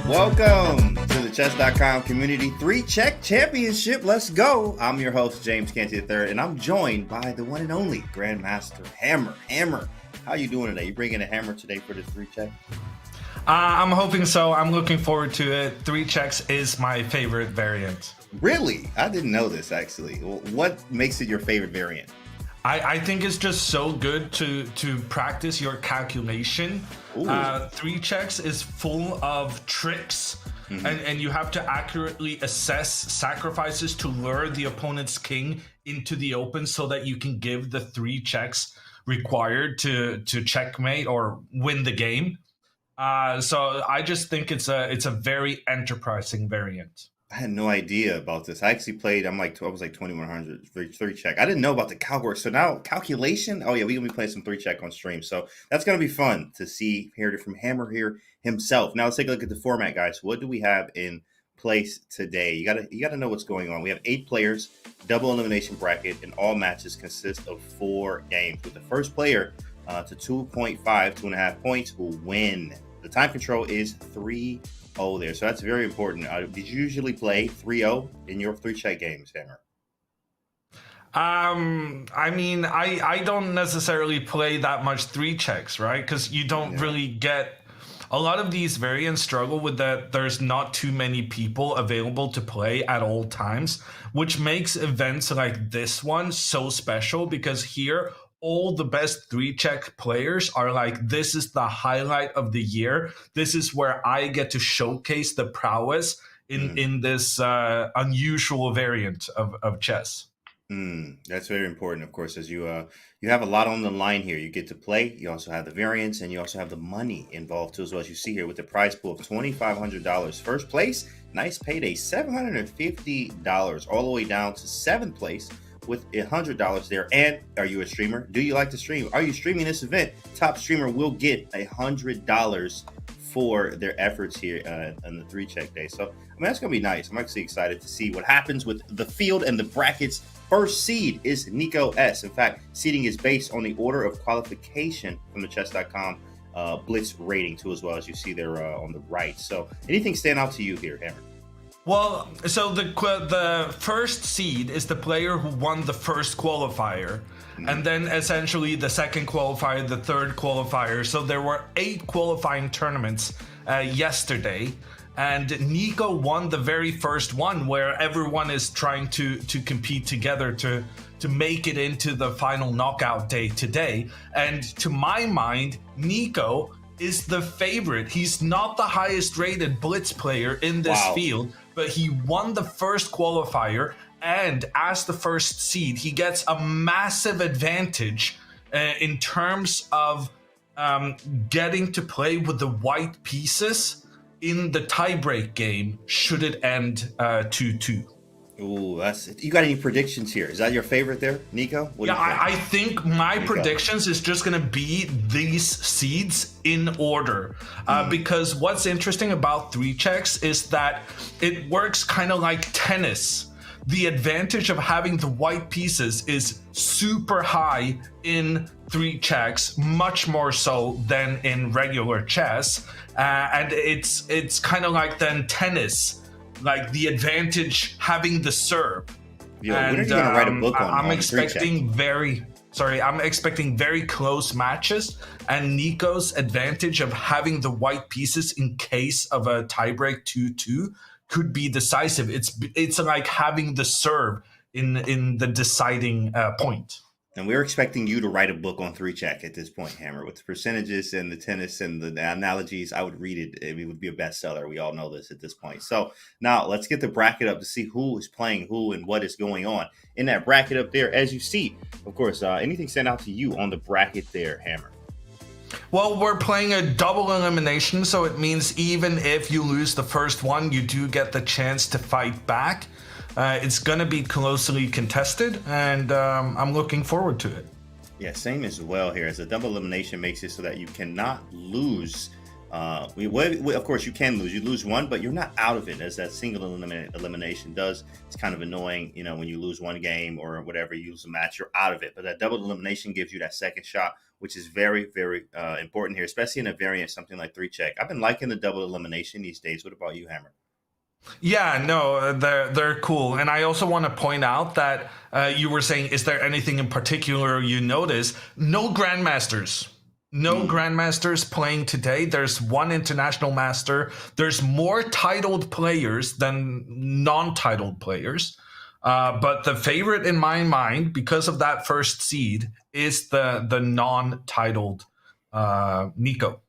Welcome to the Chess.com Community 3-Check Championship. Let's go. I'm your host, James Canty III, and I'm joined by the one and only Grandmaster Hammer. Hammer, how you doing today? You bringing a hammer today for this 3-Check? I'm hoping so. I'm looking forward to it. 3 checks is my favorite variant. Really? I didn't know this, actually. Well, what makes it your favorite variant? I think it's just so good to practice your calculation. 3 checks is full of tricks, and you have to accurately assess sacrifices to lure the opponent's king into the open so that you can give the 3 checks required to checkmate or win the game. So I just think it's a very enterprising variant. I had no idea about this. I actually played, I was like 2100 3-Check. I didn't know about the calc work. So now calculation. Oh yeah, we're gonna be playing some 3-Check on stream. So that's gonna be fun to hear it from Hammer here himself. Now let's take a look at the format, guys. What do we have in place today? You gotta know what's going on. We have 8 players, double elimination bracket, and all matches consist of 4 games. With the first player to 2.5 points will win. The time control is 3-0 there, so that's very important. Did you usually play 3-0 in your 3-Check games, Hammer? I mean, I don't necessarily play that much 3 checks, right? Because you don't really get a lot of these variants struggle with that. There's not too many people available to play at all times, which makes events like this one so special because here all the best 3-Check players are like, this is the highlight of the year. This is where I get to showcase the prowess in this unusual variant of chess. That's very important, of course, as you have a lot on the line here. You get to play, you also have the variants, and you also have the money involved too, as well, as you see here with the prize pool of $2,500. First place, nice payday, $750, all the way down to 7th place with $100 there. And are you a streamer? Do you like to stream? Are you streaming this event? Top streamer will get $100 for their efforts here on the 3-Check day. So, I mean, that's going to be nice. I'm actually excited to see what happens with the field and the brackets. First seed is Nico S. In fact, seeding is based on the order of qualification from the Chess.com Blitz rating too, as well, as you see there on the right. So, anything stand out to you here, Hammer? Well, so the first seed is the player who won the first qualifier, and then essentially the second qualifier, the third qualifier. So there were 8 qualifying tournaments yesterday, and Nico won the very first one, where everyone is trying to compete together to make it into the final knockout day today. And to my mind, Nico is the favorite. He's not the highest rated Blitz player in this field, but he won the first qualifier, and as the first seed, he gets a massive advantage in terms of getting to play with the white pieces in the tiebreak game should it end 2-2. Ooh, you got any predictions here? Is that your favorite there, Nico? I think my predictions is just going to be these seeds in order. Because what's interesting about 3-Checks is that it works kind of like tennis. The advantage of having the white pieces is super high in 3-Checks, much more so than in regular chess. And it's kind of like then tennis. Like the advantage having the serve. When are you gonna write a book on? I'm expecting I'm expecting very close matches, and Nico's advantage of having the white pieces in case of a tiebreak 2-2 could be decisive. It's like having the serve in the deciding point. And we're expecting you to write a book on 3-Check at this point, Hammer, with the percentages and the tennis and the analogies. I would read it. It would be a bestseller. We all know this at this point. So now let's get the bracket up to see who is playing who and what is going on in that bracket up there. As you see, of course, anything stand out to you on the bracket there, Hammer? Well, we're playing a double elimination, so it means even if you lose the first one, you do get the chance to fight back. It's going to be closely contested, and I'm looking forward to it. Yeah, same as well here. As a double elimination makes it so that you cannot lose. Of course, you can lose. You lose one, but you're not out of it, as that single elimination does. It's kind of annoying, when you lose one game or whatever, you lose a match, you're out of it. But that double elimination gives you that second shot which is very, very important here, especially in a variant, something like three check. I've been liking the double elimination these days. What about you, Hammer? Yeah, no, they're cool, and I also want to point out that you were saying, is there anything in particular you notice? No grandmasters, no Mm. grandmasters playing today. There's one international master. There's more titled players than non-titled players, but the favorite in my mind, because of that first seed, is the non-titled Nico.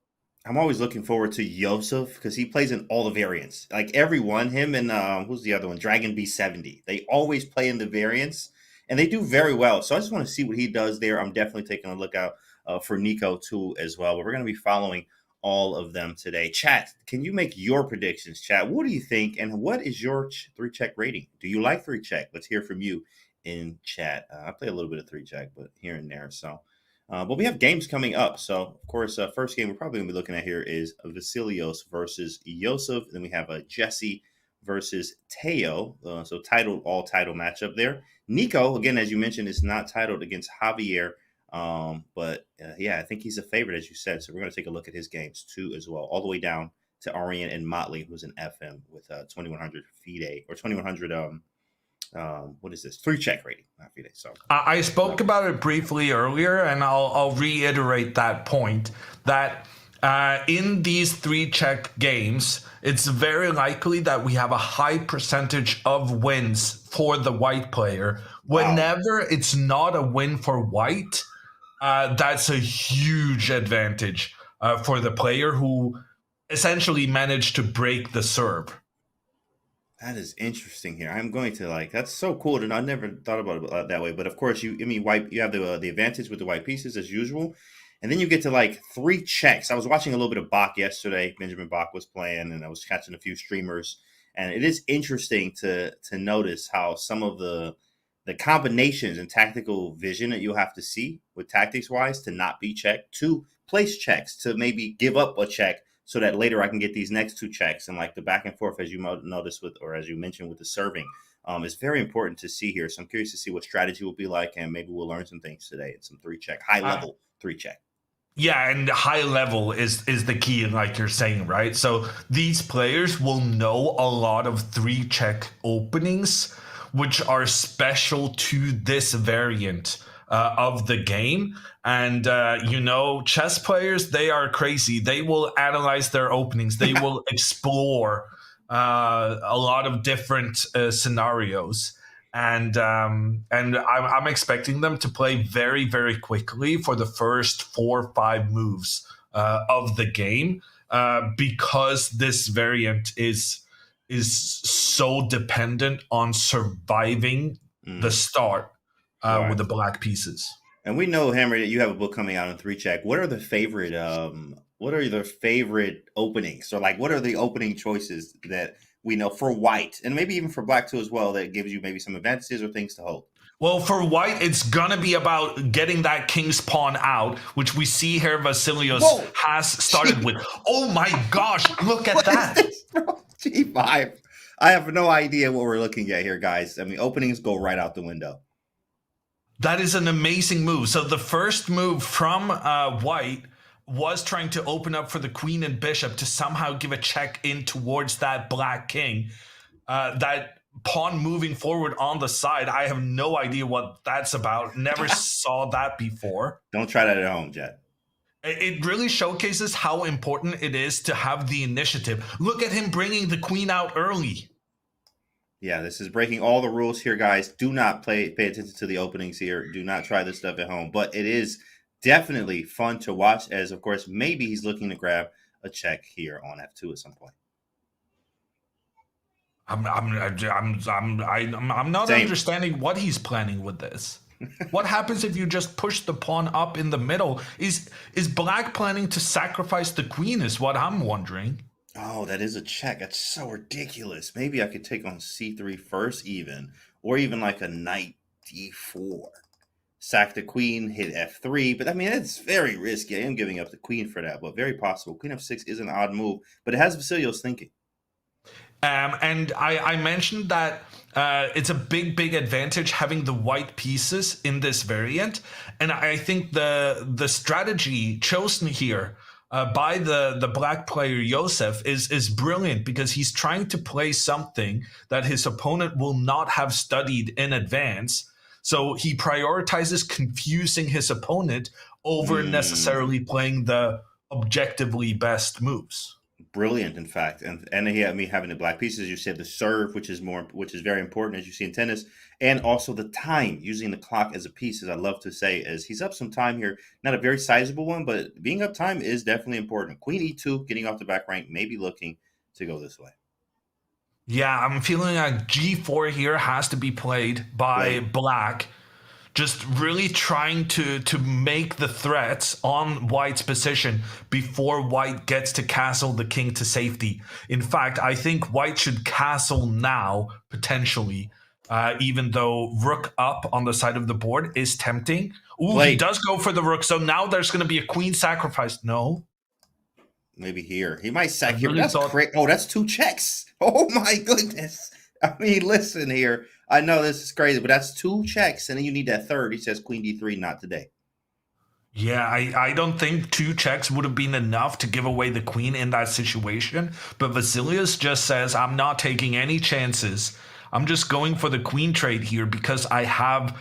I'm always looking forward to Yoseph because he plays in all the variants. Like every one, him and who's the other one? Dragon B70. They always play in the variants and they do very well. So I just want to see what he does there. I'm definitely taking a look out for Nico too as well. But we're going to be following all of them today. Chat, can you make your predictions, chat? What do you think? And what is your three check rating? Do you like three check? Let's hear from you in chat. I play a little bit of three check, but here and there. So but we have games coming up. So, of course, first game we're probably going to be looking at here is Vasilios versus Yoseph. Then we have a Jesse versus Teao. So, all title matchup there. Nico, again, as you mentioned, is not titled against Javier. But yeah, I think he's a favorite, as you said. So, we're going to take a look at his games too, as well, all the way down to Arian and Motley, who's an FM with 2100 FIDE or 2100 what is this? Three check rating, not FIDE. So I spoke about it briefly earlier, and I'll reiterate that point that in these three check games, it's very likely that we have a high percentage of wins for the white player. wow. Whenever it's not a win for white, that's a huge advantage for the player who essentially managed to break the serve. That is interesting here. I'm going to that's so cool. And I never thought about it that way. But of course, white, you have the advantage with the white pieces as usual. And then you get to three checks. I was watching a little bit of Bach yesterday. Benjamin Bach was playing, and I was catching a few streamers. And it is interesting to notice how some of the combinations and tactical vision that you'll have to see with tactics wise to not be checked, to place checks, to maybe give up a check so that later I can get these next two checks. And the back and forth, as you notice or as you mentioned with the serving, is very important to see here. So I'm curious to see what strategy will be like, and maybe we'll learn some things today. It's some three check, high level three check. Yeah, and high level is the key, like you're saying, right? So these players will know a lot of three check openings, which are special to this variant of the game. And, chess players, they are crazy. They will analyze their openings. They will explore a lot of different scenarios. And I'm expecting them to play very, very quickly for the first 4 or 5 moves of the game because this variant is so dependent on surviving the start with the black pieces. And we know, Hammer, that you have a book coming out on three check. What are the favorite openings? So what are the opening choices that we know for white and maybe even for black too as well that gives you maybe some advantages or things to hold? Well, for white, it's going to be about getting that king's pawn out, which we see here Vasilios has started with. Oh my gosh, look at that. G5. I have no idea what we're looking at here, guys. I mean, openings go right out the window. That is an amazing move. So the first move from white was trying to open up for the queen and bishop to somehow give a check in towards that black king. That pawn moving forward on the side, I have no idea what that's about. Never saw that before. Don't try that at home, Jet. It really showcases how important it is to have the initiative. Look at him bringing the queen out early. Yeah, this is breaking all the rules here, guys. Do not pay attention to the openings here. Do not try this stuff at home. But it is definitely fun to watch, as of course maybe he's looking to grab a check here on F2 at some point. I'm not understanding what he's planning with this. What happens if you just push the pawn up in the middle? Is black planning to sacrifice the queen is what I'm wondering. Oh, that is a check. That's so ridiculous. Maybe I could take on C3 first even, or even a knight D4. Sack the queen, hit F3. But I mean, it's very risky. I am giving up the queen for that, but very possible. Queen F6 is an odd move, but it has Vasilios thinking. And I mentioned that It's a big advantage having the white pieces in this variant, and I think the strategy chosen here by the black player Yoseph is brilliant, because he's trying to play something that his opponent will not have studied in advance. So he prioritizes confusing his opponent over necessarily playing the objectively best moves. Brilliant, in fact, and he had me having the black pieces. You said the serve, which is very important, as you see in tennis, and also the time, using the clock as a piece. As I love to say, is he's up some time here. Not a very sizable one, but being up time is definitely important. Queen e2, getting off the back rank, maybe looking to go this way. Yeah, I'm feeling like G4 here has to be played by Play. black, just really trying to make the threats on white's position before white gets to castle the king to safety. In fact, I think white should castle now, potentially, even though rook up on the side of the board is tempting. Ooh, he Play. does go for the rook, so now there's going to be a queen sacrifice. No, Maybe here. He might I sack here, but really that's thought. great. Oh, that's two checks. Oh my goodness. I mean, listen here. I know this is crazy, but that's two checks, and then you need that third. He says Queen D3, not today. Yeah, I don't think two checks would have been enough to give away the queen in that situation. But Vasilios just says, I'm not taking any chances. I'm just going for the queen trade here because I have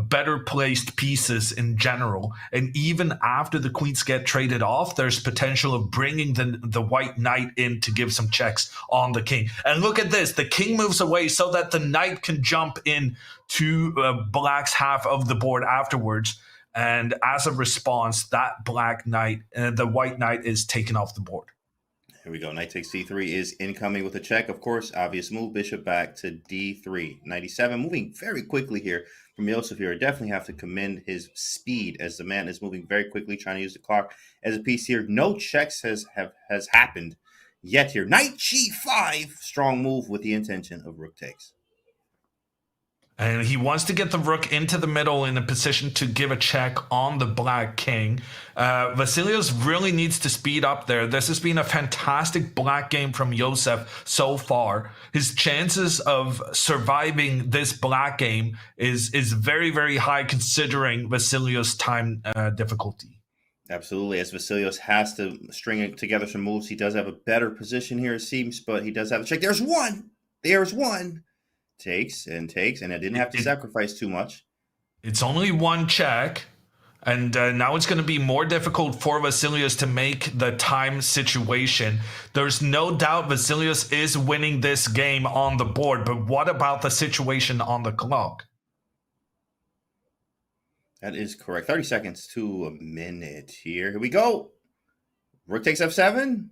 better placed pieces in general. And even after the queens get traded off, there's potential of bringing the white knight in to give some checks on the king. And look at this. The king moves away so that the knight can jump in to black's half of the board afterwards. And as a response, that black knight, the white knight, is taken off the board. Here we go. Knight takes D3 is incoming with a check. Of course, obvious move. Bishop back to D3. 97, moving very quickly here from Yoseph here. I definitely have to commend his speed, as the man is moving very quickly, trying to use the clock as a piece here. No checks has happened yet here. Knight G5. Strong move with the intention of rook takes. And he wants to get the rook into the middle in a position to give a check on the black king. Vasilios really needs to speed up there. This has been a fantastic black game from Yoseph so far. His chances of surviving this black game is very high, considering Vasilios' time difficulty. Absolutely. As Vasilios has to string together some moves, he does have a better position here, it seems, but he does have a check. There's one. There's one. Takes, and I didn't have to sacrifice too much. It's only one check, and now it's going to be more difficult for Vasilios to make the time situation. There's no doubt Vasilios is winning this game on the board, but what about the situation on the clock? That is correct. 30 seconds to a minute here. Here we go. Rook takes F7.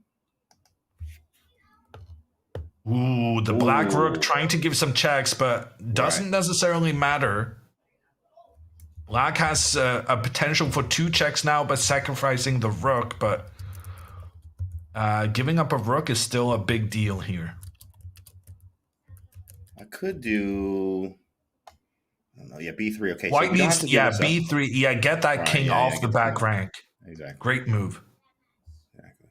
Ooh, the black rook trying to give some checks, but doesn't necessarily matter. Black has a potential for two checks now, but sacrificing the rook, but giving up a rook is still a big deal here. I could do... I don't know. Yeah, B3. Okay. White needs, B3. Yeah, get that king off the back rank. Exactly. Great move. Exactly.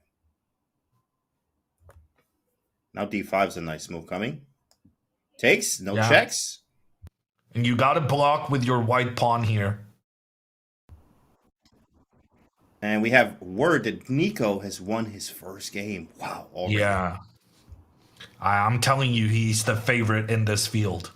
Now D5 is a nice move coming. Takes, no checks. And you got to block with your white pawn here. And we have word that Nico has won his first game. Wow. Already. Yeah. I'm telling you, he's the favorite in this field.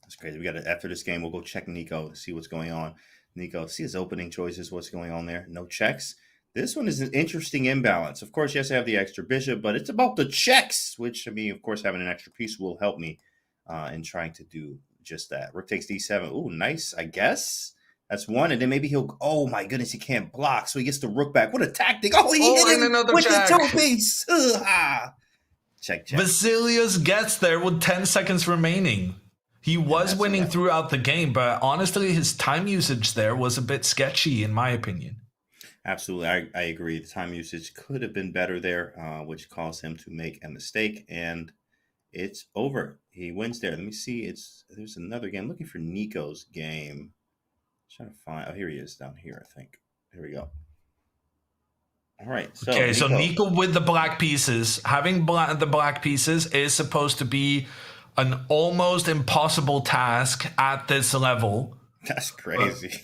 That's crazy. We got to, after this game, we'll go check Nico, see what's going on. Nico, see his opening choices, what's going on there. No checks. This one is an interesting imbalance. Of course, yes, I have the extra bishop, but it's about the checks, which, I mean, of course, having an extra piece will help me in trying to do just that. Rook takes D7. Ooh, nice, I guess. That's one, and then maybe he'll... Oh, my goodness, he can't block, so he gets the rook back. What a tactic. Oh, he hit him with check. The two-piece. Check. Vasilios gets there with 10 seconds remaining. He was winning throughout the game, but honestly, his time usage there was a bit sketchy, in my opinion. Absolutely. I agree. The time usage could have been better there, which caused him to make a mistake, and it's over. He wins there. Let me see. There's another game. I'm looking for Nico's game. I'm trying to find... Oh, here he is down here, I think. Here we go. All right, so Okay, so Nico. Nico with the black pieces. Having the black pieces is supposed to be an almost impossible task at this level. That's But crazy.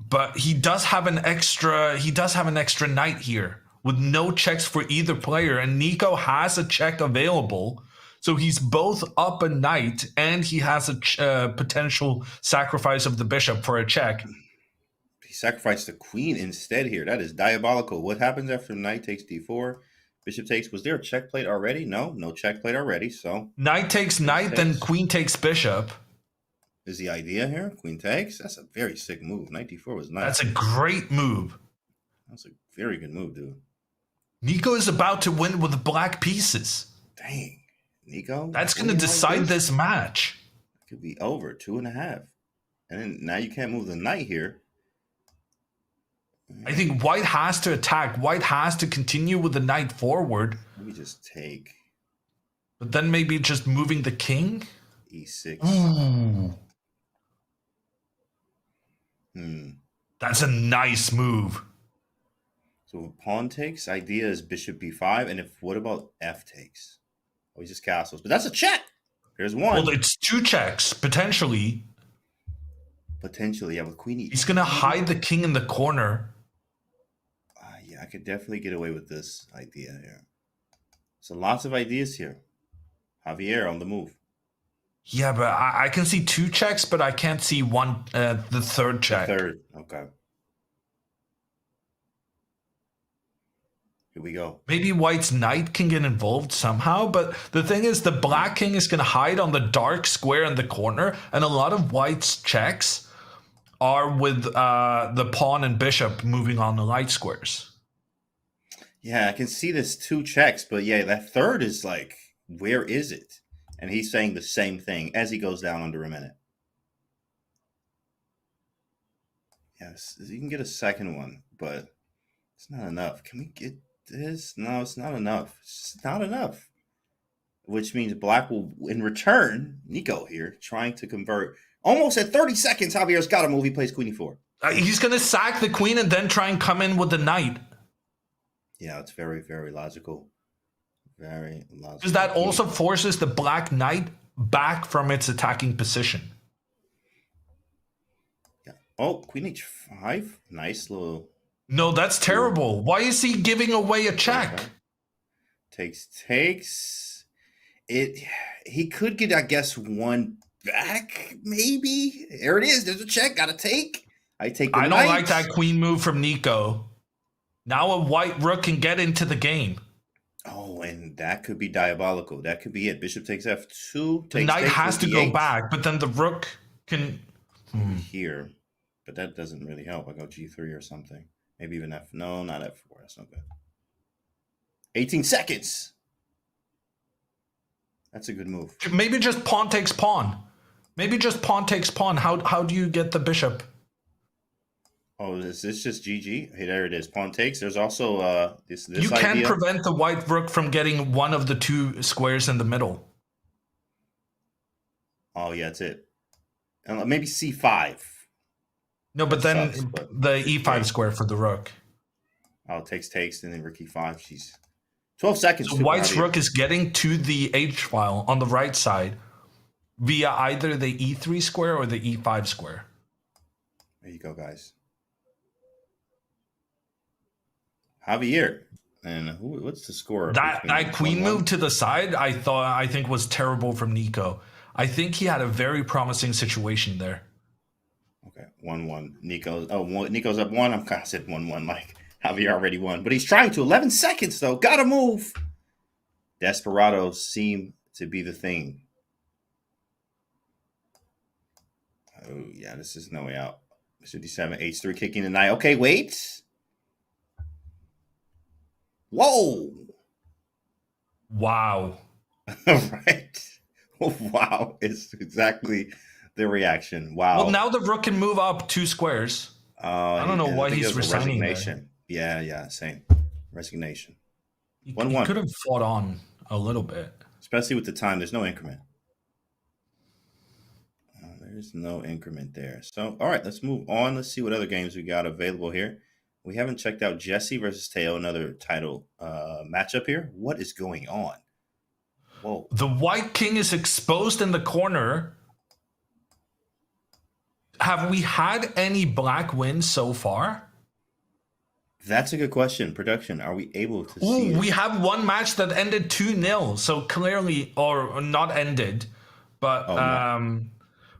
but he does have an extra. He does have an extra knight here with no checks for either player, and Nico has a check available. So he's both up a knight, and he has a potential sacrifice of the bishop for a check. He sacrificed the queen instead here. That is diabolical. What happens after knight takes d4? Bishop takes. Was there a check plate already? No, no check plate already. So Knight takes bishop knight, then takes queen takes bishop. is the idea here. Queen takes. That's a very sick move. Knight d4 was nice. That's a great move. That's a very good move, dude. Nico is about to win with black pieces. Dang, Nico. That's going to decide this match. It could be over 2.5, and then now you can't move the knight here. I think white has to attack. White has to continue with the knight forward. Let me just take But then maybe just moving the king? e6. Ooh. Hmm. That's a nice move. So pawn takes. Idea is bishop b5, and what about f takes? Oh, he just castles, but that's a check. There's one. Well, it's two checks, potentially. Potentially, yeah, with queen e. He's going to hide the king in the corner. Yeah, I could definitely get away with this idea here. So lots of ideas here. Javier on the move. Yeah, but I can see two checks, but I can't see the third check. The third, okay. Here we go. Maybe white's knight can get involved somehow, but the thing is the black king is going to hide on the dark square in the corner, and a lot of white's checks are with the pawn and bishop moving on the light squares. Yeah, I can see this two checks, but yeah, that third is like, where is it? And he's saying the same thing as he goes down under a minute. Yes, you can get a second one, but it's not enough. Can we get this? No, it's not enough. It's not enough. Which means black will, in return, Nico here, trying to convert. Almost at 30 seconds, Javier's got to move. He plays queen e4. He's going to sack the queen and then try and come in with the knight. Yeah, it's very, very logical. Very logical. Because that also forces the black knight back from its attacking position. Yeah. Oh, queen h5. Nice little. No, that's terrible. Why is he giving away a check? Okay. Takes. He could get, I guess, one back, maybe. There it is. There's a check. Got to take. I take the I don't knight. like that queen move from Nico. Now a white rook can get into the game. Oh, and that could be diabolical. That could be it. Bishop takes f2. The knight has to go back, but then the rook can... Here. But that doesn't really help. I go g3 or something. Maybe even f... No, not f4. That's not good. 18 seconds. That's a good move. Maybe just pawn takes pawn. Maybe just pawn takes pawn. How do you get the bishop? Oh, is this just GG? Hey, there it is. Pawn takes. There's also this You idea. can prevent the white rook from getting one of the two squares in the middle. Oh, yeah, that's it. And maybe c5. No, but That then sucks, but the e5 square for the rook. Oh, takes, and then rook e5. Jeez. 12 seconds. So white's rook is getting to the H file on the right side via either the e3 square or the e5 square. There you go, guys. Javier. And what's the score? That queen move to the side, I think was terrible from Nico. I think he had a very promising situation there. Okay, 1-1. Nico's up 1. I'm kind of said 1-1 like Javier already won. But he's trying to. 11 seconds, though. Gotta move. Desperados seem to be the thing. Oh, yeah, this is no way out. 57, H3, kicking the knight. Okay, wait. Whoa. Wow. Right. Wow. It's exactly the reaction. Wow. Well, now the rook can move up 2 squares. I don't know why he's resigning there. Yeah, same. Resignation. He 1-1. could have fought on a little bit. Especially with the time. There's no increment. There's no increment there. So, all right, let's move on. Let's see what other games we got available here. We haven't checked out Jesse versus Teao, another title matchup here. What is going on? Whoa. The white king is exposed in the corner. Have we had any black wins so far? That's a good question. Production, are we able to see Ooh, it? we have one match that ended 2-0. So clearly, or not ended, but Oh, no.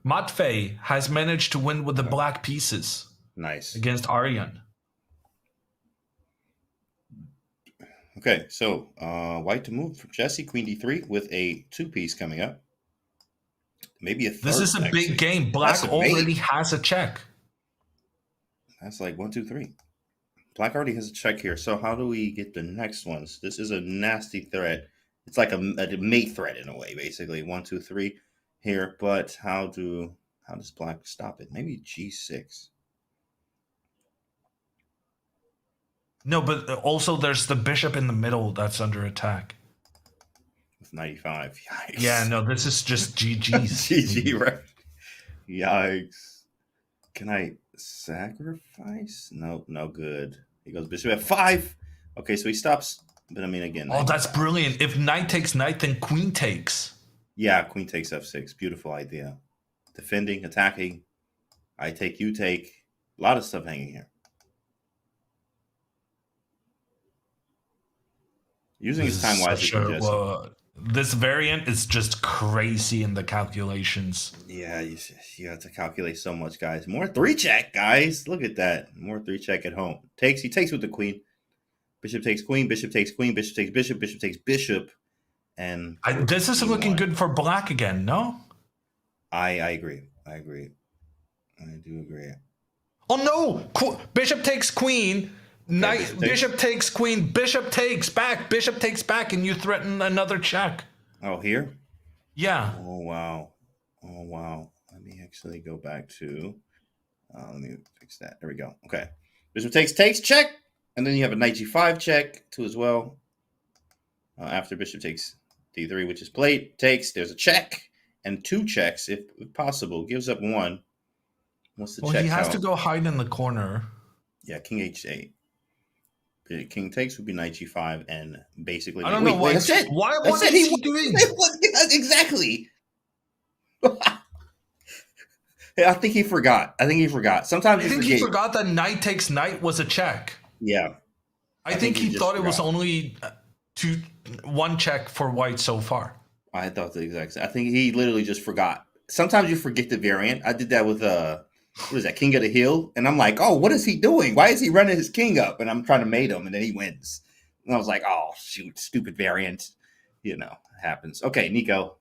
Matfei has managed to win with the Okay. black pieces Nice. against Aryan. Okay, so white to move from Jesse, Queen D3 with a 2-piece coming up. Maybe a This is third, a big actually. game. That's Black a already mate. has a check. That's like 1, 2, 3. Black already has a check here. So how do we get the next ones? This is a nasty threat. It's like a mate threat in a way, basically. 1, 2, 3 here. But how does black stop it? Maybe G6. No, but also there's the bishop in the middle that's under attack. With 95. Yikes. Yeah, no, this is just GG's. GG, right? Yikes. Can I sacrifice? No, no good. He goes bishop f5. Okay, so he stops. But I mean, again. Oh, that's 95. brilliant. If knight takes knight, then queen takes. Yeah, queen takes f6. Beautiful idea. Defending, attacking. I take, you take. A lot of stuff hanging here. Using his time wisely from Jesse. This variant is just crazy in the calculations. Yeah, you have to calculate so much, guys. More 3-check, guys. Look at that. More 3-check at home. He takes with the queen. Bishop takes queen, bishop takes queen, bishop takes bishop, bishop takes bishop. And This is looking good for black again, no? I agree. I do agree. Oh no! Bishop takes queen. Knight, bishop takes queen. Bishop takes back, and you threaten another check. Oh, here? Yeah. Oh, wow. Let me actually go back to. Let me fix that. There we go. Okay. Bishop takes, check. And then you have a knight g5 check, too, as well. After bishop takes d3, which is played, takes. There's a check. And 2 checks, if possible. Gives up 1. What's the check? Well, he has to go hide in the corner. Yeah, king h8. King takes would be knight g5, and basically. I don't know why. That's it. What is he doing? Exactly. I think he forgot. Sometimes I think he forgot that knight takes knight was a check. Yeah. I think he thought it was only 1 check for white so far. I thought the exact same. I think he literally just forgot. Sometimes you forget the variant. I did that with what is that, King of the Hill? And I'm like, oh, what is he doing? Why is he running his king up? And I'm trying to mate him, and then he wins. And I was like, oh, shoot, stupid variant. You know, it happens. Okay, Nico.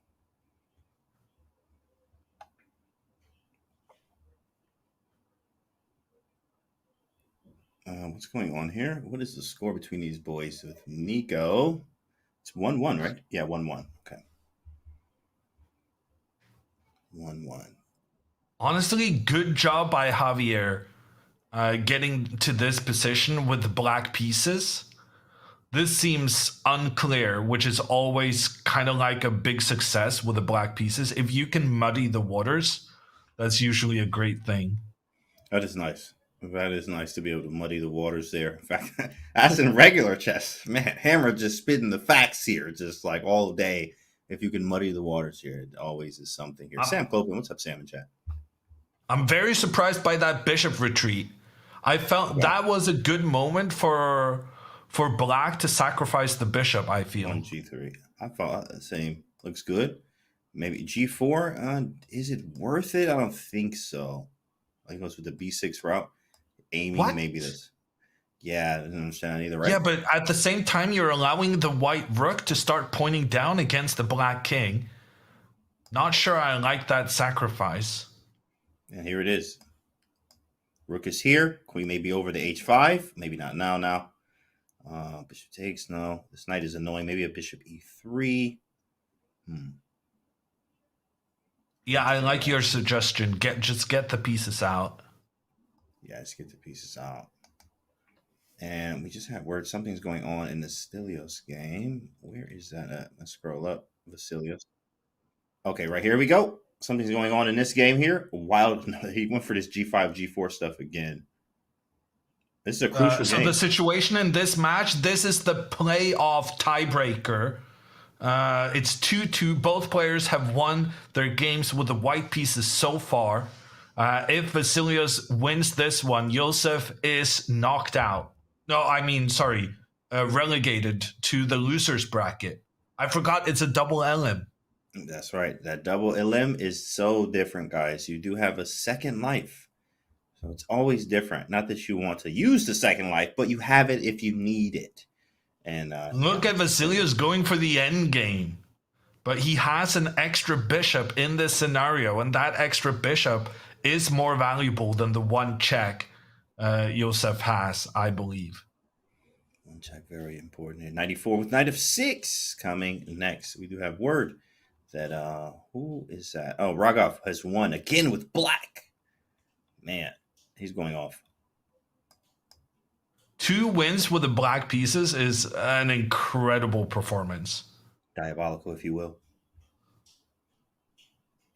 What's going on here? What is the score between these boys with Nico? It's 1-1, right? Yeah, 1-1. Okay. 1-1. Honestly, good job by Javier getting to this position with the black pieces. This seems unclear, which is always kind of like a big success with the black pieces. If you can muddy the waters, that's usually a great thing. That is nice. That is nice to be able to muddy the waters there. In fact, as in regular chess, man, Hammer just spitting the facts here, just like all day. If you can muddy the waters here, it always is something here. Sam Clopen, what's up, Sam in chat? I'm very surprised by that bishop retreat. I felt that was a good moment for black to sacrifice the bishop, I feel. On G3. I thought the same. Looks good. Maybe G4. Is it worth it? I don't think so. I think it goes with the B6 route. Aiming maybe this. Yeah, I didn't understand either, right? Yeah, but at the same time, you're allowing the white rook to start pointing down against the black king. Not sure I like that sacrifice. And here it is. Rook is here. Queen may be over to h5. Maybe not now. Bishop takes. No. This knight is annoying. Maybe a bishop e3. Yeah, I like your suggestion. Just get the pieces out. Yeah, let's get the pieces out. And we just had word something's going on in the Vasilios game. Where is that at? Let's scroll up. Vasilios. Okay, right here we go. Something's going on in this game here. Wild. He went for this G5, G4 stuff again. This is a crucial So the game. situation in this match, this is the playoff tiebreaker. It's 2-2. Both players have won their games with the white pieces so far. If Vasilios wins this one, Yoseph is knocked out. No, I mean, sorry, relegated to the losers bracket. I forgot it's a double LM. That's right. That double LM is so different, guys. You do have a second life. So it's always different. Not that you want to use the second life, but you have it if you need it. And Look at Vasilios going for the end game. But he has an extra bishop in this scenario, and that extra bishop is more valuable than the one check Yosef has, I believe. one check, very important. And 94 with knight of 6 coming next. We do have word that who is that? Oh, Ragov has won again with black. Man, he's going off. 2 wins with the black pieces is an incredible performance. Diabolical, if you will.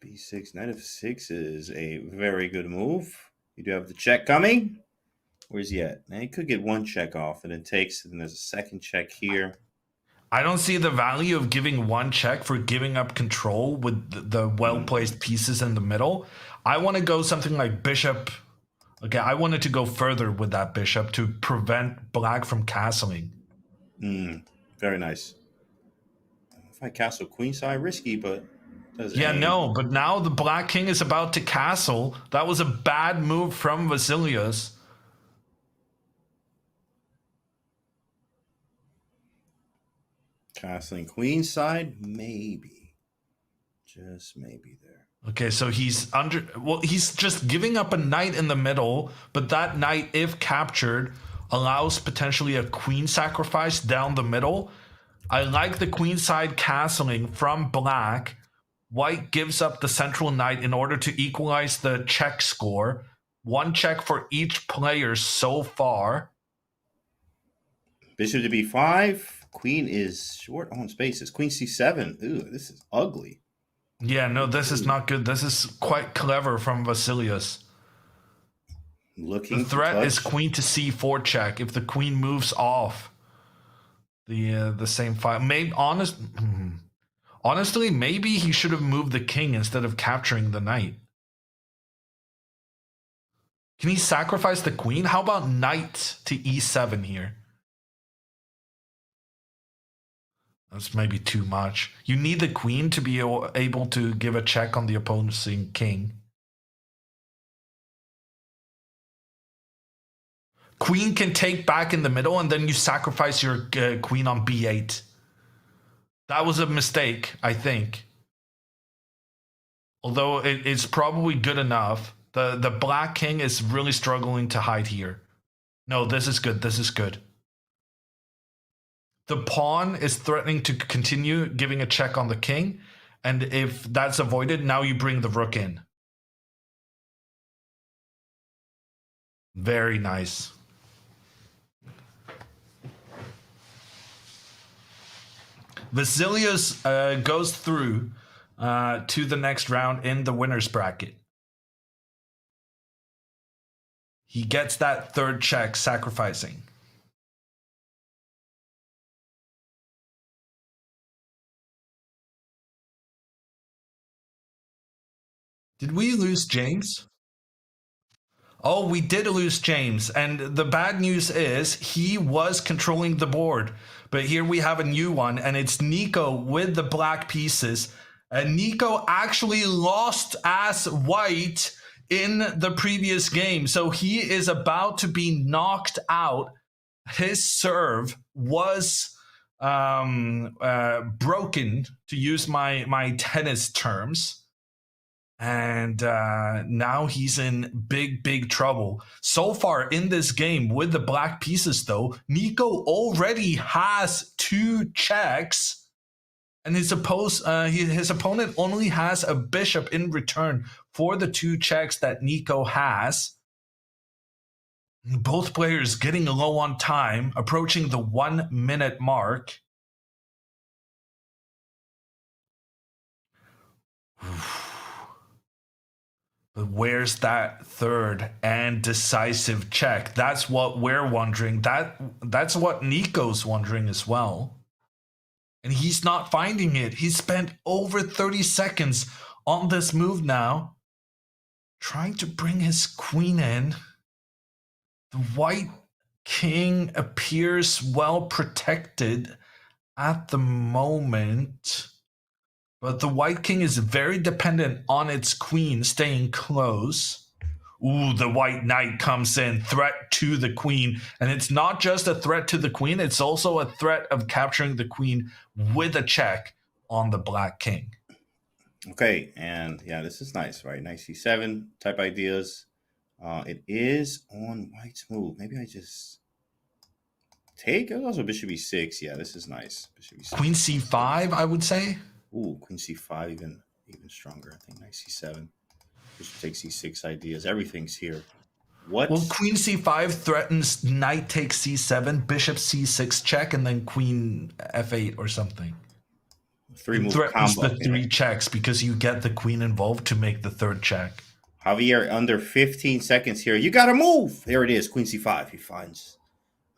B6, knight of 6 is a very good move. You do have the check coming. Where's he at? Now he could get one check off, and it takes, and there's a second check here. I don't see the value of giving one check for giving up control with the well-placed pieces in the middle. I want to go something like bishop. Okay, I wanted to go further with that bishop to prevent black from castling. Very nice. If I castle queenside, risky, but does Yeah, aim. no, but now the black king is about to castle. That was a bad move from Vasilios. Castling queenside, maybe. Just maybe there. Okay, so he's he's just giving up a knight in the middle, but that knight, if captured, allows potentially a queen sacrifice down the middle. I like the queenside castling from black. White gives up the central knight in order to equalize the check score. One check for each player so far. Bishop to b5. Queen is short on spaces. Queen c7. Ooh, this is ugly. Yeah, no, this is not good. This is quite clever from Vasilios. Looking The threat is queen to c4 check. If the queen moves off the same file, maybe honestly, maybe he should have moved the king instead of capturing the knight. Can he sacrifice the queen? How about knight to e7 here? That's maybe too much. You need the queen to be able to give a check on the opposing king. Queen can take back in the middle, and then you sacrifice your queen on b8. That was a mistake, I think. Although it's probably good enough. The black king is really struggling to hide here. No, this is good. This is good. The pawn is threatening to continue giving a check on the king. And if that's avoided, now you bring the rook in. Very nice. Vasilios goes through to the next round in the winner's bracket. He gets that third check, sacrificing. Did we lose James? Oh, we did lose James. And the bad news is he was controlling the board. But here we have a new one, and it's Nico with the black pieces. And Nico actually lost as white in the previous game. So he is about to be knocked out. His serve was broken, to use my tennis terms. And now he's in big trouble. So far in this game with the black pieces, though, Nico already has 2 checks, and his opponent only has a bishop in return for the 2 checks that Nico has. Both players getting low on time, approaching the 1-minute mark. But where's that third and decisive check? That's what we're wondering. That's what Nico's wondering as well. And he's not finding it. He spent over 30 seconds on this move now, trying to bring his queen in. The white king appears well protected at the moment, but the white king is very dependent on its queen staying close. Ooh, the white knight comes in, threat to the queen. And it's not just a threat to the queen, it's also a threat of capturing the queen with a check on the black king. Okay, and yeah, this is nice, right? Knight c7 type ideas. It is on white's move. Maybe I just take. It also bishop e6. Yeah, this is nice. Bishop e6. Queen c5, I would say. Ooh, queen c5, even stronger. I think knight c7. Bishop takes c6 ideas. Everything's here. What? Well, queen c5 threatens knight takes c7, bishop c6 check, and then queen f8 or something. Three-move threatens combo. the three checks because you get the queen involved to make the third check. Javier, under 15 seconds here. You got to move. There it is, queen c5. He finds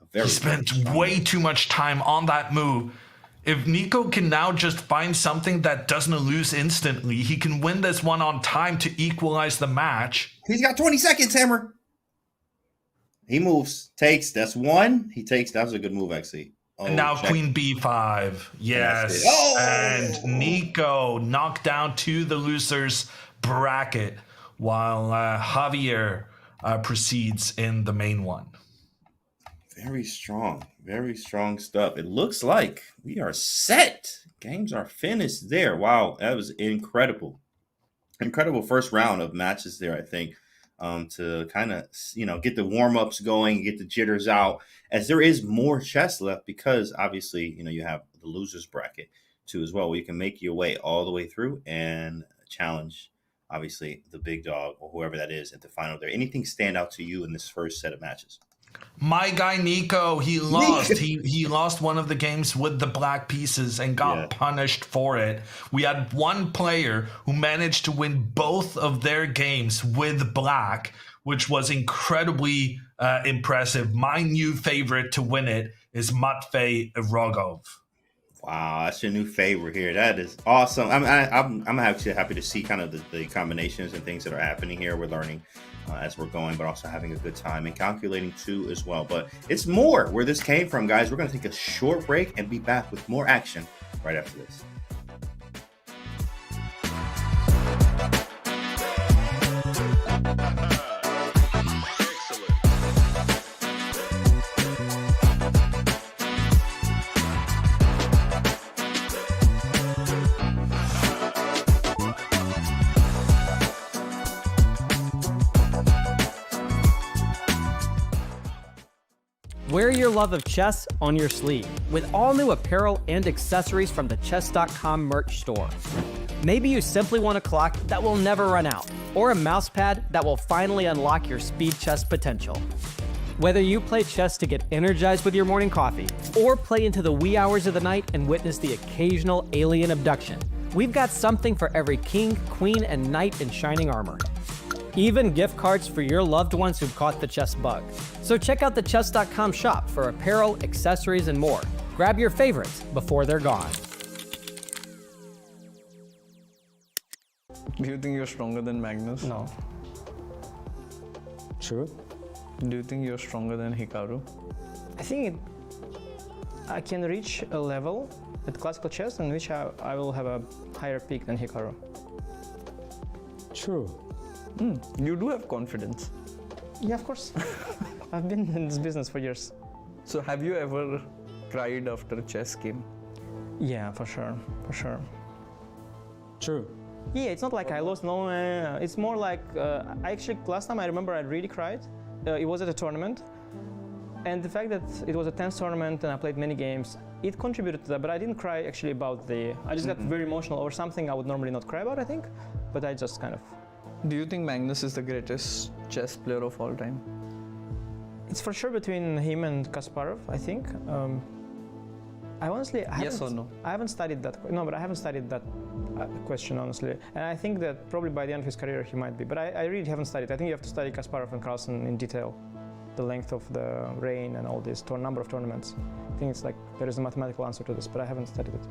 a very. He spent way too much time on that move. If Nico can now just find something that doesn't lose instantly, he can win this one on time to equalize the match. He's got 20 seconds, Hammer. He moves, takes. That's one. He takes. That was a good move, actually. Oh, and now check. queen b5. Yes. Oh! And Nico knocked down to the loser's bracket while Javier proceeds in the main one. Very strong stuff. It looks like we are set. Games are finished there. Wow, that was incredible. Incredible first round of matches there, I think, to kind of, get the warm-ups going, get the jitters out, as there is more chess left because obviously, you have the losers bracket too as well, where you can make your way all the way through and challenge, obviously, the big dog or whoever that is at the final there. Anything stand out to you in this first set of matches? My guy Nico, he lost. He lost one of the games with the black pieces and got punished for it. We had one player who managed to win both of their games with black, which was incredibly impressive. My new favorite to win it is Matvey Rogov. Wow, that's your new favorite here. That is awesome. I'm actually happy to see kind of the combinations and things that are happening here. We're learning as we're going, but also having a good time and calculating too as well. But it's more where this came from, guys. We're going to take a short break and be back with more action right after this. Wear your love of chess on your sleeve with all new apparel and accessories from the Chess.com merch store. Maybe you simply want a clock that will never run out, or a mouse pad that will finally unlock your speed chess potential. Whether you play chess to get energized with your morning coffee, or play into the wee hours of the night and witness the occasional alien abduction, we've got something for every king, queen, and knight in shining armor. Even gift cards for your loved ones who've caught the chess bug. So check out the Chess.com shop for apparel, accessories, and more. Grab your favorites before they're gone. Do you think you're stronger than Magnus? No. True. Do you think you're stronger than Hikaru? I think I can reach a level at classical chess in which I will have a higher peak than Hikaru. True. You do have confidence. Yeah, of course. I've been in this business for years. So have you ever cried after a chess game? Yeah, for sure. True. Yeah, it's not like I lost, no, it's more like, last time I remember I really cried. It was at a tournament. And the fact that it was a tense tournament and I played many games, it contributed to that, but I didn't cry actually about I just got very emotional over something I would normally not cry about, I think, but I just kind of. Do you think Magnus is the greatest chess player of all time? It's for sure between him and Kasparov, I think. I honestly, Yes or no? I haven't studied that. No, but I haven't studied that question honestly, and I think that probably by the end of his career he might be. But I really haven't studied. I think you have to study Kasparov and Carlsen in detail, the length of the reign and all this number of tournaments. I think it's like there is a mathematical answer to this, but I haven't studied it.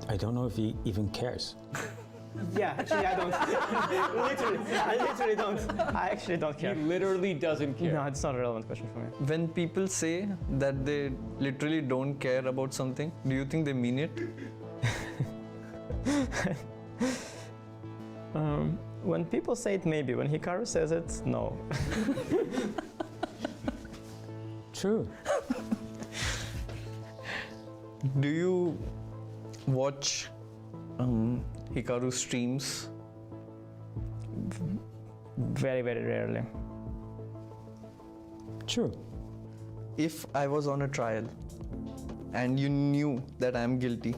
I don't know if he even cares. Yeah, actually I don't. I literally don't. I actually don't care. He literally doesn't care. No, it's not a relevant question for me. When people say that they literally don't care about something, do you think they mean it? When people say it, maybe. When Hikaru says it, no. True. Do you watch Hikaru streams? Very, very rarely. True. If I was on a trial and you knew that I'm guilty,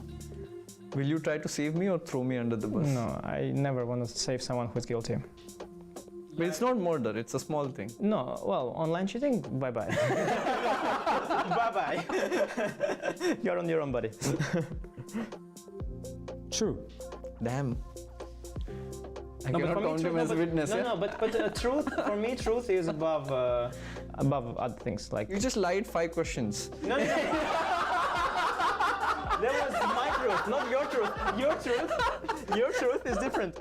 will you try to save me or throw me under the bus? No, I never want to save someone who's guilty. But it's not murder, it's a small thing. No, well, online cheating, bye-bye. Bye-bye. You're on your own, buddy. True. Damn. I No, but cannot for me, count truth- him no, as a but- witness. No, yeah? no, but truth, for me, truth is above other things. Like, You just lied 5 questions. no. That was my truth, not your truth. Your truth is different.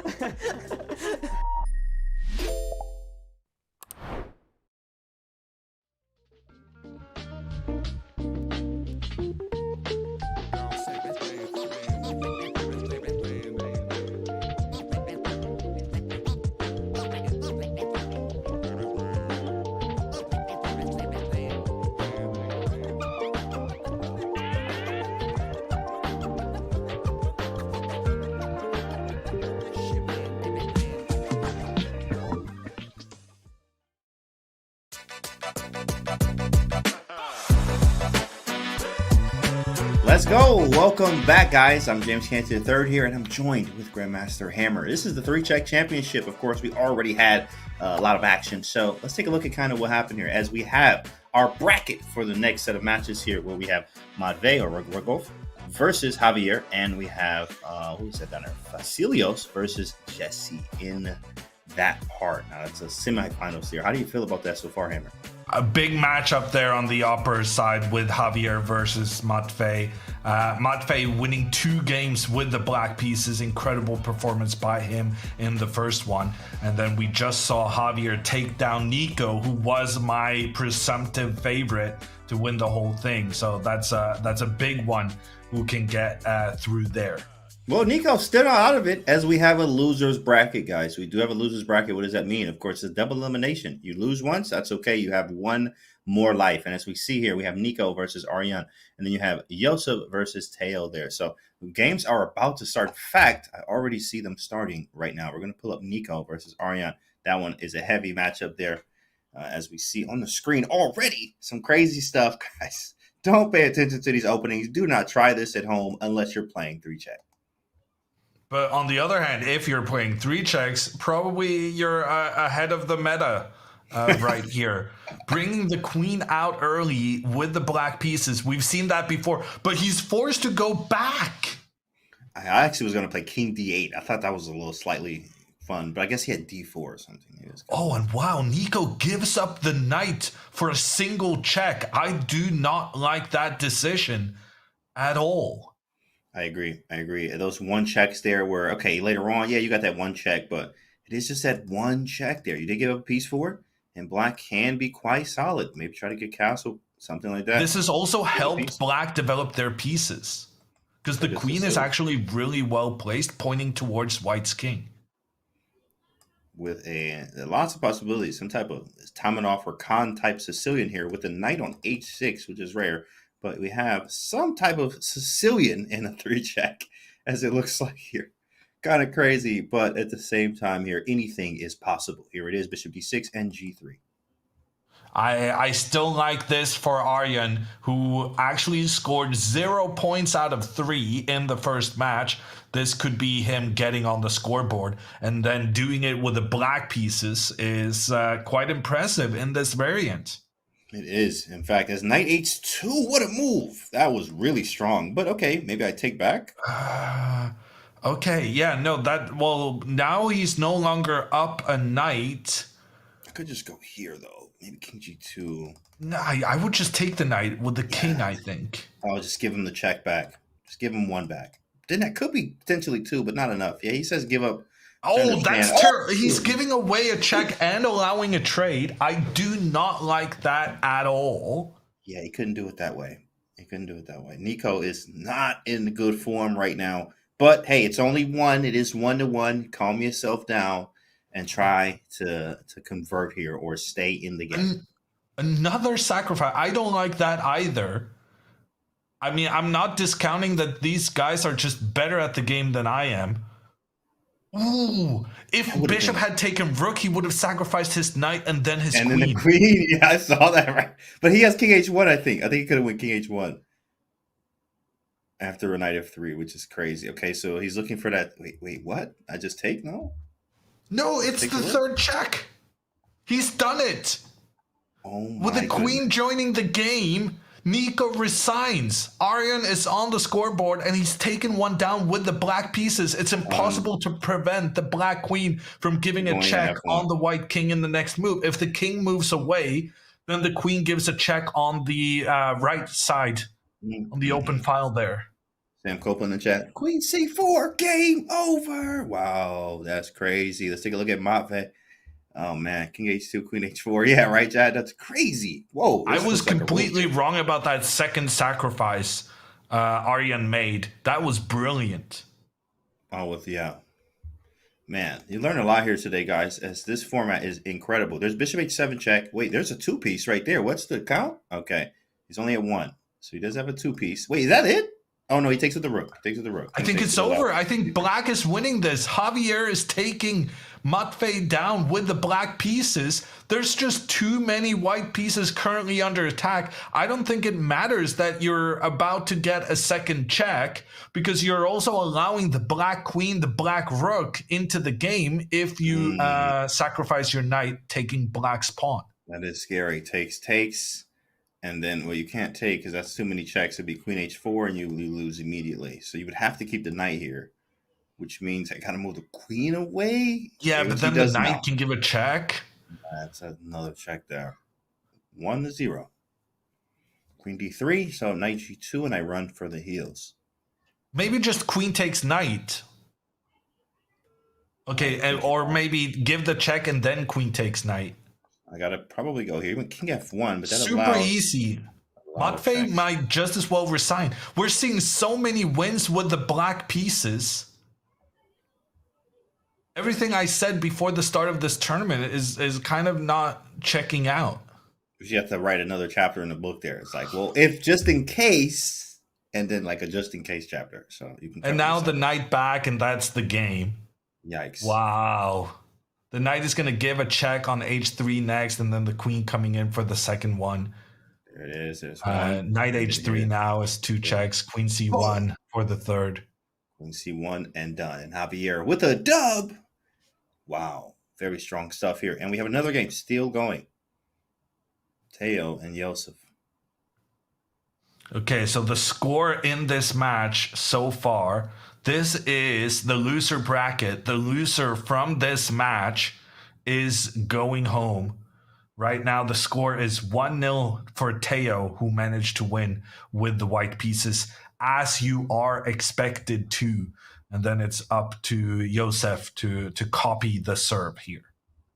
Let's go. Welcome back, guys. I'm James Canty III here, and I'm joined with Grandmaster Hammer. This is the 3-check championship. Of course, we already had a lot of action, so let's take a look at kind of what happened here as we have our bracket for the next set of matches here, where we have Matvey or Lagrave versus Javier, and we have who is that down there? Vasilios versus Jesse in that part. Now that's a semifinals here. How do you feel about that so far, Hammer? A big match up there on the upper side with Javier versus Matvey. Matvey winning 2 games with the black pieces. Incredible performance by him in the first one. And then we just saw Javier take down Nico, who was my presumptive favorite to win the whole thing. So that's a big one who can get through there. Well, Nico still not out of it, as we have a loser's bracket, guys. We do have a loser's bracket. What does that mean? Of course, it's double elimination. You lose once, that's okay. You have one more life. And as we see here, we have Nico versus Aryan, and then you have Yoseph versus Teao there. So games are about to start. In fact, I already see them starting right now. We're going to pull up Nico versus Aryan. That one is a heavy matchup there, as we see on the screen already. Some crazy stuff, guys. Don't pay attention to these openings. Do not try this at home unless you're playing 3-check. But on the other hand, if you're playing 3 checks, probably you're ahead of the meta right here. Bringing the queen out early with the black pieces. We've seen that before, but he's forced to go back. I actually was going to play King D8. I thought that was a little slightly fun, but I guess he had D4 or something. Oh, and wow, Nico gives up the knight for a single check. I do not like that decision at all. I agree. Those 1 checks there were, okay, later on, yeah, you got that 1 check, but it is just that 1 check there. You did give up a piece for it, and black can be quite solid. Maybe try to get castle, something like that. This has also helped black develop their pieces, because the queen is actually really well placed, pointing towards white's king. With lots of possibilities, some type of Tamanov or Khan type Sicilian here with the knight on h6, which is rare. But we have some type of Sicilian in a 3-check, as it looks like here. Kind of crazy, but at the same time here, anything is possible. Here it is, bishop d6 and g3. I still like this for Aryan, who actually scored 0 points out of 3 in the first match. This could be him getting on the scoreboard, and then doing it with the black pieces is quite impressive in this variant. It is. In fact, as knight h2, what a move. That was really strong. But okay, maybe I take back. Okay, yeah, no, well, now he's no longer up a knight. I could just go here, though. Maybe king g2. No, I would just take the knight with the king, I think. I'll just give him the check back. Just give him one back. Then that could be potentially two, but not enough. Yeah, he says give up. Oh, that's terrible. He's giving away a check and allowing a trade. I do not like that at all. Yeah, he couldn't do it that way. Nico is not in good form right now. But hey, it's only one. It is 1-1. Calm yourself down and try to convert here or stay in the game. Another sacrifice. I don't like that either. I mean, I'm not discounting that these guys are just better at the game than I am. Ooh, if Bishop had taken rook, he would have sacrificed his knight and then his queen. And then the queen, yeah, I saw that, right? But he has king h1, I think. I think he could have went king h1 after a knight f3, which is crazy. Okay, so he's looking for that. Wait, what? I just take? No, it's the third check. He's done it. Oh my With the queen joining the game, Nico resigns. Aryan is on the scoreboard and he's taken one down with the black pieces. It's impossible to prevent the black queen from giving a check on the white king in the next move. If the king moves away, then the queen gives a check on the right side, on the open file there. Sam Copeland in the chat. Queen c4, game over. Wow, that's crazy. Let's take a look at Matvey. Oh man, king h2, queen h4. Yeah, right, Chad? That's crazy. Whoa. I was completely wrong about that second sacrifice Aryan made. That was brilliant. Oh, yeah. Man, you learn a lot here today, guys, as this format is incredible. There's bishop h7 check. Wait, there's a two-piece right there. What's the count? Okay. He's only at one. So he does have a two-piece. Wait, is that it? Oh, no, he takes with the rook. I think it's over. I think black is winning this. Javier is taking Matvey down with the black pieces. There's just too many white pieces currently under attack. I don't think it matters that you're about to get a second check because you're also allowing the black queen, the black rook into the game if you sacrifice your knight taking black's pawn. That is scary. Takes. And then, well, you can't take because that's too many checks. It'd be queen h4 and you lose immediately. So you would have to keep the knight here, which means I kind of move the queen away. Yeah, but then the knight can give a check. That's another check there. 1-0. Queen d3, so knight g2, and I run for the heels. Maybe just queen takes knight. Okay, or maybe give the check and then queen takes knight. I gotta probably go here. Even king f1, but that's super easy. Matvey might just as well resign. We're seeing so many wins with the black pieces. Everything I said before the start of this tournament is kind of not checking out. You have to write another chapter in the book there. It's like, well, if just in case, and then like a just in case chapter. So you can. And now the knight back, and that's the game. Yikes! Wow. The knight is going to give a check on h3 next, and then the queen coming in for the second one. There it is. There's knight h3 now is two checks. Queen c1 for the third. Queen c1 and done. And Javier with a dub. Wow. Very strong stuff here. And we have another game still going. Teao and Yoseph. Okay, so the score in this match so far, this is the loser bracket. The loser from this match is going home. Right now, the score is 1-0 for Teao, who managed to win with the white pieces, as you are expected to. And then it's up to Yoseph to copy the serve here.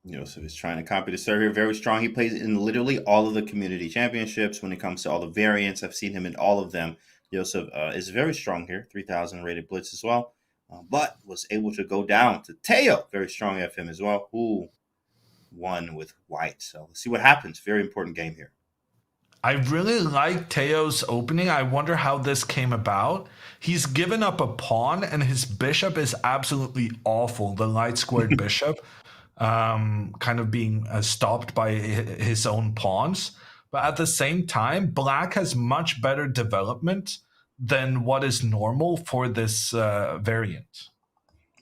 Yosef is trying to copy the serve here. Very strong. He plays in literally all of the community championships when it comes to all the variants. I've seen him in all of them. Yosef is very strong here. 3,000 rated blitz as well. But was able to go down to Teao. Very strong FM as well. Who won with white. So let's see what happens. Very important game here. I really like Teo's opening. I wonder how this came about. He's given up a pawn, and his bishop is absolutely awful. The light squared bishop. Kind of being stopped by his own pawns. But at the same time, black has much better development than what is normal for this variant.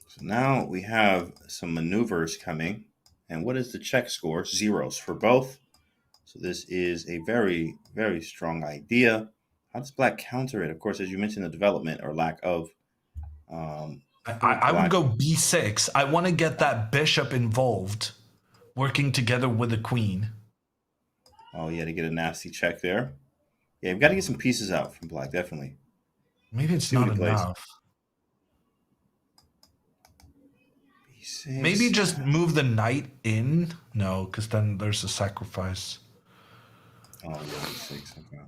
So now we have some maneuvers coming. And what is the check score? Zeros for both. So this is a very, very strong idea. How does black counter it? Of course, as you mentioned, the development or lack of. I would go b6. I want to get that bishop involved, working together with the queen. Oh, yeah, to get a nasty check there. Yeah, we've got to get some pieces out from black, definitely. Maybe it's See what not he plays. enough. B6. Maybe just move the knight in. No, because then there's a sacrifice. Oh, yeah, B6. Okay.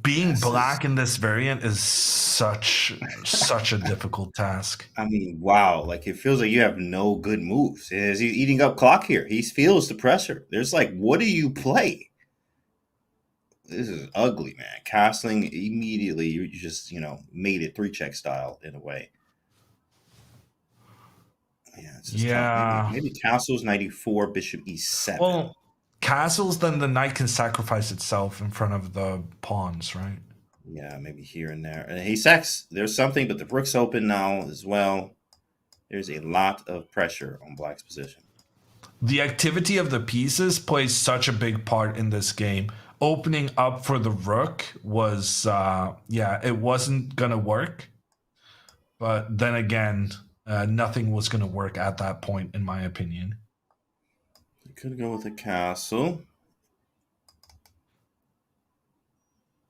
Being black in this variant is such a difficult task. I mean, wow. Like, it feels like you have no good moves. He's eating up clock here. He feels the pressure. There's like, what do you play? This is ugly, man. Castling immediately, you just, made it 3-check style in a way. Yeah, it's just tough. Maybe castles 94, bishop e7. Well, castles, then the knight can sacrifice itself in front of the pawns, right? Yeah, maybe here and there. And he sacks. There's something, but the rook's open now as well. There's a lot of pressure on black's position. The activity of the pieces plays such a big part in this game. Opening up for the rook was, it wasn't going to work. But then again, nothing was going to work at that point, in my opinion. You could go with a castle.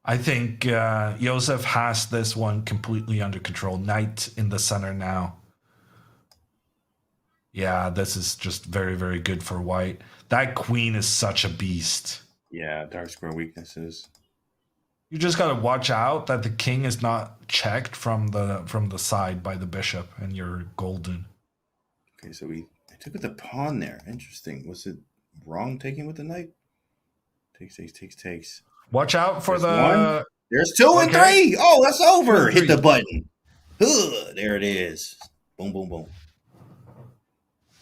I think Yoseph has this one completely under control. Knight in the center now. Yeah, this is just very, very good for white. That queen is such a beast. Yeah, dark square weaknesses. You just got to watch out that the king is not checked from the side by the bishop, and you're golden. Okay, so I took with the pawn there. Interesting. Was it wrong taking with the knight? Takes. Watch out for There's the one. There's 2 and 3. Oh, that's over. Hit the button. Ugh, there it is. Boom, boom, boom.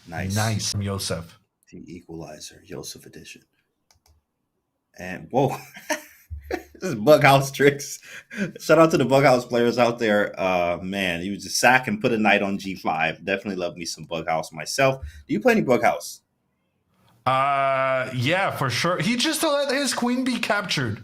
Nice, Yoseph. The equalizer, Yoseph edition. And whoa. This is Bughouse tricks. Shout out to the Bughouse players out there. Man, you just sack and put a knight on G5. Definitely love me some Bughouse myself. Do you play any Bughouse? Yeah, for sure. He just let his queen be captured.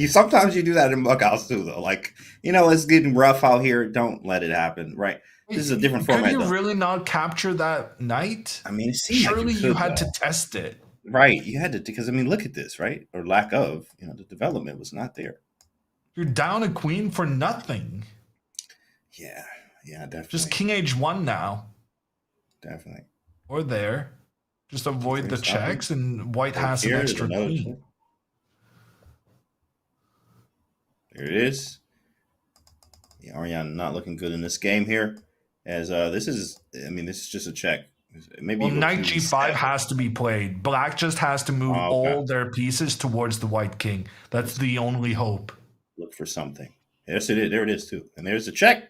Sometimes you do that in Bughouse too, though. Like, it's getting rough out here. Don't let it happen, right? This is a different format. Could you really not capture that knight? I mean, it seems surely like you had to test it. Right, you had to, because look at this, right? Or lack of, the development was not there. You're down a queen for nothing. Yeah, definitely. Just king h1 now. Definitely. Or there. Just avoid the checks, and white has an extra queen. There it is. Yeah, Ariane not looking good in this game here, as this is just a check. Maybe knight g5 has to be played. Black just has to move all their pieces towards the white king. That's the only hope. Look for something. Yes, it is. There it is too. And there's the check.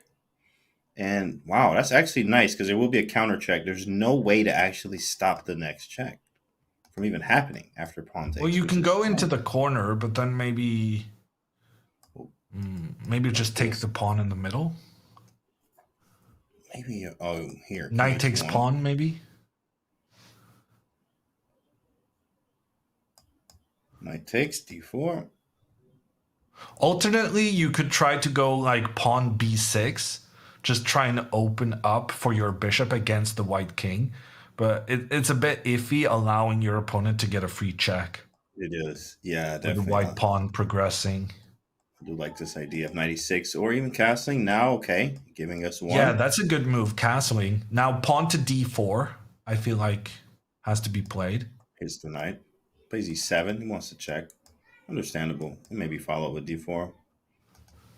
And wow, that's actually nice because there will be a counter check. There's no way to actually stop the next check from even happening after pawn takes. Well, you can go into the corner, but then maybe just take the pawn in the middle. Maybe, here. Knight takes pawn, maybe? Knight takes d4. Alternately, you could try to go like pawn b6, just trying to open up for your bishop against the white king. But it's a bit iffy allowing your opponent to get a free check. It is. Yeah, definitely. With the white pawn progressing. I do like this idea of 96 or even castling now. Okay, giving us one. Yeah, that's a good move, castling. Now pawn to d4, I feel like has to be played. Here's the knight. Plays e7. He wants to check. Understandable. And maybe follow with d4.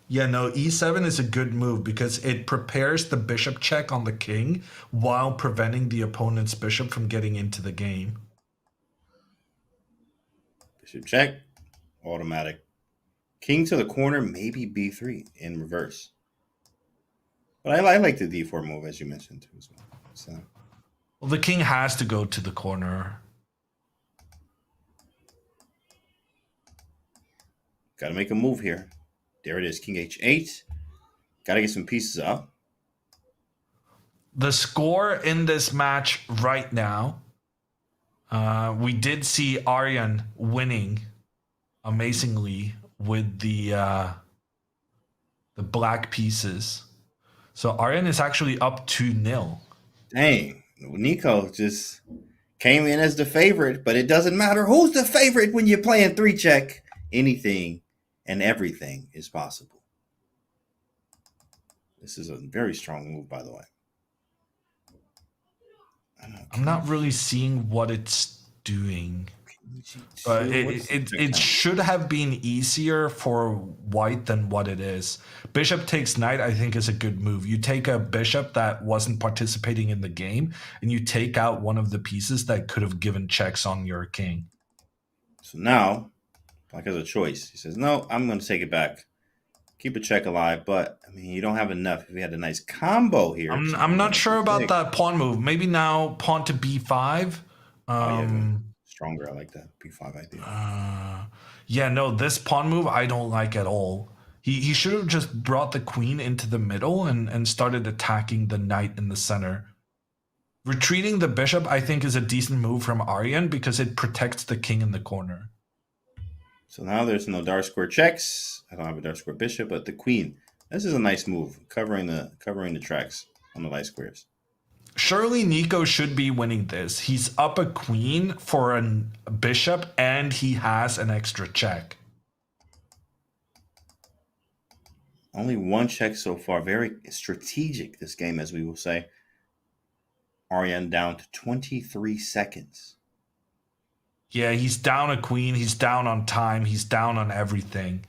Yeah, no, e7 is a good move because it prepares the bishop check on the king while preventing the opponent's bishop from getting into the game. Bishop check. Automatic. King to the corner, maybe b3 in reverse. But I like the d4 move, as you mentioned, too, as well. So. Well, the king has to go to the corner. Got to make a move here. There it is, king h8. Got to get some pieces up. The score in this match right now, We did see Aryan winning amazingly with the black pieces. So Aryan is actually up 2-0. Dang, Nico just came in as the favorite, but it doesn't matter who's the favorite when you're playing 3-check. Anything and everything is possible. This is a very strong move, by the way. I'm not really seeing what it's doing. But it should have been easier for white than what it is. Bishop takes knight, I think, is a good move. You take a bishop that wasn't participating in the game, and you take out one of the pieces that could have given checks on your king. So now, Black has a choice. He says, no, I'm going to take it back. Keep a check alive, but, I mean, you don't have enough. If we had a nice combo here. I'm not sure about that pawn move. Maybe now pawn to b5. Stronger. I like that. b5 idea. Yeah, no, this pawn move I don't like at all. He should have just brought the queen into the middle and started attacking the knight in the center. Retreating the bishop, I think, is a decent move from Aryan because it protects the king in the corner. So now there's no dark square checks. I don't have a dark square bishop, but the queen. This is a nice move, covering the tracks on the light squares. Surely Nico should be winning this. He's up a queen for a bishop, and he has an extra check. Only one check so far. Very strategic, this game, as we will say. Aryan down to 23 seconds. Yeah, he's down a queen. He's down on time. He's down on everything.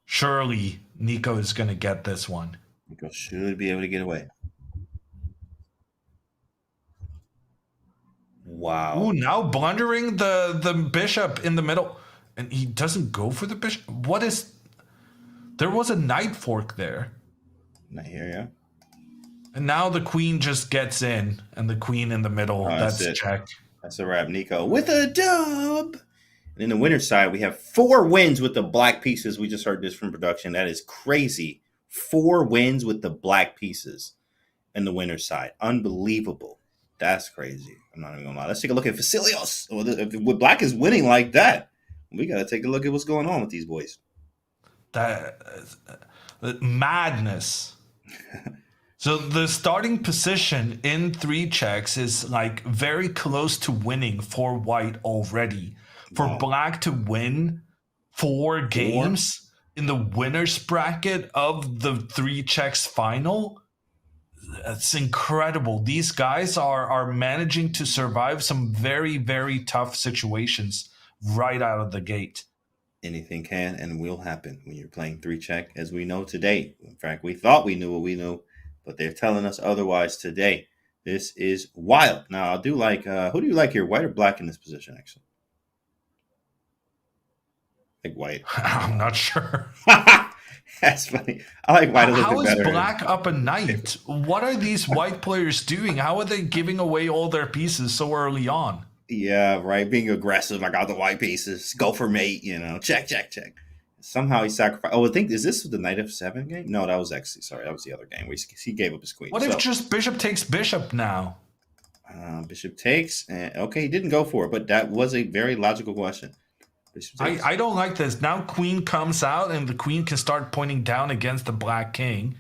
Surely Nico is going to get this one. Nico should be able to get away. Wow. Ooh, now blundering the bishop in the middle. And he doesn't go for the bishop. What is... There was a knight fork there. Not here, yeah. And now the queen just gets in. And the queen in the middle, that's check. That's a wrap. Nico with a dub. And in the winner's side, we have 4 wins with the black pieces. We just heard this from production. That is crazy. 4 wins with the black pieces in the winner's side. Unbelievable. That's crazy. I'm not even going to lie. Let's take a look at Vasilios. If black is winning like that, we got to take a look at what's going on with these boys. That madness. So the starting position in 3 checks is like very close to winning for white already. For black to win 4 games in the winner's bracket of the 3 checks final, that's incredible. These guys are managing to survive some very, very tough situations right out of the gate. Anything can and will happen when you're playing 3-check, as we know today. In fact, we thought we knew what we knew, but they're telling us otherwise today. This is wild. Now, I do like, who do you like here, white or black in this position, actually? Like white. I'm not sure. That's funny. I like white a little bit better. How is black up a knight? What are these white players doing? How are they giving away all their pieces so early on? Yeah, right. Being aggressive. I got the white pieces. Go for mate, Check, check, check. Somehow he sacrificed. Oh, I think, is this the knight of 7 game? No, that was actually, sorry, that was the other game where he gave up his queen. What if just bishop takes bishop now? Bishop takes. Okay, he didn't go for it, but that was a very logical question. I don't like this. Now queen comes out and the queen can start pointing down against the black king.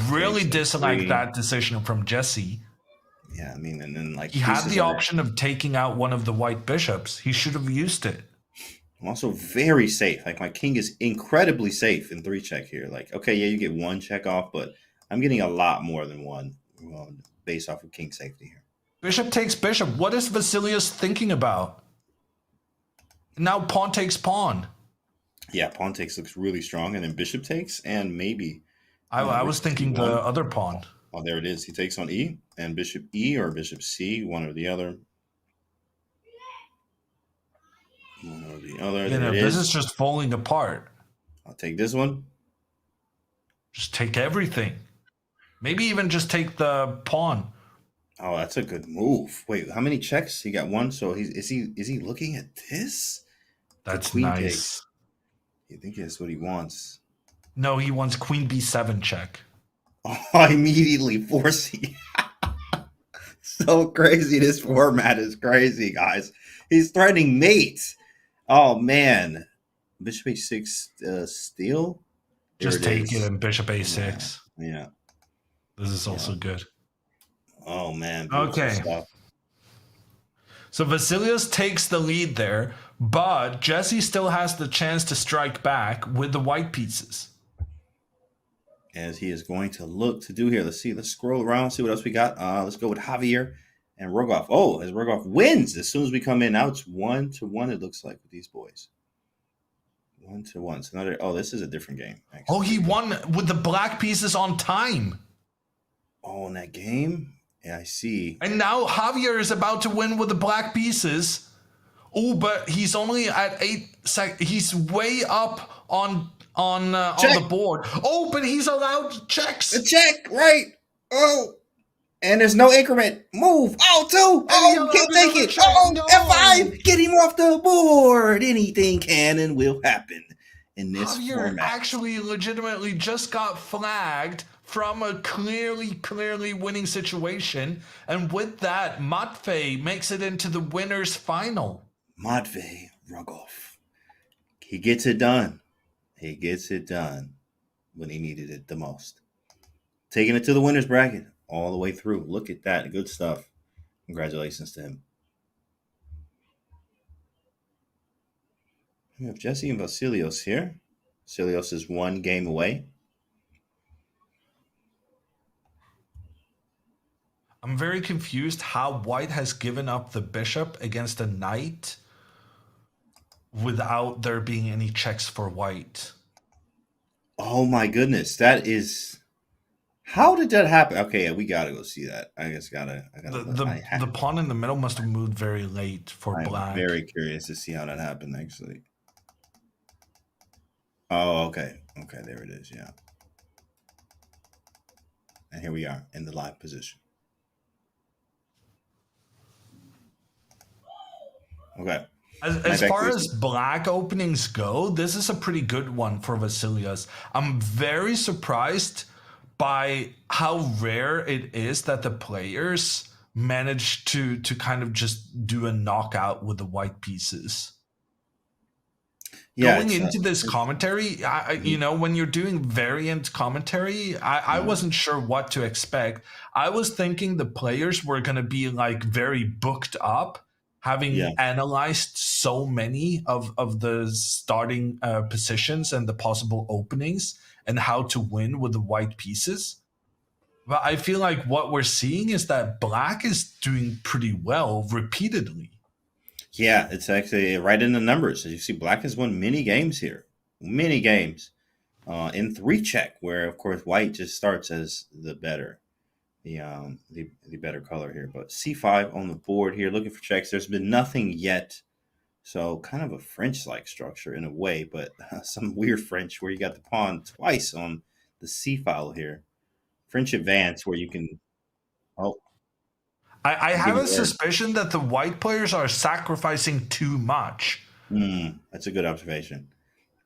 Really dislike that decision from Jesse. Yeah, I mean, and then like he had the option of taking out one of the white bishops. He should have used it. I'm also very safe. Like my king is incredibly safe in 3-check here. Like, okay, yeah, you get 1 check off, but I'm getting a lot more than 1 based off of king safety here. Bishop takes bishop. What is Vasilios thinking about? Now pawn takes pawn. Yeah, pawn takes looks really strong, and then bishop takes, and maybe. I was thinking the other pawn. Oh, there it is. He takes on E, and bishop E or bishop C, one or the other. One or the other. This is just falling apart. I'll take this one. Just take everything. Maybe even just take the pawn. Oh, that's a good move. Wait, how many checks? He got 1, so is he looking at this? That's nice. You think that's what he wants? No, he wants queen b7 check. Oh, immediately forcing. So crazy. This format is crazy, guys. He's threatening mates. Oh man. Bishop h6 steal. There Just it take it is. and bishop Yeah. a6. Yeah. This is Yeah. also good. Oh man, beautiful Okay. stuff. So Vasilios takes the lead there, but Jesse still has the chance to strike back with the white pieces. As he is going to look to do here. Let's see. Let's scroll around, see what else we got. Let's go with Javier and Rogoff. Oh, as Rogoff wins as soon as we come in. Now it's 1-1, it looks like, with these boys. 1-1. So another. Oh, this is a different game. Actually. Oh, he won with the black pieces on time. Oh, in that game? Yeah, I see. And now Javier is about to win with the black pieces. Oh, but he's only at 8 seconds. He's way up on the board. Oh, but he's allowed checks. A check, right? Oh, and there's no increment. Move. Oh, 2. Oh, can't take it. Check. Oh, No. F5. Get him off the board. Anything can and will happen in this Javier format. actually legitimately just got flagged from a clearly winning situation. And with that, Matvey makes it into the winner's final. Matvey Rogoff. He gets it done. He gets it done when he needed it the most. Taking it to the winner's bracket all the way through. Look at that. Good stuff. Congratulations to him. We have Jesse and Vasilios here. Vasilios is 1 game away. I'm very confused how white has given up the bishop against a knight without there being any checks for white. Oh my goodness. That is... How did that happen? Okay, yeah, we gotta go see that. I guess The pawn in the middle must have moved very late for black. I'm very curious to see how that happened, actually. Oh, okay. Okay, there it is, yeah. And here we are in the live position. Okay. As far as black openings go, this is a pretty good one for Vasilios. I'm very surprised by how rare it is that the players manage to kind of just do a knockout with the white pieces. Yeah, Going into this commentary, when you're doing variant commentary, I wasn't sure what to expect. I was thinking the players were going to be like very booked up, having analyzed so many of the starting positions and the possible openings and how to win with the white pieces. But I feel like what we're seeing is that black is doing pretty well repeatedly. Yeah, it's actually right in the numbers. As you see, black has won many games here. Many games. In 3-check, where, of course, white just starts as the better color here. But c5 on the board here, looking for checks. There's been nothing yet. So kind of a French-like structure in a way, but some weird French where you got the pawn twice on the c file here. French advance where you can... Oh, I have a suspicion that the white players are sacrificing too much. That's a good observation.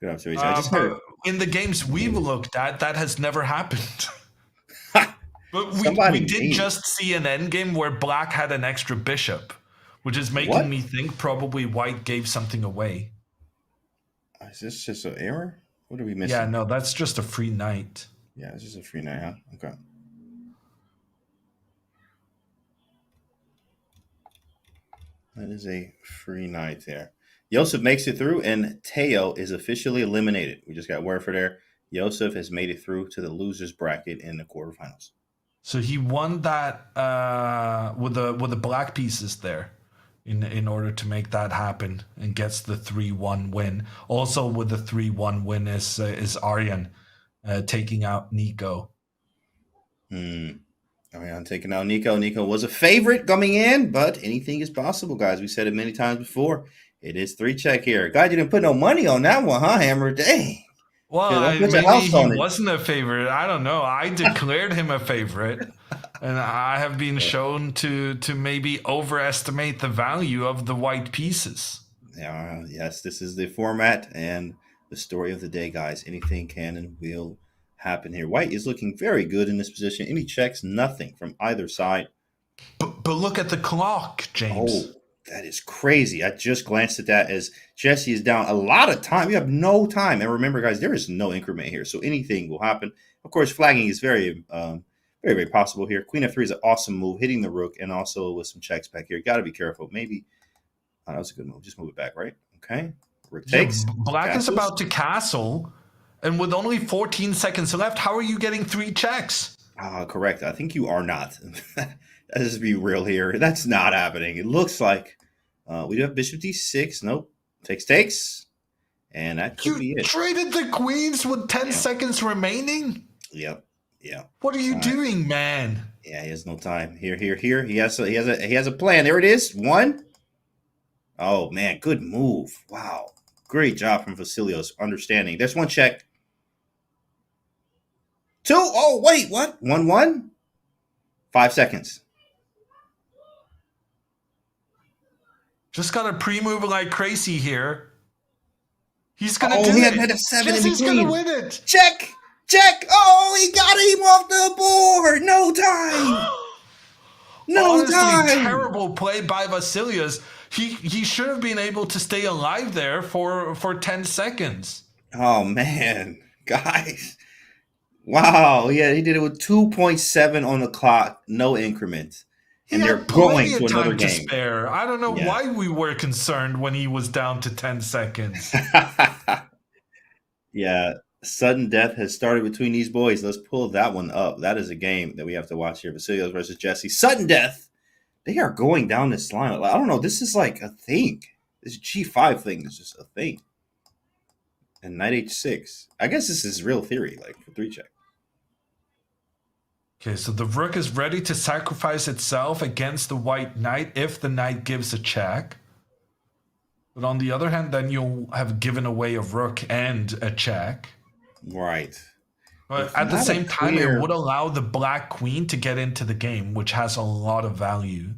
Good observation. I just heard... In the games we've looked at, that has never happened. But we did just see an endgame where black had an extra bishop, which is making me think probably white gave something away. Is this just an error? What are we missing? Yeah, no, that's just a free knight. Yeah, it's just a free knight, huh? Okay. That is a free knight there. Yoseph makes it through, and Teao is officially eliminated. We just got word for there. Yoseph has made it through to the loser's bracket in the quarterfinals. So he won that with the black pieces there in order to make that happen, and gets the 3-1 win. Also with the 3-1 win is Aryan taking out Nico. Aryan taking out Nico. Nico was a favorite coming in, but anything is possible, guys. We said it many times before. It is 3-check here. God, you didn't put no money on that one, huh, Hammer? Dang. Well, maybe he wasn't a favorite. I don't know. I declared him a favorite, and I have been shown to maybe overestimate the value of the white pieces. Yes, this is the format and the story of the day, guys. Anything can and will happen here. White is looking very good in this position. Any checks? Nothing from either side. But look at the clock, James. Oh, that is crazy. I just glanced at that as Jesse is down a lot of time. You have no time. And remember, guys, there is no increment here. So anything will happen. Of course, flagging is very, very possible here. Queen f3 is an awesome move, hitting the rook, and also with some checks back here. You got to be careful. Maybe, that was a good move. Just move it back, right? Okay. Rook takes. Black castles. is about to castle. And with only 14 seconds left, how are you getting 3 checks? Correct. I think you are not. Let's just be real here. That's not happening. It looks like we do have bishop d6. Nope. Takes. And that could be You it. traded the queens with 10 seconds remaining? Yep. What are you doing, man? Yeah, he has no time. Here. He has a plan. There it is. 1. Oh man, good move. Wow. Great job from Vasilios understanding. There's 1 check. 2. Oh, wait, what? 1-1? 5 seconds. Just got a pre-move like crazy here. He's gonna Oh, do he it. had a 7 in Jesse's between. gonna win it. Check. Oh, he got him off the board. No time. Honestly, time. terrible play by Vasilios. He should have been able to stay alive there for 10 seconds. Oh man, guys. Wow, yeah, he did it with 2.7 on the clock, no increment. And He they're had going plenty to of another time to game. spare. I don't know Yeah. why we were concerned when he was down to 10 seconds. Yeah, sudden death has started between these boys. Let's pull that one up. That is a game that we have to watch here. Vasilios versus Jesse. Sudden death. They are going down this line. I don't know. This is like a thing. This G5 thing is just a thing. And knight h6. I guess this is real theory, like for 3 check. Okay, so the rook is ready to sacrifice itself against the white knight if the knight gives a check. But on the other hand, then you'll have given away a rook and a check. Right. But It's at the not a same time, clear- it would allow the black queen to get into the game, which has a lot of value.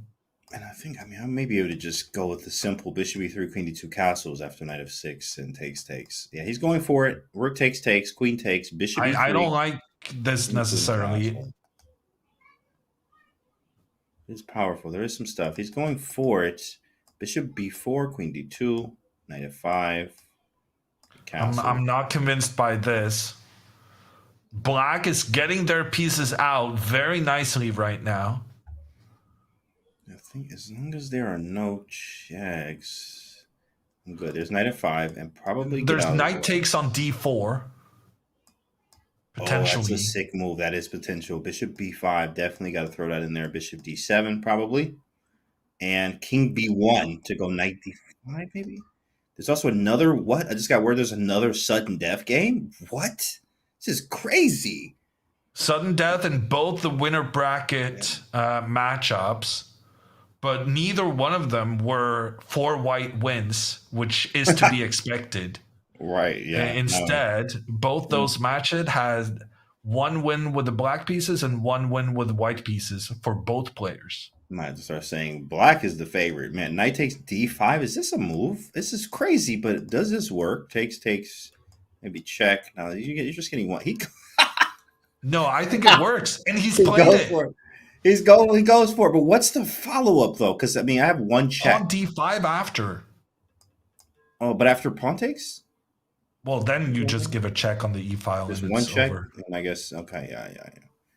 And I may be able to just go with the simple bishop e3, queen d2 castles after knight f6 and takes. Yeah, he's going for it. Rook takes, queen takes, bishop e3. I don't like this necessarily. It's powerful. There is some stuff. He's going for it. Bishop b4, queen d2, knight f5. Castle. I'm not convinced by this. Black is getting their pieces out very nicely right now. I think as long as there are no checks, I'm good. There's knight f5 and probably There's get out knight of takes on d4. Potentially. Oh, that's a sick move. That is potential. Bishop b5. Definitely got to throw that in there. Bishop d7 probably. And king b1 to go knight d5 maybe. There's also another, what? I just got word there's another sudden death game. What? This is crazy. Sudden death in both the winner bracket matchups, but neither one of them were 4 white wins, which is to be expected. Right, yeah. Instead, both those matches had 1 win with the black pieces and 1 win with the white pieces for both players. Might have to start saying black is the favorite. Man, knight takes d5. Is this a move? This is crazy, but does this work? Takes, maybe check. No, you're just getting one. No, I think it works, and he's played it. For it. He goes for it. But what's the follow-up, though? Because, I mean, I have 1 check. On d5 after. Oh, but after pawn takes? Well, then you just give a check on the e file. There's and 1 it's check? over. And I guess, okay, yeah.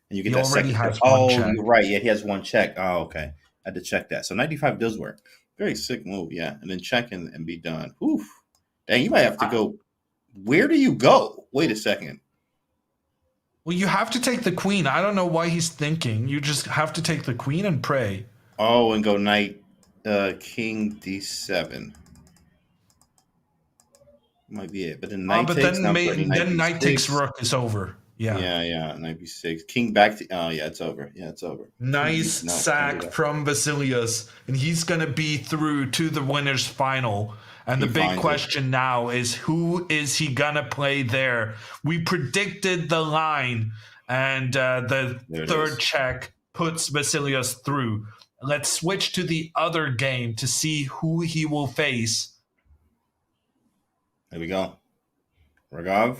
And you get He that already second has check. one Oh, check. you're right. Yeah, he has 1 check. Oh, okay. I had to check that. So knight d5 does work. Very sick move, yeah. And then check and be done. Oof. Dang, you might have to go. Where do you go? Wait a second. Well, you have to take the queen. I don't know why he's thinking. You just have to take the queen and pray. Oh, and go knight, king d7. Might be it. But then knight But takes. then knight takes rook is over. Yeah. Yeah. Knight b6. King back to. Oh, yeah, it's over. Nice No, sack from Vasilios. And he's going to be through to the winner's final. And the He big finds question now is who is he going to play there? We predicted the line, and the There it third is. check puts Vasilios through. Let's switch to the other game to see who he will face. There we go. Raghav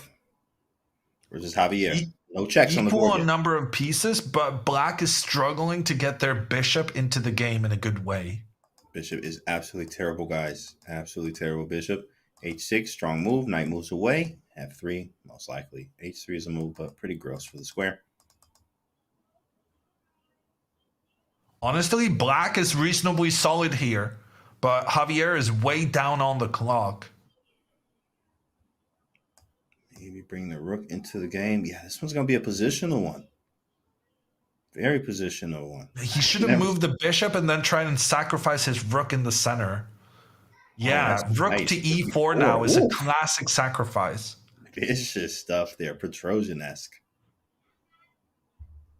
versus Javier. No checks on the equal board on yet. number of pieces, but black is struggling to get their bishop into the game in a good way. Bishop is absolutely terrible, guys. Absolutely terrible. Bishop, h6, strong move. Knight moves away. f3, most likely. h3 is a move, but pretty gross for the square. Honestly, black is reasonably solid here, but Javier is way down on the clock. Maybe bring the rook into the game. Yeah, this one's going to be a positional one. Very positional one. He should have moved the bishop and then tried and sacrifice his rook in the center. Yeah, rook nice. to e4 now is a classic sacrifice. Vicious stuff there, Petrosian-esque.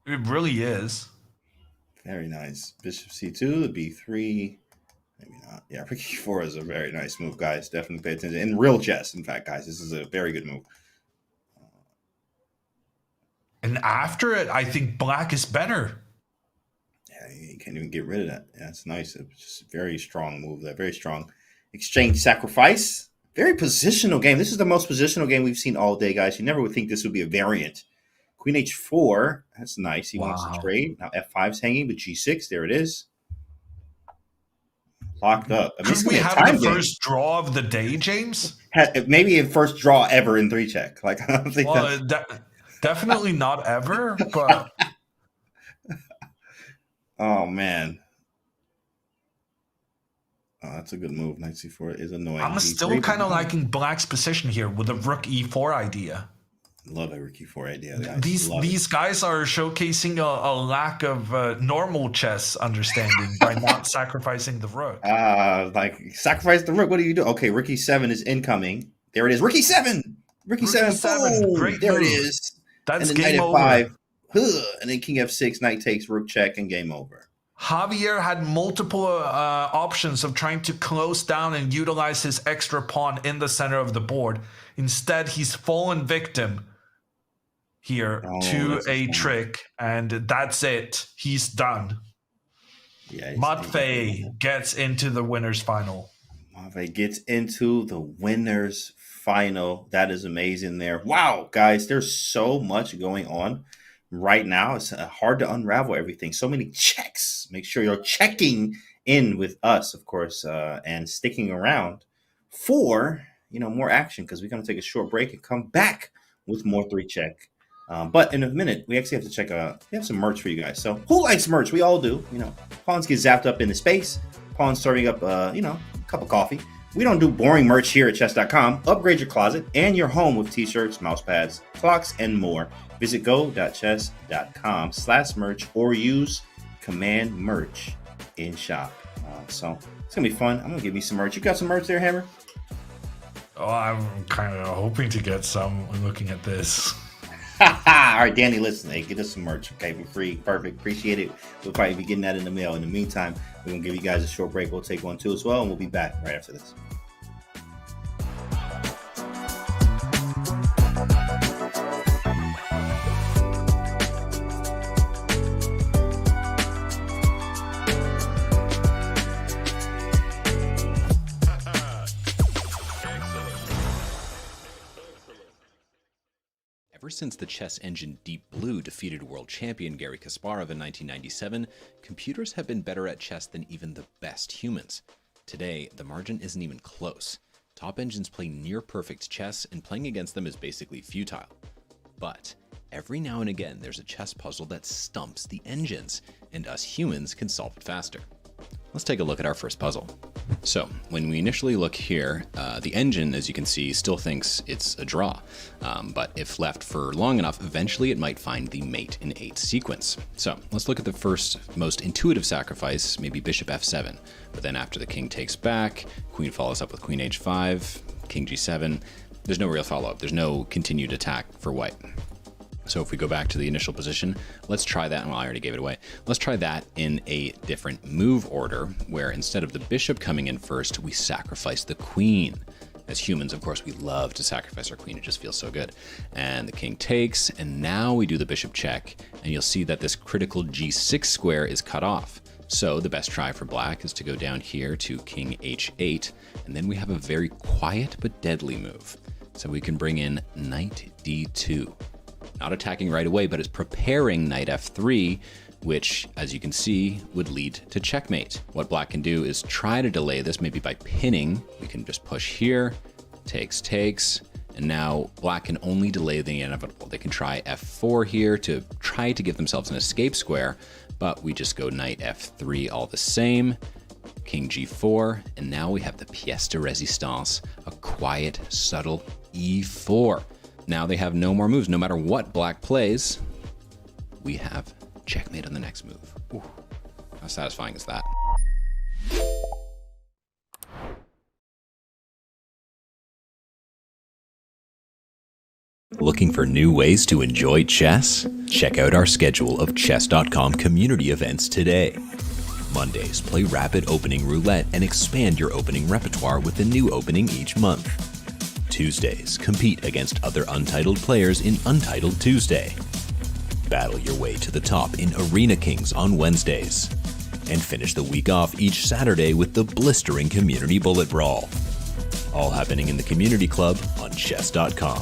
It really is. Very nice. Bishop c2, the b3. Maybe not. Yeah, rook e4 is a very nice move, guys. Definitely pay attention. In real chess, in fact, guys, this is a very good move. And after it, I think black is better. Yeah, you can't even get rid of that. Yeah, that's nice. It's just a very strong move there. Very strong exchange sacrifice. Very positional game. This is the most positional game we've seen all day, guys. You never would think this would be a variant. Queen h4. That's nice. He wants to trade. Now f5's hanging, but g6. There it is. Locked up. I mean, Could we have the first draw of the day, James? Maybe a first draw ever in 3-check. Like, I don't think definitely not ever, but oh man. Oh, that's a good move. Knight c4 is annoying. I'm still kind of liking black's position here with the rook e4 idea. Love a rook e4 idea. Guys. These guys are showcasing a lack of normal chess understanding by not sacrificing the rook. Like sacrifice the rook. What do you do? Okay, rook e7 is incoming. There it is. Rook e7. Rook e7. Great there move. it is. That's and then game knight over. f5. And then king f6. Knight takes. Rook check and game over. Javier had multiple options of trying to close down and utilize his extra pawn in the center of the board. Instead, he's fallen victim here to a trick, and that's it. He's done. Yeah, Matvey gets into the winner's final. Matvey gets into the winner's final. That is amazing there. Wow, guys, there's so much going on right now. It's hard to unravel everything. So many checks. Make sure you're checking in with us, of course, and sticking around for more action, because we're going to take a short break and come back with more 3-check. But in a minute, we actually have to check. We have some merch for you guys. So who likes merch? We all do. Pawns get zapped up into space. Pawns serving up, a cup of coffee. We don't do boring merch here at Chess.com. Upgrade your closet and your home with t-shirts, mouse pads, clocks, and more. Visit go.chess.com/merch or use command merch in shop. So it's going to be fun. I'm going to give you some merch. You got some merch there, Hammer? Oh, I'm kind of hoping to get some looking at this. All right, Danny, listen, hey, get us some merch, okay, for free. Perfect. Appreciate it. We'll probably be getting that in the mail. In the meantime, we're going to give you guys a short break. We'll take one too as well, and we'll be back right after this. Ever since the chess engine Deep Blue defeated world champion Garry Kasparov in 1997, computers have been better at chess than even the best humans. Today, the margin isn't even close. Top engines play near-perfect chess, and playing against them is basically futile. But every now and again, there's a chess puzzle that stumps the engines, and us humans can solve it faster. Let's take a look at our first puzzle. So when we initially look here, the engine, as you can see, still thinks it's a draw. But if left for long enough, eventually it might find the mate in 8 sequence. So let's look at the first most intuitive sacrifice, maybe bishop f7. But then after the king takes back, queen follows up with queen h5, king g7. There's no real follow-up. There's no continued attack for white. So if we go back to the initial position, let's try that. Well, I already gave it away. Let's try that in a different move order, where instead of the bishop coming in first, we sacrifice the queen. As humans, of course, we love to sacrifice our queen. It just feels so good. And the king takes, and now we do the bishop check, and you'll see that this critical g6 square is cut off. So the best try for black is to go down here to king h8, and then we have a very quiet but deadly move. So we can bring in knight d2. not attacking right away, but is preparing knight f3, which, as you can see, would lead to checkmate. What black can do is try to delay this, maybe by pinning. We can just push here, takes, and now black can only delay the inevitable. They can try f4 here to try to give themselves an escape square, but we just go knight f3 all the same, king g4, and now we have the pièce de résistance, a quiet, subtle e4. Now they have no more moves. No matter what black plays, we have checkmate on the next move. Ooh, how satisfying is that? Looking for new ways to enjoy chess? Check out our schedule of Chess.com community events today. Mondays, play rapid opening roulette and expand your opening repertoire with a new opening each month. Tuesdays, compete against other Untitled players in Untitled Tuesday. Battle your way to the top in Arena Kings on Wednesdays. And finish the week off each Saturday with the blistering Community Bullet Brawl. All happening in the Community Club on Chess.com.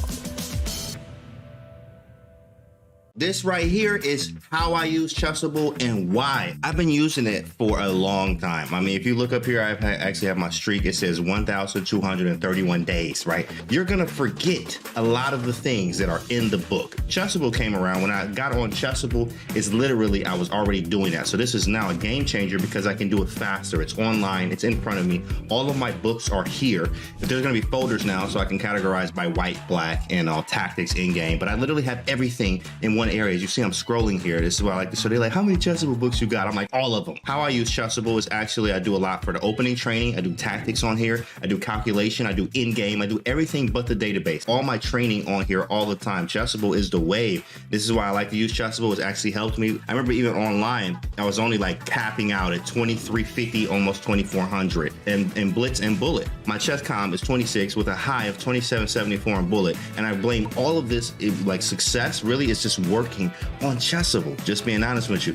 This right here is how I use Chessible and why. I've been using it for a long time. I mean, if you look up here, I actually have my streak. It says 1,231 days, right? You're gonna forget a lot of the things that are in the book. Chessible came around. When I got on Chessible, it's literally, I was already doing that. So this is now a game changer because I can do it faster. It's online, it's in front of me. All of my books are here. There's gonna be folders now so I can categorize by white, black, and tactics in game. But I literally have everything in one area. As you see, I'm scrolling here. This is why I like this. So they're like, how many Chessible books you got? I'm like, all of them. How I use Chessible is actually, I do a lot for the opening training. I do tactics on here. I do calculation. I do in-game. I do everything but the database. All my training on here all the time. Chessible is the wave. This is why I like to use Chessible. It's actually helped me. I remember even online, I was only like capping out at 2350, almost 2400 in Blitz and Bullet. My chess com is 26 with a high of 2774 in Bullet. And I blame all of this, like success really is just working on Chessible, just being honest with you.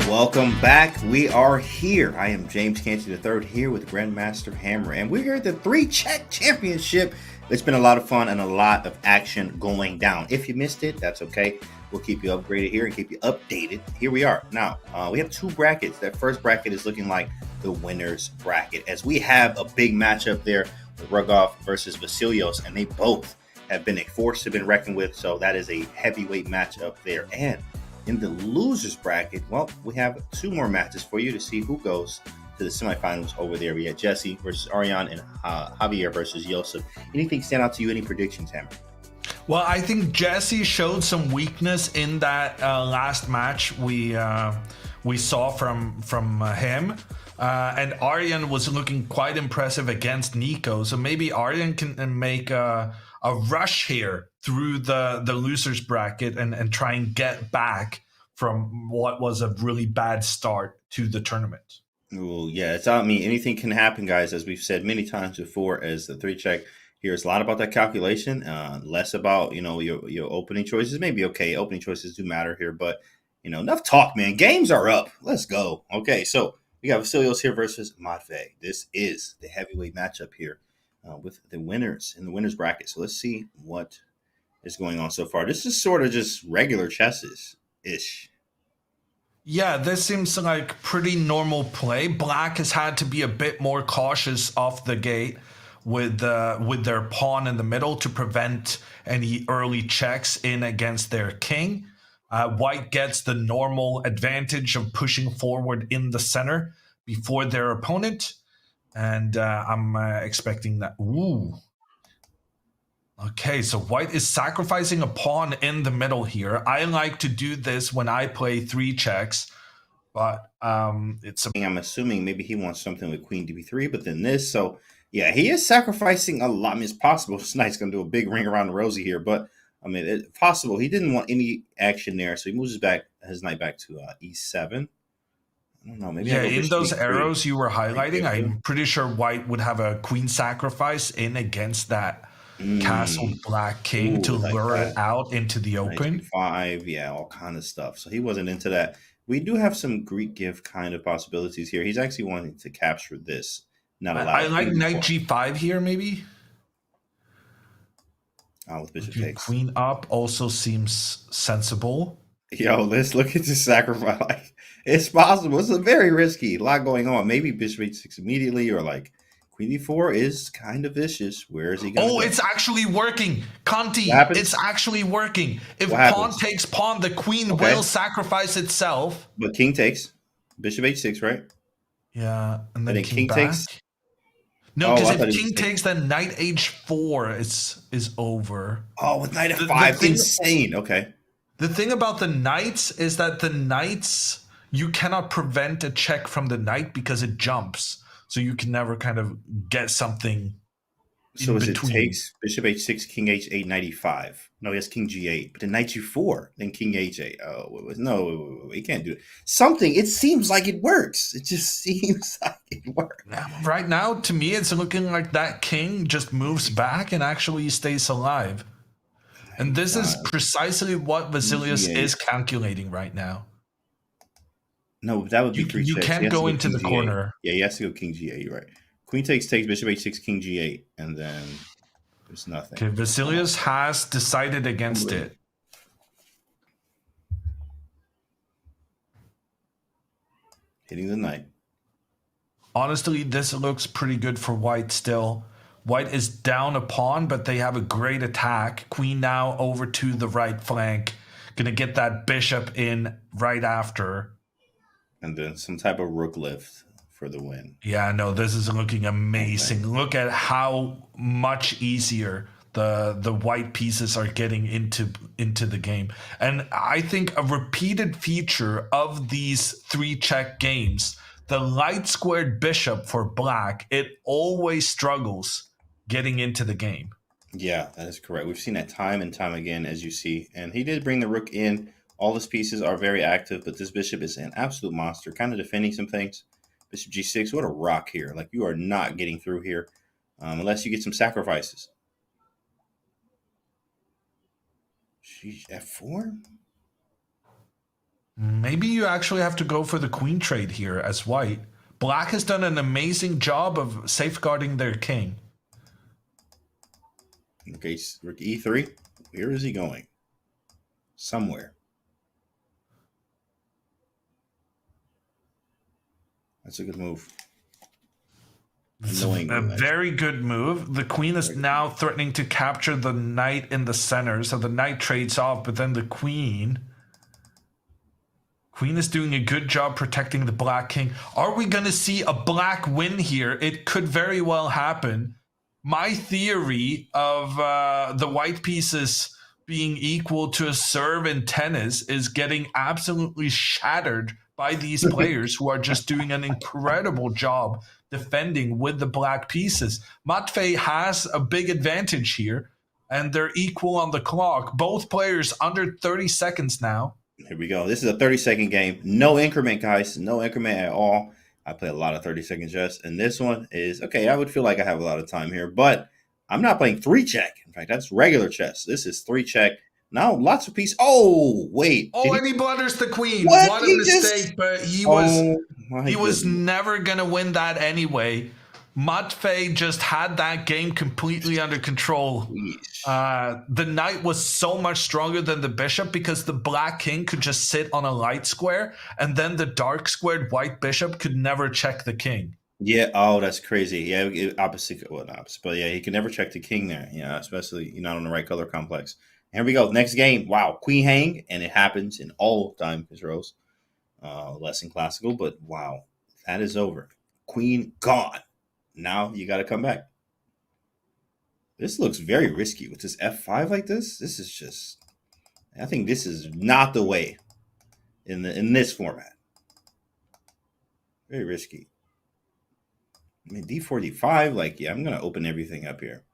Welcome back. We are here. I am James Canty III here with Grandmaster Hammer, and we're here at the 3 Check Championship. It's been a lot of fun and a lot of action going down. If you missed it, that's okay. We'll keep you upgraded here and keep you updated. Here we are. Now, we have 2 brackets. That first bracket is looking like the winner's bracket, as we have a big matchup there with Rugov versus Vasilios, and they both have been a force to be reckoned with, so that is a heavyweight matchup there. And in the losers bracket, well, we have 2 more matches for you to see who goes to the semifinals over there. We had Jesse versus Ariane and Javier versus Yoseph. Anything stand out to you? Any predictions, Hammer? Well, I think Jesse showed some weakness in that last match we saw from him. And Ariane was looking quite impressive against Nico. So maybe Ariane can make a rush here through the losers bracket and try and get back from what was a really bad start to the tournament. Well, yeah, I mean, anything can happen, guys, as we've said many times before, as the 3 Check here. It's a lot about that calculation, less about, your opening choices. Maybe, okay, opening choices do matter here, but, enough talk, man. Games are up. Let's go. Okay, so we got Vasilios here versus Matvey. This is the heavyweight matchup here with the winners in the winners bracket. So let's see what is going on so far. This is sort of just regular chesses-ish. Yeah, this seems like pretty normal play. Black has had to be a bit more cautious off the gate with their pawn in the middle to prevent any early checks in against their king. White gets the normal advantage of pushing forward in the center before their opponent. And I'm expecting that. Ooh. Okay, so white is sacrificing a pawn in the middle here. I like to do this when I play 3 checks, but it's... I'm assuming maybe he wants something with queen db3, but then this. So, yeah, he is sacrificing a lot. I mean, it's possible. It's nice going to do a big ring around the rosy here, but, I mean, it's possible. He didn't want any action there, so he moves his knight back to e7. I don't know. Maybe I Yeah, go in bishop those e3. arrows you were highlighting, Right, I'm pretty sure white would have a queen sacrifice in against that castle black king to Ooh, like lure it that. out into the Knight open. g5, yeah, all kind of stuff. So he wasn't into that. We do have some Greek gift kind of possibilities here. He's actually wanting to capture this, not allow I it. like King knight d4. g5 here, maybe. With bishop Okay, takes. queen up also seems sensible. Yo, let's look at this sacrifice. Like, it's possible. It's a very risky. A lot going on. Maybe bishop h6 immediately, or like queen d4 is kind of vicious. Where is he going to Oh, go? it's actually working. Conti, What happens? it's actually working. If What pawn happens? takes pawn, the queen Okay. will sacrifice itself. But king takes. Bishop h6, right? Yeah, and And then then king king back. takes. No, Oh, because I thought if he was king taking. takes, then knight h4 is over. Oh, with knight The f5. thing- Insane. Okay. The thing about the knights is that the knights, you cannot prevent a check from the knight because it jumps. So you can never kind of get something So in as it between. takes bishop h6, king h8, knight e5. No, he has king g8, but then knight u4, then king h8. Oh, no, he can't do it. Something. It seems like it works. It just seems like it works. Right now, to me, it's looking like that king just moves back and actually stays alive. And this is precisely what Vasilios G8. is calculating right now. No, that would be three You checks. can't He has to go into king the G8. corner. Yeah, he has to go king g8. You're right. Queen takes, bishop h6, king g8, and then there's nothing. Okay, Vasilios has decided against it. Hitting the knight. Honestly, this looks pretty good for white still. White is down a pawn, but they have a great attack. Queen now over to the right flank. Gonna get that bishop in right after. And then some type of rook lift for the win. Yeah, no, this is looking amazing. Look at how much easier the white pieces are getting into the game. And I think a repeated feature of these 3-check games, the light squared bishop for black, it always struggles getting into the game. Yeah, that is correct. We've seen that time and time again, as you see. And he did bring the rook in. All his pieces are very active, but this bishop is an absolute monster, kind of defending some things. Bishop g6, what a rock here. Like, you are not getting through here unless you get some sacrifices. F4? Maybe you actually have to go for the queen trade here as white. Black has done an amazing job of safeguarding their king. Okay, rook e3. Where is he going? Somewhere. That's a good move. It's a very good move. The queen is now threatening to capture the knight in the center, so the knight trades off, but then the queen is doing a good job protecting the black king. Are we going to see a black win here? It could very well happen. My theory of the white pieces being equal to a serve in tennis is getting absolutely shattered by these players who are just doing an incredible job defending with the black pieces. Matvey has a big advantage here, and they're equal on the clock. Both players under 30 seconds now. Here we go. This is a 30-second game. No increment, guys. No increment at all. I play a lot of 30-second chess, and this one is, okay, I would feel like I have a lot of time here, but I'm not playing 3-check. In fact, that's regular chess. This is 3-check. Now, lots of pieces. Oh, wait. Oh, and he blunders the queen. What? What a He mistake, just... but he my was goodness. never going to win that anyway. Matvey just had that game completely under control. The knight was so much stronger than the bishop because the black king could just sit on a light square, and then the dark squared white bishop could never check the king. Yeah, oh, that's crazy. Yeah, opposite, well, not opposite, but yeah, he can never check the king there. Yeah, especially you're not on the right color complex. Here we go. Next game. Wow, queen hang, and it happens in all time controls. Less in classical, but wow, that is over. Queen gone. Now you got to come back. This looks very risky with this f5 like this. This is just, I think this is not the way in this format. Very risky. I mean, d4, d5, like, yeah, I'm going to open everything up here.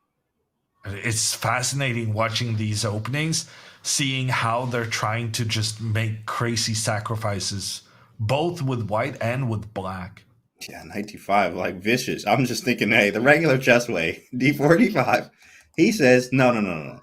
It's fascinating watching these openings, seeing how they're trying to just make crazy sacrifices both with white and with black. Yeah, knight d5, like vicious. I'm just thinking, hey, the regular chess way, d4, d5. He says, no,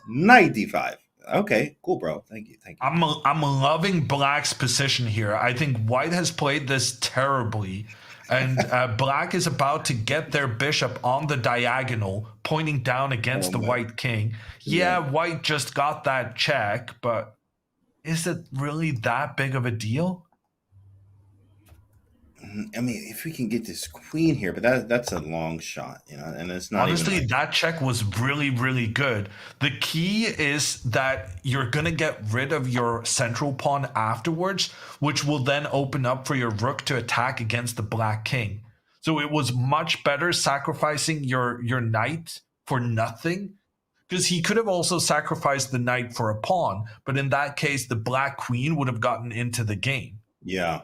knight d5. Okay, cool, bro. Thank you. I'm loving black's position here. I think white has played this terribly, and black is about to get their bishop on the diagonal, pointing down against the white king. Yeah, white just got that check, but is it really that big of a deal? I mean, if we can get this queen here, but that's a long shot, and it's not honestly, even that check was really, really good. The key is that you're going to get rid of your central pawn afterwards, which will then open up for your rook to attack against the black king. So it was much better sacrificing your knight for nothing, because he could have also sacrificed the knight for a pawn, but in that case, the black queen would have gotten into the game. Yeah.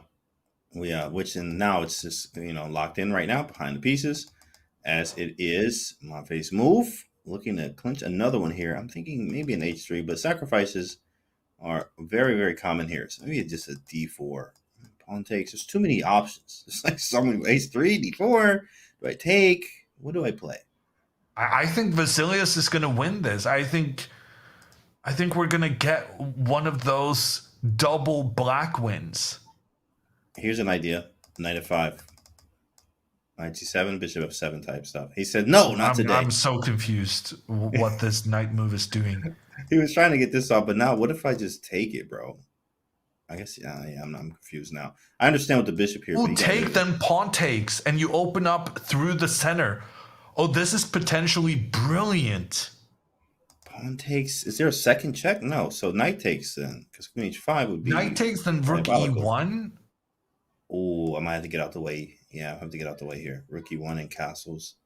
Which now it's just locked in right now behind the pieces, as it is my face move, looking to clinch another one here. I'm thinking maybe an h3, but sacrifices are very, very common here. So maybe it's just a d4. Pawn takes. There's too many options. It's like someone h3, d4. Do I take? What do I play? I think Vasilios is going to win this. I think we're going to get one of those double black wins. Here's an idea. Knight f5. Knight c7, bishop f7 type stuff. He said, no, not today. I'm so confused what this knight move is doing. He was trying to get this off, but now what if I just take it, bro? I guess, I'm confused now. I understand with the bishop here. Oh, take, then pawn takes, and you open up through the center. Oh, this is potentially brilliant. Pawn takes. Is there a second check? No. So knight takes then, because queen h5 would be. Knight takes, then rook e1. Oh, I might have to get out the way. Yeah, I have to get out the way here. Rook e1 and castles.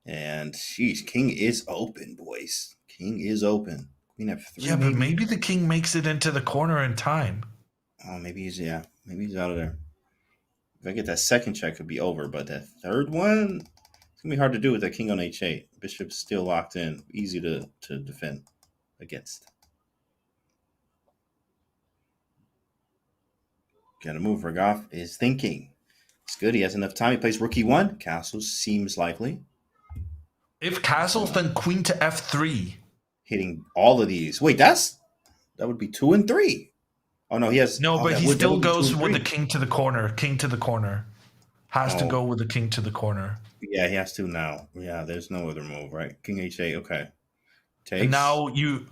And sheesh, king is open, boys. King is open. Queen f3. Yeah, but maybe the king makes it into the corner in time. Oh, maybe he's out of there. If I get that second check, it could be over. But that third one, it's gonna be hard to do with that king on h8. Bishop's still locked in. Easy to defend against. Gotta move. Rogov is thinking. It's good. He has enough time. He plays rook e1. Castles seems likely. If castles, then queen to f3. Hitting all of these. Wait, that would be 2 and 3. Oh no, he has but he still goes with the king to the corner. King to the corner. Has to go with the king to the corner. Yeah, he has to now. Yeah, there's no other move, right? King h8. Okay. Takes. And now you.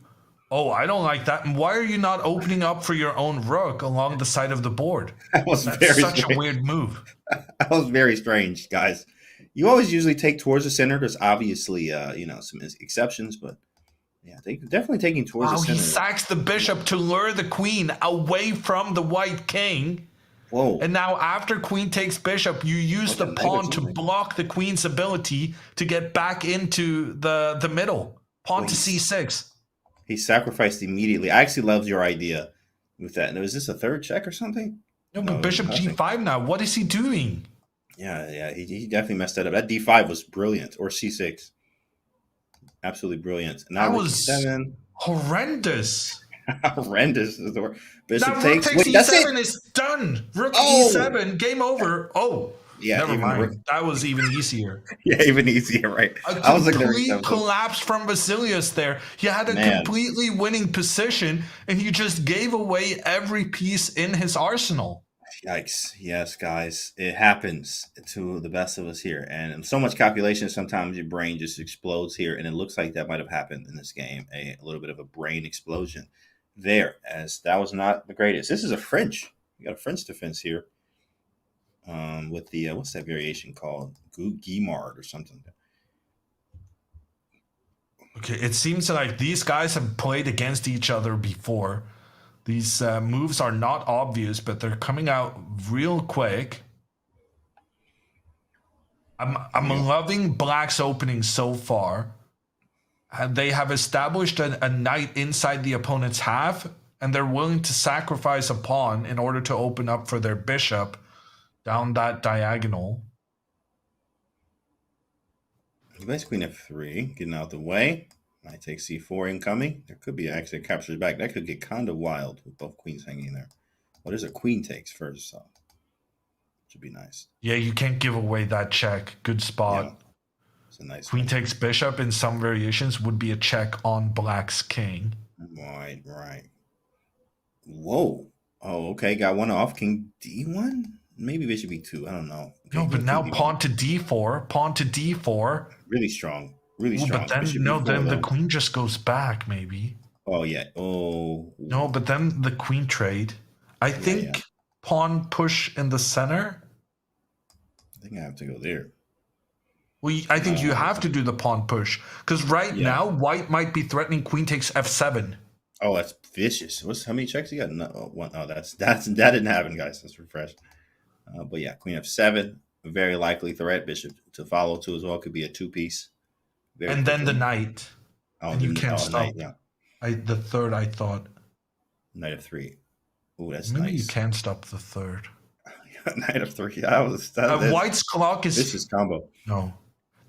Oh, I don't like that. And why are you not opening up for your own rook along the side of the board? That's such a weird move. That was very strange, guys. You always usually take towards the center. There's obviously, some exceptions, but yeah, definitely taking towards the center. He sacks the bishop to lure the queen away from the white king. Whoa. And now after queen takes bishop, you use the pawn to block the queen's ability to get back into the middle. Pawn to c6. He sacrificed immediately. I actually love your idea with that. Now, is this a third check or something? No, but bishop g5 now. What is he doing? Yeah. He definitely messed that up. That d5 was brilliant, or c6. Absolutely brilliant. Now that was e7. Horrendous. Horrendous is the word. Bishop now takes. Rook takes e7 is done. Rook e7. Game over. Oh. Yeah, never mind. That was even easier. Yeah, even easier, right? I was complete collapse from Vasilios there. He had a completely winning position, and he just gave away every piece in his arsenal. Yikes. Yes, guys. It happens to the best of us here. And so much calculation, sometimes your brain just explodes here. And it looks like that might have happened in this game. A little bit of a brain explosion there, as that was not the greatest. This is a French. You got a French defense here. With the what's that variation called? Guimard or something. Okay, it seems like these guys have played against each other before. These moves are not obvious, but they're coming out real quick. I'm loving Black's opening so far. They have established a knight inside the opponent's half, and they're willing to sacrifice a pawn in order to open up for their bishop down that diagonal. He plays queen f3, getting out the way. Might take c4 incoming. There could be actually a captures back. That could get kind of wild with both queens hanging there. Well, there's a queen takes first. So Should be nice. Yeah, you can't give away that check. Good spot. Yeah. It's a nice Queen one. takes bishop in some variations would be a check on black's king. Right. Whoa. Oh, okay. Got one off. King D1? Maybe bishop E2. I don't know. Okay, No, but now D1. pawn to D4. Really strong. Ooh, but then Bishop no, E4, then the though. queen just goes back, maybe. Oh, yeah. Oh. No, but then the queen trade. I think pawn push in the center. I think I have to go there. Well, I think you have to do the pawn push. Because now, white might be threatening queen takes f7. Oh, that's vicious. How many checks you got? No, one. Oh, that didn't happen, guys. Let's refresh. But yeah, queen f7, a very likely threat. Bishop to follow too as well. Could be a 2-piece. And then the knight. Oh, and you can't stop. Knight, yeah. The third, I thought. Knight of 3. Oh, that's Maybe nice. you can stop the third. Knight of 3. That White's clock is vicious combo. No.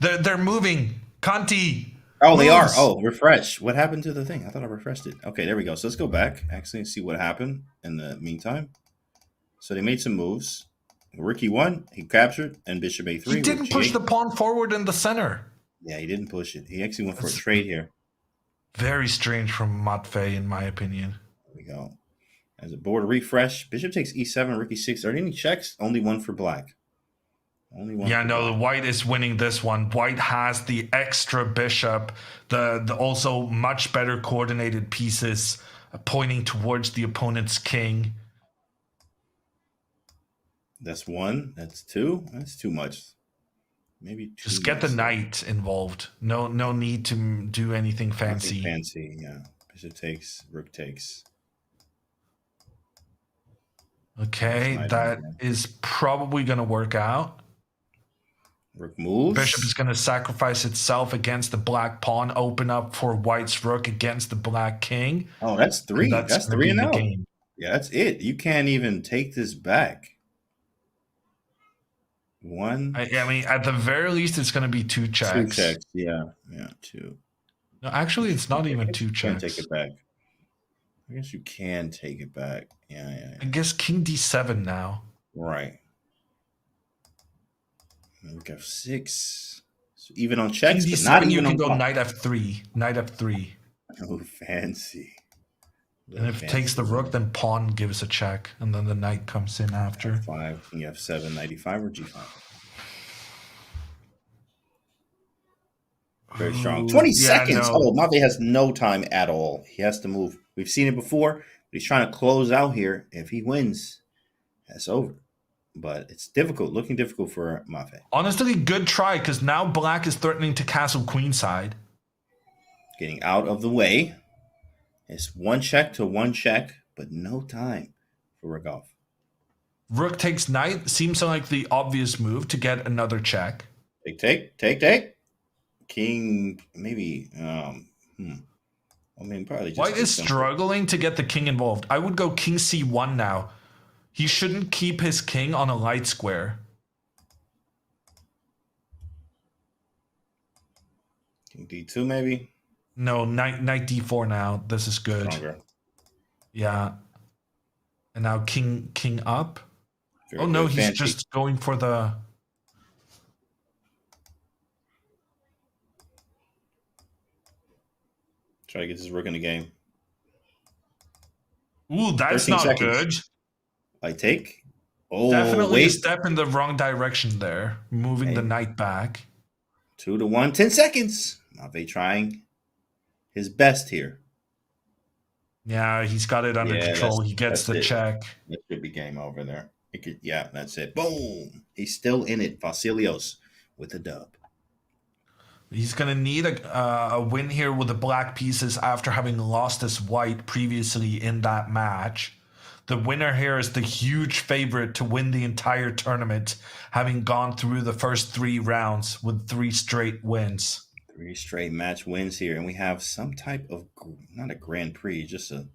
They're moving. Conti. Oh, they are. moves. Oh, refresh. What happened to the thing? I thought I refreshed it. Okay, there we go. So let's go back actually and see what happened in the meantime. So they made some moves. Rook E1, he captured, and bishop A3. He didn't push the pawn forward in the center. Yeah, he didn't push it. He actually went for a trade here. Very strange from Matvey, in my opinion. There we go. As a board refresh, bishop takes E7, rook E6. Are there any checks? Only one for black. Only one. Yeah, for no, black. the white is winning this one. White has the extra bishop, the also much better coordinated pieces pointing towards the opponent's king. That's one. That's two. That's too much. Maybe two. Just get the knight involved. No need to do anything fancy. Fancy, yeah. Bishop takes, rook takes. Okay, that is probably going to work out. Rook moves. Bishop is going to sacrifice itself against the black pawn, open up for white's rook against the black king. Oh, that's 3. That's 3 and out. Game. Yeah, that's it. You can't even take this back. One. I mean, at the very least, it's going to be 2 checks. 2 checks. Yeah, 2. No, actually, it's not even 2 You can't checks. take it back. I guess you can take it back. Yeah. I guess king d7 now. Right. Rook f6. So even on checks, King but d7, not you even can on go top. knight f3. Knight f3. Oh, fancy. And if it takes the rook, then pawn gives a check, and then the knight comes in after. 5, king f7, knight e5 or g5. Very strong. 20 seconds. no. Oh, Mate has no time at all. He has to move. We've seen it before, but he's trying to close out here. If he wins, that's over. But it's difficult, looking difficult for Mate. Honestly, good try, because now black is threatening to castle queenside. Getting out of the way. It's 1 check to 1 check, but no time for Rogov. Rook takes knight. Seems like the obvious move to get another check. Take. King, maybe. I mean, probably just. White is struggling to get the king involved. I would go king c1 now. He shouldn't keep his king on a light square. King d2, maybe. No, knight d4 now. This is good. Stronger. Yeah. And now king up. Very Oh no, good. he's Fancy. just going for the. Try to get this rook in the game. Ooh, that's 13 not seconds. good. I take. Oh, Definitely a wait. step in the wrong direction there. Moving the knight back. 2 to 1, 10 seconds. Mate trying his best here. Yeah, he's got it under control. He gets the check. That should be game over there. Yeah, that's it. Boom. He's still in it. Vasilios with the dub. He's going to need a win here with the black pieces after having lost his white previously in that match. The winner here is the huge favorite to win the entire tournament, having gone through the first 3 rounds with 3 straight wins. 3 straight match wins here. And we have some type of, not a Grand Prix, just a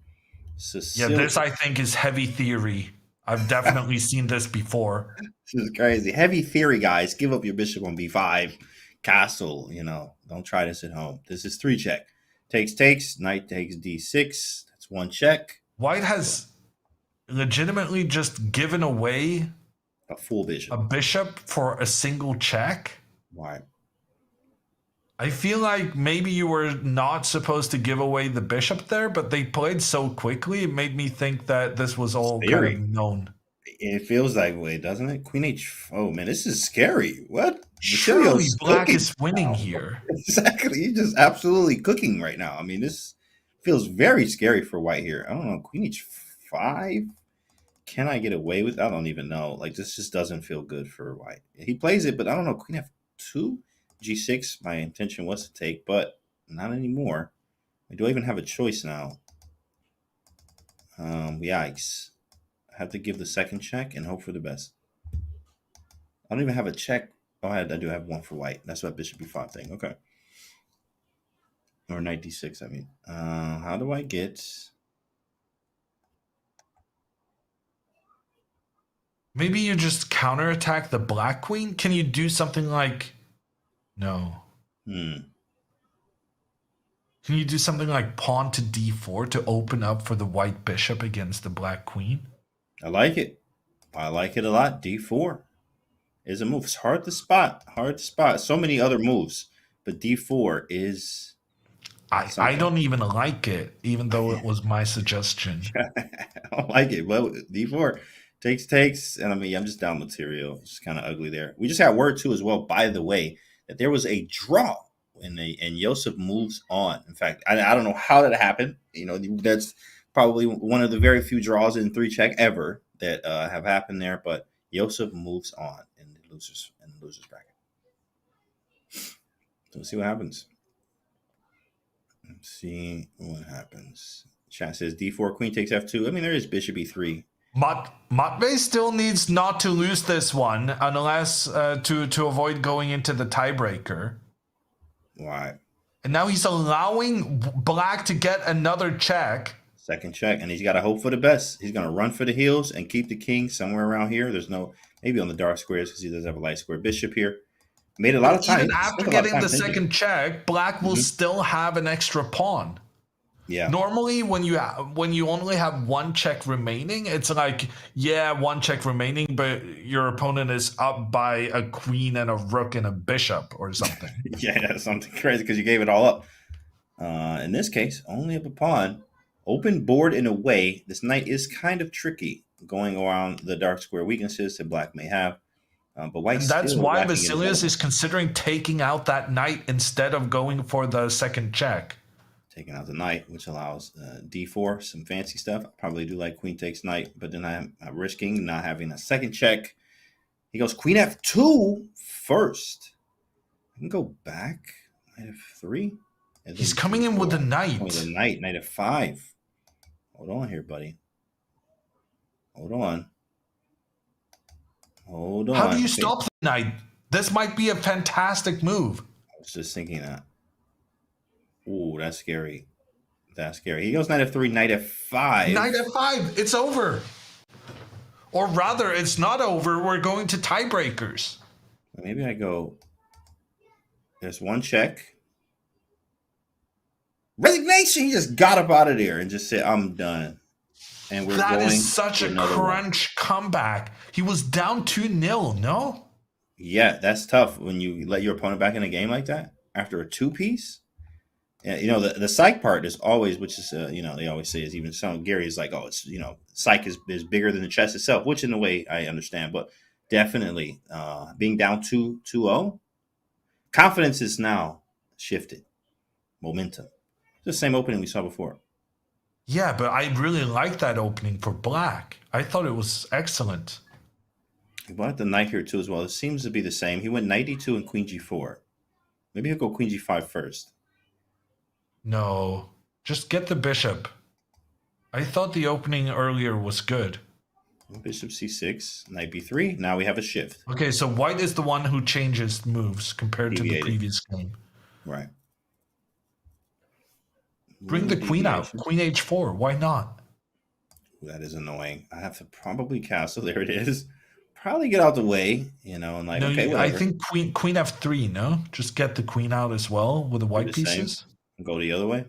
Sicilian. Yeah, this I think is heavy theory. I've definitely seen this before. This is crazy. Heavy theory, guys. Give up your bishop on b5. Castle, don't try this at home. This is 3 check. Takes. Knight takes d6. That's 1 check. White has legitimately just given away A full A bishop. bishop for a single check? Why? I feel like maybe you were not supposed to give away the bishop there, but they played so quickly, it made me think that this was all kind of Theory. known. It feels that way, doesn't it? Queen H. Oh man, this is scary. What? Surely Vasilios black cooking is winning now. here. Exactly. He's just absolutely cooking right now. I mean, this feels very scary for white here. I don't know. Queen H5? Can I get away with? I don't even know. Like, this just doesn't feel good for white. He plays it, but I don't know. Queen F2, G6. My intention was to take, but not anymore. Do I even have a choice now? Yikes. I have to give the second check and hope for the best. I don't even have a check. Oh, I do have one for white. That's what bishop b5 thing. Okay. Or knight d6, I mean. How do I get... Maybe you just counterattack the black queen? Can you do something like... No. Can you do something like pawn to d4 to open up for the white bishop against the black queen? I like it. I like it a lot. d4 is a move. It's hard to spot. Hard to spot. So many other moves. But d4 is... I don't even like it, even though it was my suggestion. I don't like it. Well, d4 takes. And I mean, I'm just down material. It's kind of ugly there. We just had word, too, as well, by the way, that there was a draw. And Yoseph moves on. In fact, I don't know how that happened. You know, that's probably one of the very few draws in 3-check ever that have happened there. But Yoseph moves on in the losers bracket. So let's see what happens. Let's see what happens. Chat says d4, queen takes f2. I mean, there is bishop e3. Matvey still needs not to lose this one unless to avoid going into the tiebreaker. Why? And now he's allowing black to get another check. Second check, and he's got to hope for the best. He's going to run for the heels and keep the king somewhere around here. There's no, maybe on the dark squares because he does have a light square bishop here. Made a lot of time. Even after getting the second check, black will still have an extra pawn. Yeah. Normally, when you only have one check remaining, it's like, yeah, one check remaining, but your opponent is up by a queen and a rook and a bishop or something. Yeah, something crazy because you gave it all up. In this case, only up a pawn. Open board in a way. This knight is kind of tricky going around the dark square weaknesses that black may have. But white. And that's why Vasilios is considering taking out that knight instead of going for the second check. Taking out the knight, which allows d4, some fancy stuff. I probably do like queen takes knight, but then I'm risking not having a second check. He goes queen f2 first. I can go back. Knight f3. He's coming in with the knight. With the knight f5. Hold on here, buddy. Hold on. How do you stop the knight? This might be a fantastic move. I was just thinking that. Ooh, that's scary. That's scary. He goes knight f3, knight f5. Knight f5. It's over. Or rather, it's not over. We're going to tiebreakers. Maybe I go. There's one check. Resignation. He just got up out of there and just said, "I'm done." And we're that going is such a crunch comeback. He was down 2-0, no? Yeah, that's tough when you let your opponent back in a game like that after a two-piece. Yeah, you know, the psych part is always, which is, you know, they always say is even some Gary is like, oh, it's, you know, psych is bigger than the chess itself, which in a way I understand, but definitely being down 2-0, confidence is now shifted. Momentum. The same opening we saw before. Yeah, but I really like that opening for black. I thought it was excellent. He bought the knight here too as well. It seems to be the same. He went knight d2 and queen g4. Maybe he'll go queen g5 first. No, just get the bishop. I thought the opening earlier was good. Bishop c6, knight b3. Now we have a shift. Okay, so white is the one who changes moves compared to the previous game. Right. Bring the queen out. Queen h4. Why not? That is annoying. I have to probably castle. There it is. Probably get out the way, you know, and like, no, okay, I think queen f3, no? Just get the queen out as well with the white pieces. Go the other way.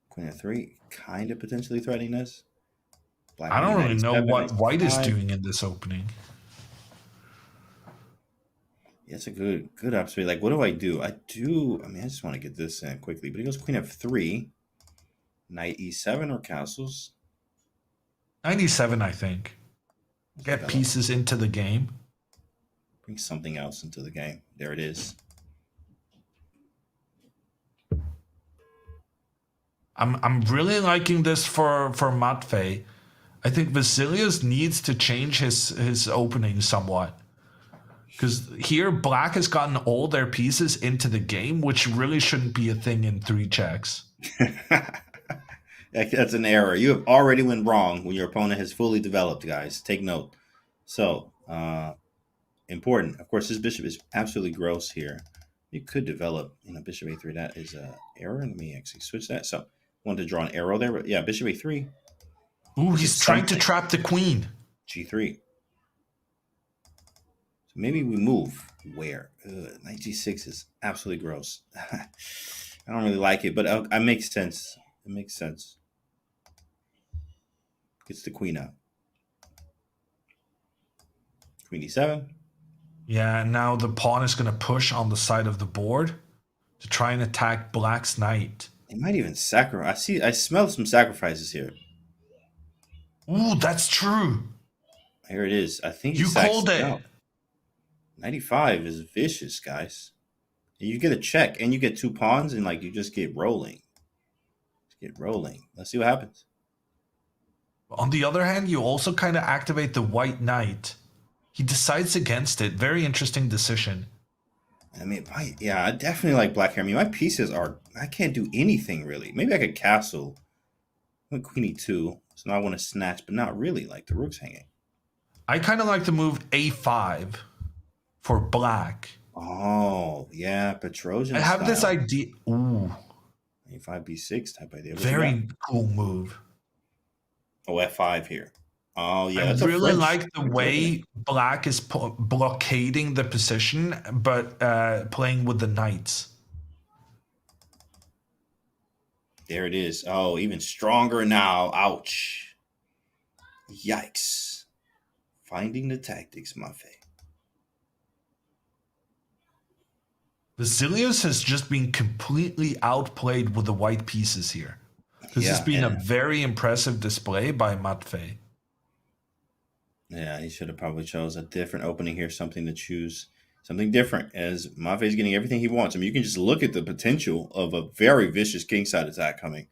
Queen f3, kind of potentially threatening this. Black I don't really know 97, what white is 95. doing in this opening. Yeah, it's a good observation. Like, what do? I mean, I just want to get this in quickly. But he goes queen f3, knight e7 or castles. 97, I think. Get pieces into the game. Bring something else into the game. There it is. I'm really liking this for Matvey. I think Vasilios needs to change his opening somewhat. Because here, black has gotten all their pieces into the game, which really shouldn't be a thing in 3 checks. That's an error. You have already went wrong when your opponent has fully developed, guys. Take note. So, important. Of course, this bishop is absolutely gross here. You could develop, bishop a3. That is an error. Let me actually switch that. So, wanted to draw an arrow there, but yeah, bishop a3. Ooh, he's trying to trap the queen. G3. So maybe we move where? Knight G6 is absolutely gross. I don't really like it, but it makes sense. It makes sense. Gets the queen out. Queen D7. Yeah, and now the pawn is going to push on the side of the board to try and attack black's knight. They might even sacrifice. I smell some sacrifices here. Ooh, that's true. Here it is. I think you called it. Out. 95 is vicious, guys. You get a check, and you get 2 pawns, and you just get rolling. Just get rolling. Let's see what happens. On the other hand, you also kind of activate the white knight. He decides against it. Very interesting decision. I mean, I definitely like black here. I mean, my pieces I can't do anything really. Maybe I could castle. I went queen e2, so now I want to snatch, but not really. Like the rook's hanging. I kind of like the move a5 for black. Oh, yeah, Petrosian I have style. this idea. Ooh. a5, b6 type idea. Very cool move. Oh, f5 here. Oh, yeah. I really like the way black is blockading the position, but playing with the knights. There it is. Oh, even stronger now. Ouch. Yikes. Finding the tactics, Mafe. Vasilios has just been completely outplayed with the white pieces here. This has been a very impressive display by Matvey. Yeah, he should have probably chose a different opening here, something to choose, something different, as Matvey's getting everything he wants. I mean, you can just look at the potential of a very vicious kingside attack coming.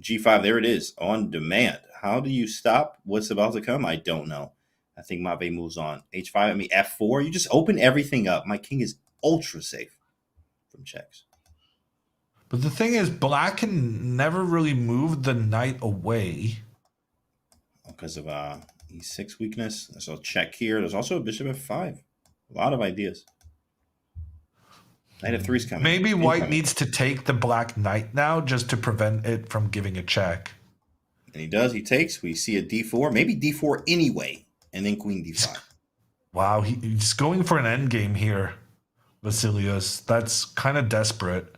G5, there it is, on demand. How do you stop what's about to come? I don't know. I think Matvey moves on. H5, I mean, F4, you just open everything up. My king is ultra safe from checks. But the thing is, black can never really move the knight away. Because of e6 weakness. There's a check here. There's also a bishop f5. A lot of ideas. Knight f3 is coming. Maybe white needs to take the black knight now just to prevent it from giving a check. And he does. He takes. We see a d4. Maybe d4 anyway. And then queen d5. Wow, he's going for an endgame here, Vasilios. That's kind of desperate.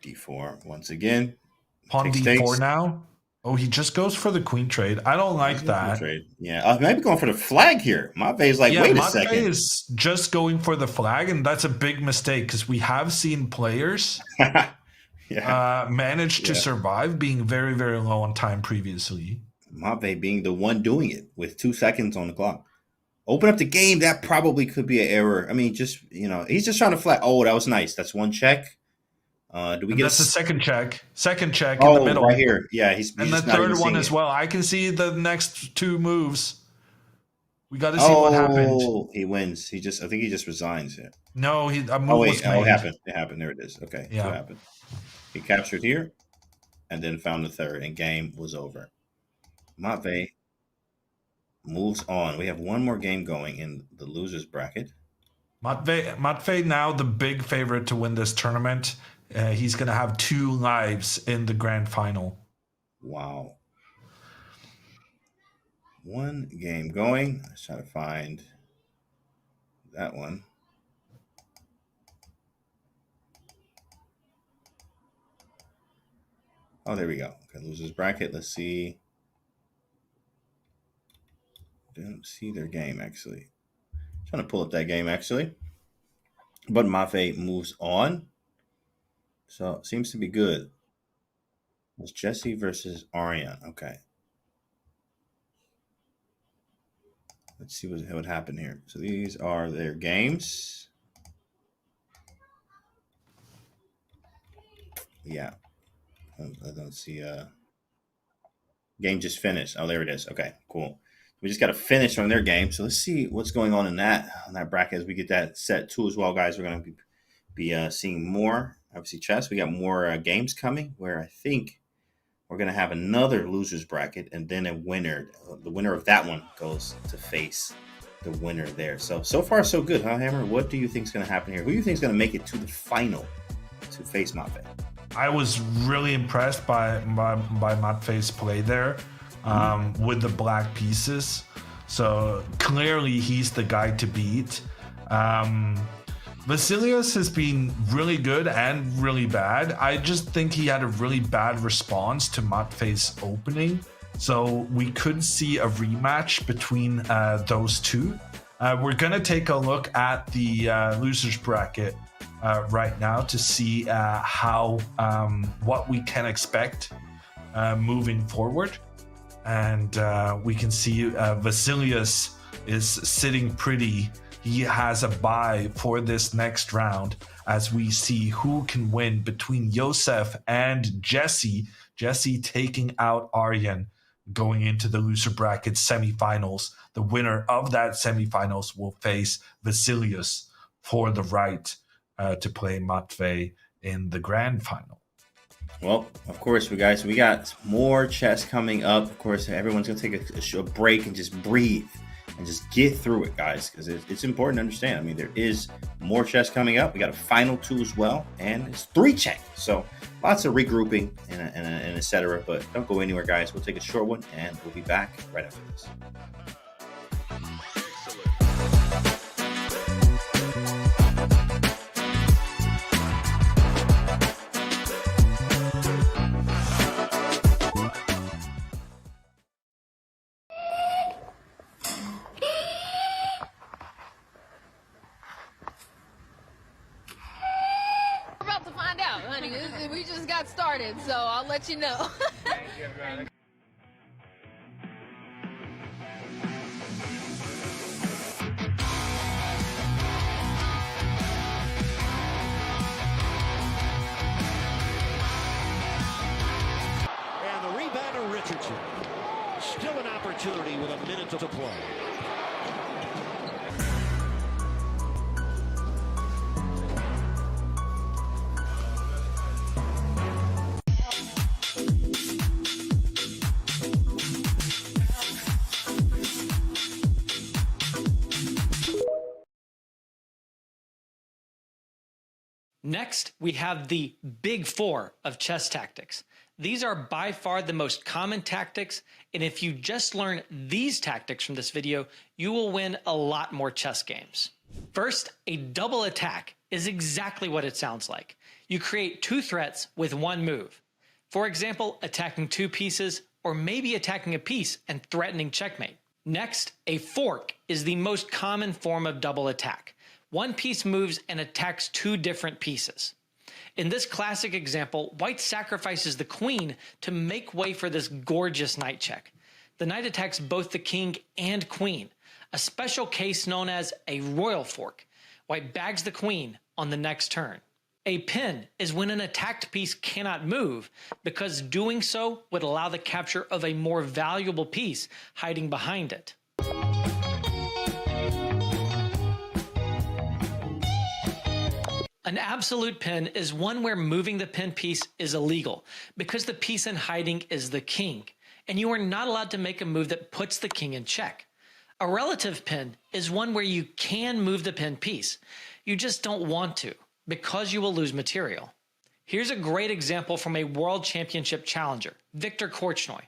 d4 once again. Pawn d4 now. Oh, he just goes for the queen trade. I don't like that. Yeah, maybe going for the flag here. Matvey's like, wait a second. Matvey is just going for the flag, and that's a big mistake because we have seen players manage to survive being very, very low on time previously. Matvey being the one doing it with 2 seconds on the clock. Open up the game. That probably could be an error. I mean, he's just trying to flag. Oh, that was nice. That's one check. Do we get that's the second check? Second check in the middle. Right here. Yeah, he's and the third one as well. I can see the next 2 moves. We got to see what happened. He wins. I think he just resigns here. No, a move was made. It happened. It happened. There it is. Okay, yeah. What happened? He captured here, and then found the third, and game was over. Matvey moves on. We have one more game going in the losers bracket. Matvey now the big favorite to win this tournament. He's going to have 2 lives in the grand final. Wow. One game going. Let's try to find that one. Oh, there we go. Okay, losers bracket. Let's see. Didn't see their game actually. Trying to pull up that game actually. But Mafe moves on. So it seems to be good. It's Jesse versus Aryan. Okay. Let's see what happened here. So these are their games. Yeah. I don't see game just finished. Oh, there it is. Okay, cool. We just got to finish on their game. So let's see what's going on that bracket as we get that set too as well, guys. We're going to be seeing more. Obviously, chess. We got more games coming where I think we're going to have another losers bracket and then a winner. The winner of that one goes to face the winner there. So far, so good, huh, Hammer? What do you think is going to happen here? Who do you think is going to make it to the final to face Mafe? I was really impressed by Matfei's play there with the black pieces. So clearly he's the guy to beat. Vasilios has been really good and really bad. I just think he had a really bad response to Matfei's opening. So we could see a rematch between those two. We're going to take a look at the losers bracket right now to see what we can expect moving forward. And we can see Vasilios is sitting pretty. He has a bye for this next round as we see who can win between Yoseph and Jesse. Jesse taking out Aryan going into the loser bracket semifinals. The winner of that semifinals will face Vasilios for the right to play Matvei in the grand final. Well, of course, we got more chess coming up. Of course, everyone's going to take a break and just breathe and just get through it, guys, because it's important to understand. I mean, there is more chess coming up. We got a final two as well, and it's 3 check. So lots of regrouping and et cetera. But don't go anywhere, guys. We'll take a short one, and we'll be back right after this. We just got started, so I'll let you know. And the rebound of Richardson. Still an opportunity with a minute to play. Next, we have the big 4 of chess tactics. These are by far the most common tactics, and if you just learn these tactics from this video, you will win a lot more chess games. First, a double attack is exactly what it sounds like. You create 2 threats with 1 move. For example, attacking 2 pieces, or maybe attacking a piece and threatening checkmate. Next, a fork is the most common form of double attack. 1 piece moves and attacks 2 different pieces. In this classic example, white sacrifices the queen to make way for this gorgeous knight check. The knight attacks both the king and queen, a special case known as a royal fork. White bags the queen on the next turn. A pin is when an attacked piece cannot move, because doing so would allow the capture of a more valuable piece hiding behind it. An absolute pin is one where moving the pin piece is illegal, because the piece in hiding is the king, and you are not allowed to make a move that puts the king in check. A relative pin is one where you can move the pin piece. You just don't want to, because you will lose material. Here's a great example from a World Championship challenger, Viktor Korchnoi.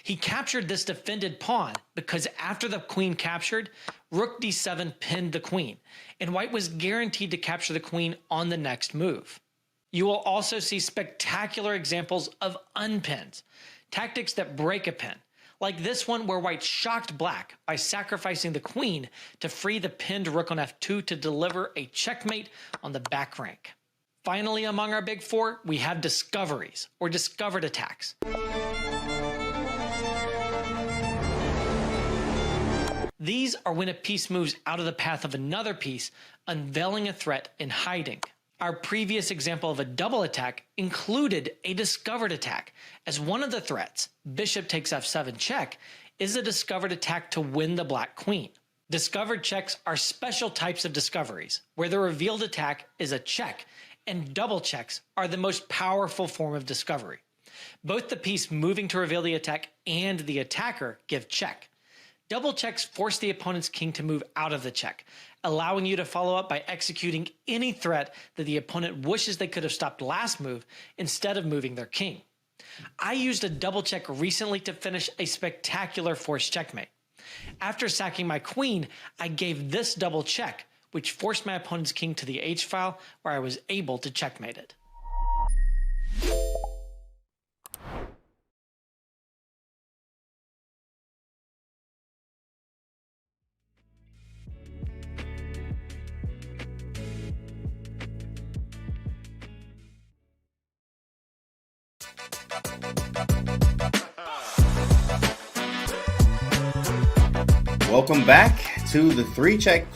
He captured this defended pawn because after the queen captured, rook d7 pinned the queen, and white was guaranteed to capture the queen on the next move. You will also see spectacular examples of unpins, tactics that break a pin, like this one where white shocked black by sacrificing the queen to free the pinned rook on f2 to deliver a checkmate on the back rank. Finally, among our big four, we have discoveries, or discovered attacks. These are when a piece moves out of the path of another piece, unveiling a threat in hiding. Our previous example of a double attack included a discovered attack, as one of the threats, bishop takes f7 check, is a discovered attack to win the black queen. Discovered checks are special types of discoveries, where the revealed attack is a check, and double checks are the most powerful form of discovery. Both the piece moving to reveal the attack and the attacker give check. Double checks force the opponent's king to move out of the check, allowing you to follow up by executing any threat that the opponent wishes they could have stopped last move instead of moving their king. I used a double check recently to finish a spectacular forced checkmate. After sacking my queen, I gave this double check, which forced my opponent's king to the h-file, where I was able to checkmate it. Welcome back to the 3-Check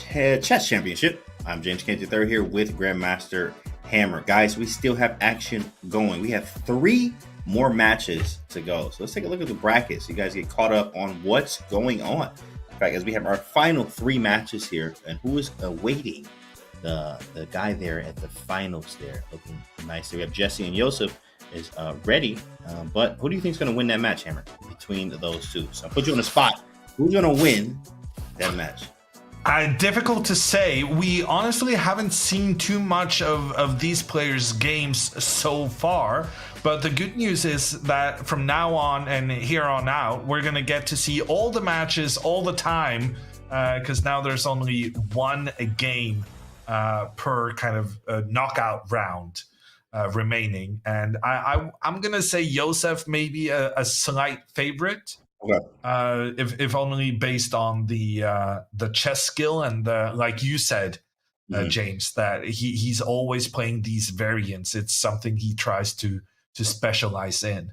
Chess Championship. I'm James Kent III here with Grandmaster Hammer. Guys, we still have action going. We have 3 more matches to go. So let's take a look at the brackets so you guys get caught up on what's going on. In fact, as we have our final 3 matches here, and who is awaiting the guy there at the finals there, looking nice. We have Jesse and Yoseph is ready, but who do you think is going to win that match, Hammer, between those two? So I'll put you on the spot. Who's going to win that match? Difficult to say. We honestly haven't seen too much of these players' games so far. But the good news is that from now on and here on out, we're going to get to see all the matches all the time, because now there's only one game per kind of knockout round remaining. And I'm going to say Yosef may be a slight favorite. Okay. If only based on the chess skill and like you said, James, that he's always playing these variants. It's something he tries to specialize in.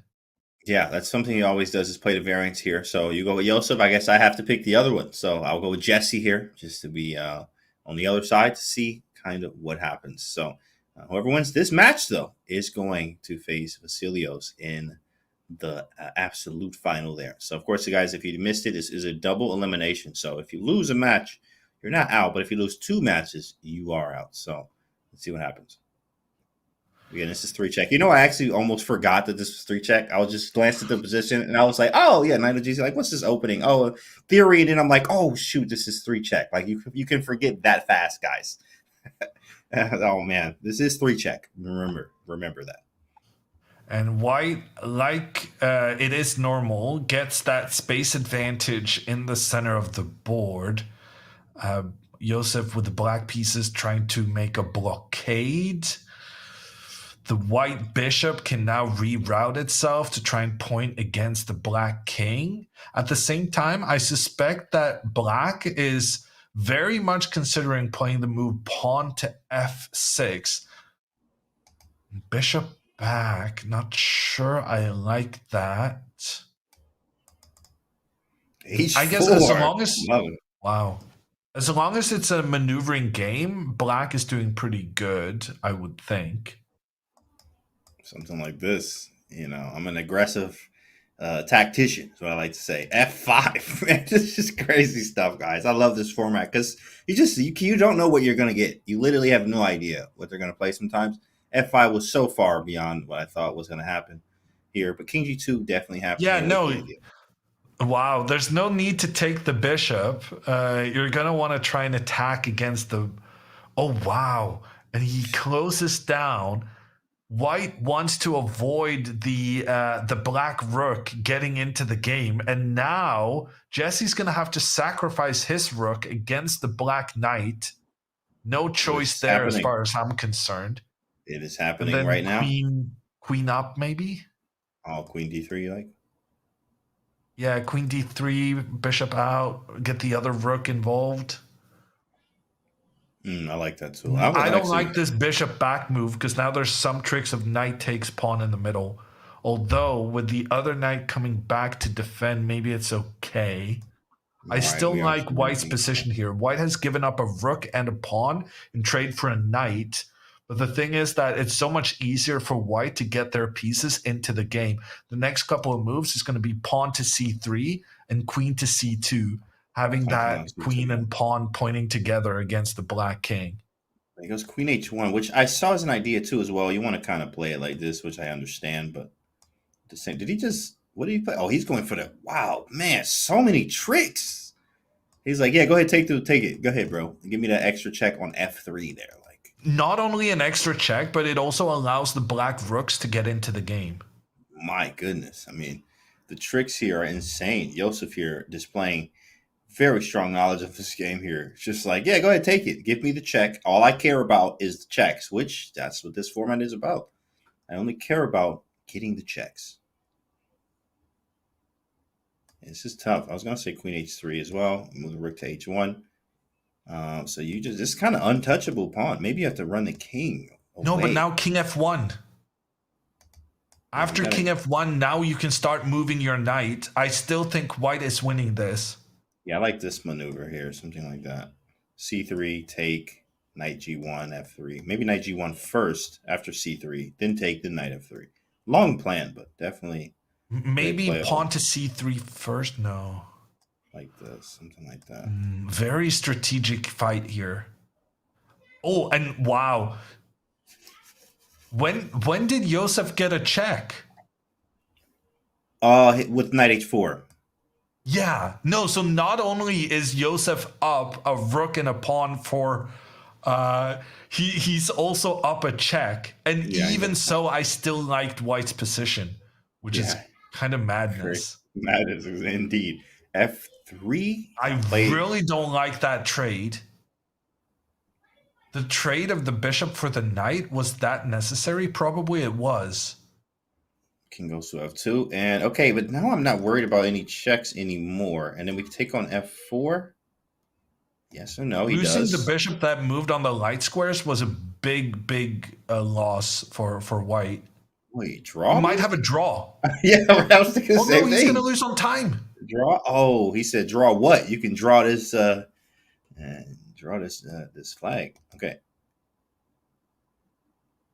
Yeah, that's something he always does, is play the variants here. So you go with Yosef. I guess I have to pick the other one. So I'll go with Jesse here, just to be on the other side to see kind of what happens. So whoever wins this match, though, is going to face Vasilios in the absolute final there. So of course, you guys, if you missed it, this is a double elimination. So if you lose a match, you're not out, but if you lose 2 matches, you are out. So let's see what happens. Again, this is 3-check. You know, I actually almost forgot that this was 3-check. I was just glanced at the position and I was like, oh yeah, Knight of GC. Like, what's this opening? Oh, theory. And then I'm like, oh shoot, this is 3-check. Like you can forget that fast, guys. Oh man, this is 3-check. Remember that. And white, like it is normal, gets that space advantage in the center of the board. Yosef with the black pieces trying to make a blockade. The white bishop can now reroute itself to try and point against the black king. At the same time, I suspect that black is very much considering playing the move pawn to f6. Bishop back, not sure I like that. H4. I guess as long as it's a maneuvering game, black is doing pretty good, I would think. Something like this, you know, I'm an aggressive tactician, is what I like to say. F5, man, this is crazy stuff, guys. I love this format because you don't know what you're gonna get. You literally have no idea what they're gonna play sometimes. F5 was so far beyond what I thought was going to happen here, but King G2 definitely happened. Yeah, no. Wow, there's no need to take the bishop. You're going to want to try and attack against the... Oh, wow. And he closes down. White wants to avoid the black rook getting into the game. And now Jesse's going to have to sacrifice his rook against the black knight. No choice there happening. As far as I'm concerned. It is happening right now. Queen up, maybe? Oh, Queen D3, you like? Yeah, queen d3, bishop out, get the other rook involved. I like that too. I would I don't actually. like this bishop back move because now there's some tricks of knight takes pawn in the middle. Although with the other knight coming back to defend, maybe it's okay. I All right, still we like actually White's need- position here. White has given up a rook and a pawn in trade for a knight. But the thing is that it's so much easier for White to get their pieces into the game. The next couple of moves is going to be pawn to c3 and queen to c2, having that queen and pawn pointing together against the black king. He goes queen h1, which I saw as an idea too as well. You want to kind of play it like this, which I understand, but the same. Did he just? What did he play? Oh, he's going for the. Wow, man, so many tricks. He's like, yeah, go ahead, take it. Go ahead, bro. Give me that extra check on f3 there. Like, not only an extra check, but it also allows the black rooks to get into the game. My goodness, I mean, the tricks here are insane. Yoseph here displaying very strong knowledge of this game here. It's just like, yeah, go ahead, take it. Give me the check. All I care about is the checks, which that's what this format is about. I only care about getting the checks. This is tough. I was going to say queen h3 as well. Move the rook to h1. So you just, this kind of untouchable pawn. Maybe you have to run the king away. No, but now king f1. After king f1, now you can start moving your knight. I still think White is winning this. Yeah, I like this maneuver here, something like that. c3, take, knight g1, f3. Maybe knight g1 first after c3, then take, then knight f3. Long plan, but definitely. Maybe pawn to c3 first? No. Like this, something like that. Very strategic fight here. Oh, and wow. When did Yoseph get a check? With knight h4. Yeah. No, so not only is Yoseph up a rook and a pawn for he's also up a check. And even so, I still liked White's position, which is kind of madness. Madness, indeed. f3. I really don't like that trade. The trade of the bishop for the knight, was that necessary? Probably it was. King goes to f2. And okay, but now I'm not worried about any checks anymore. And then we can take on f4. Yes or no, he Losing does. the bishop that moved on the light squares was a big loss for White. Wait, draw? He might have a draw. Yeah, I was thinking the same thing. He's going to lose on time. Draw? Oh, he said draw what? You can draw this this flag. Okay.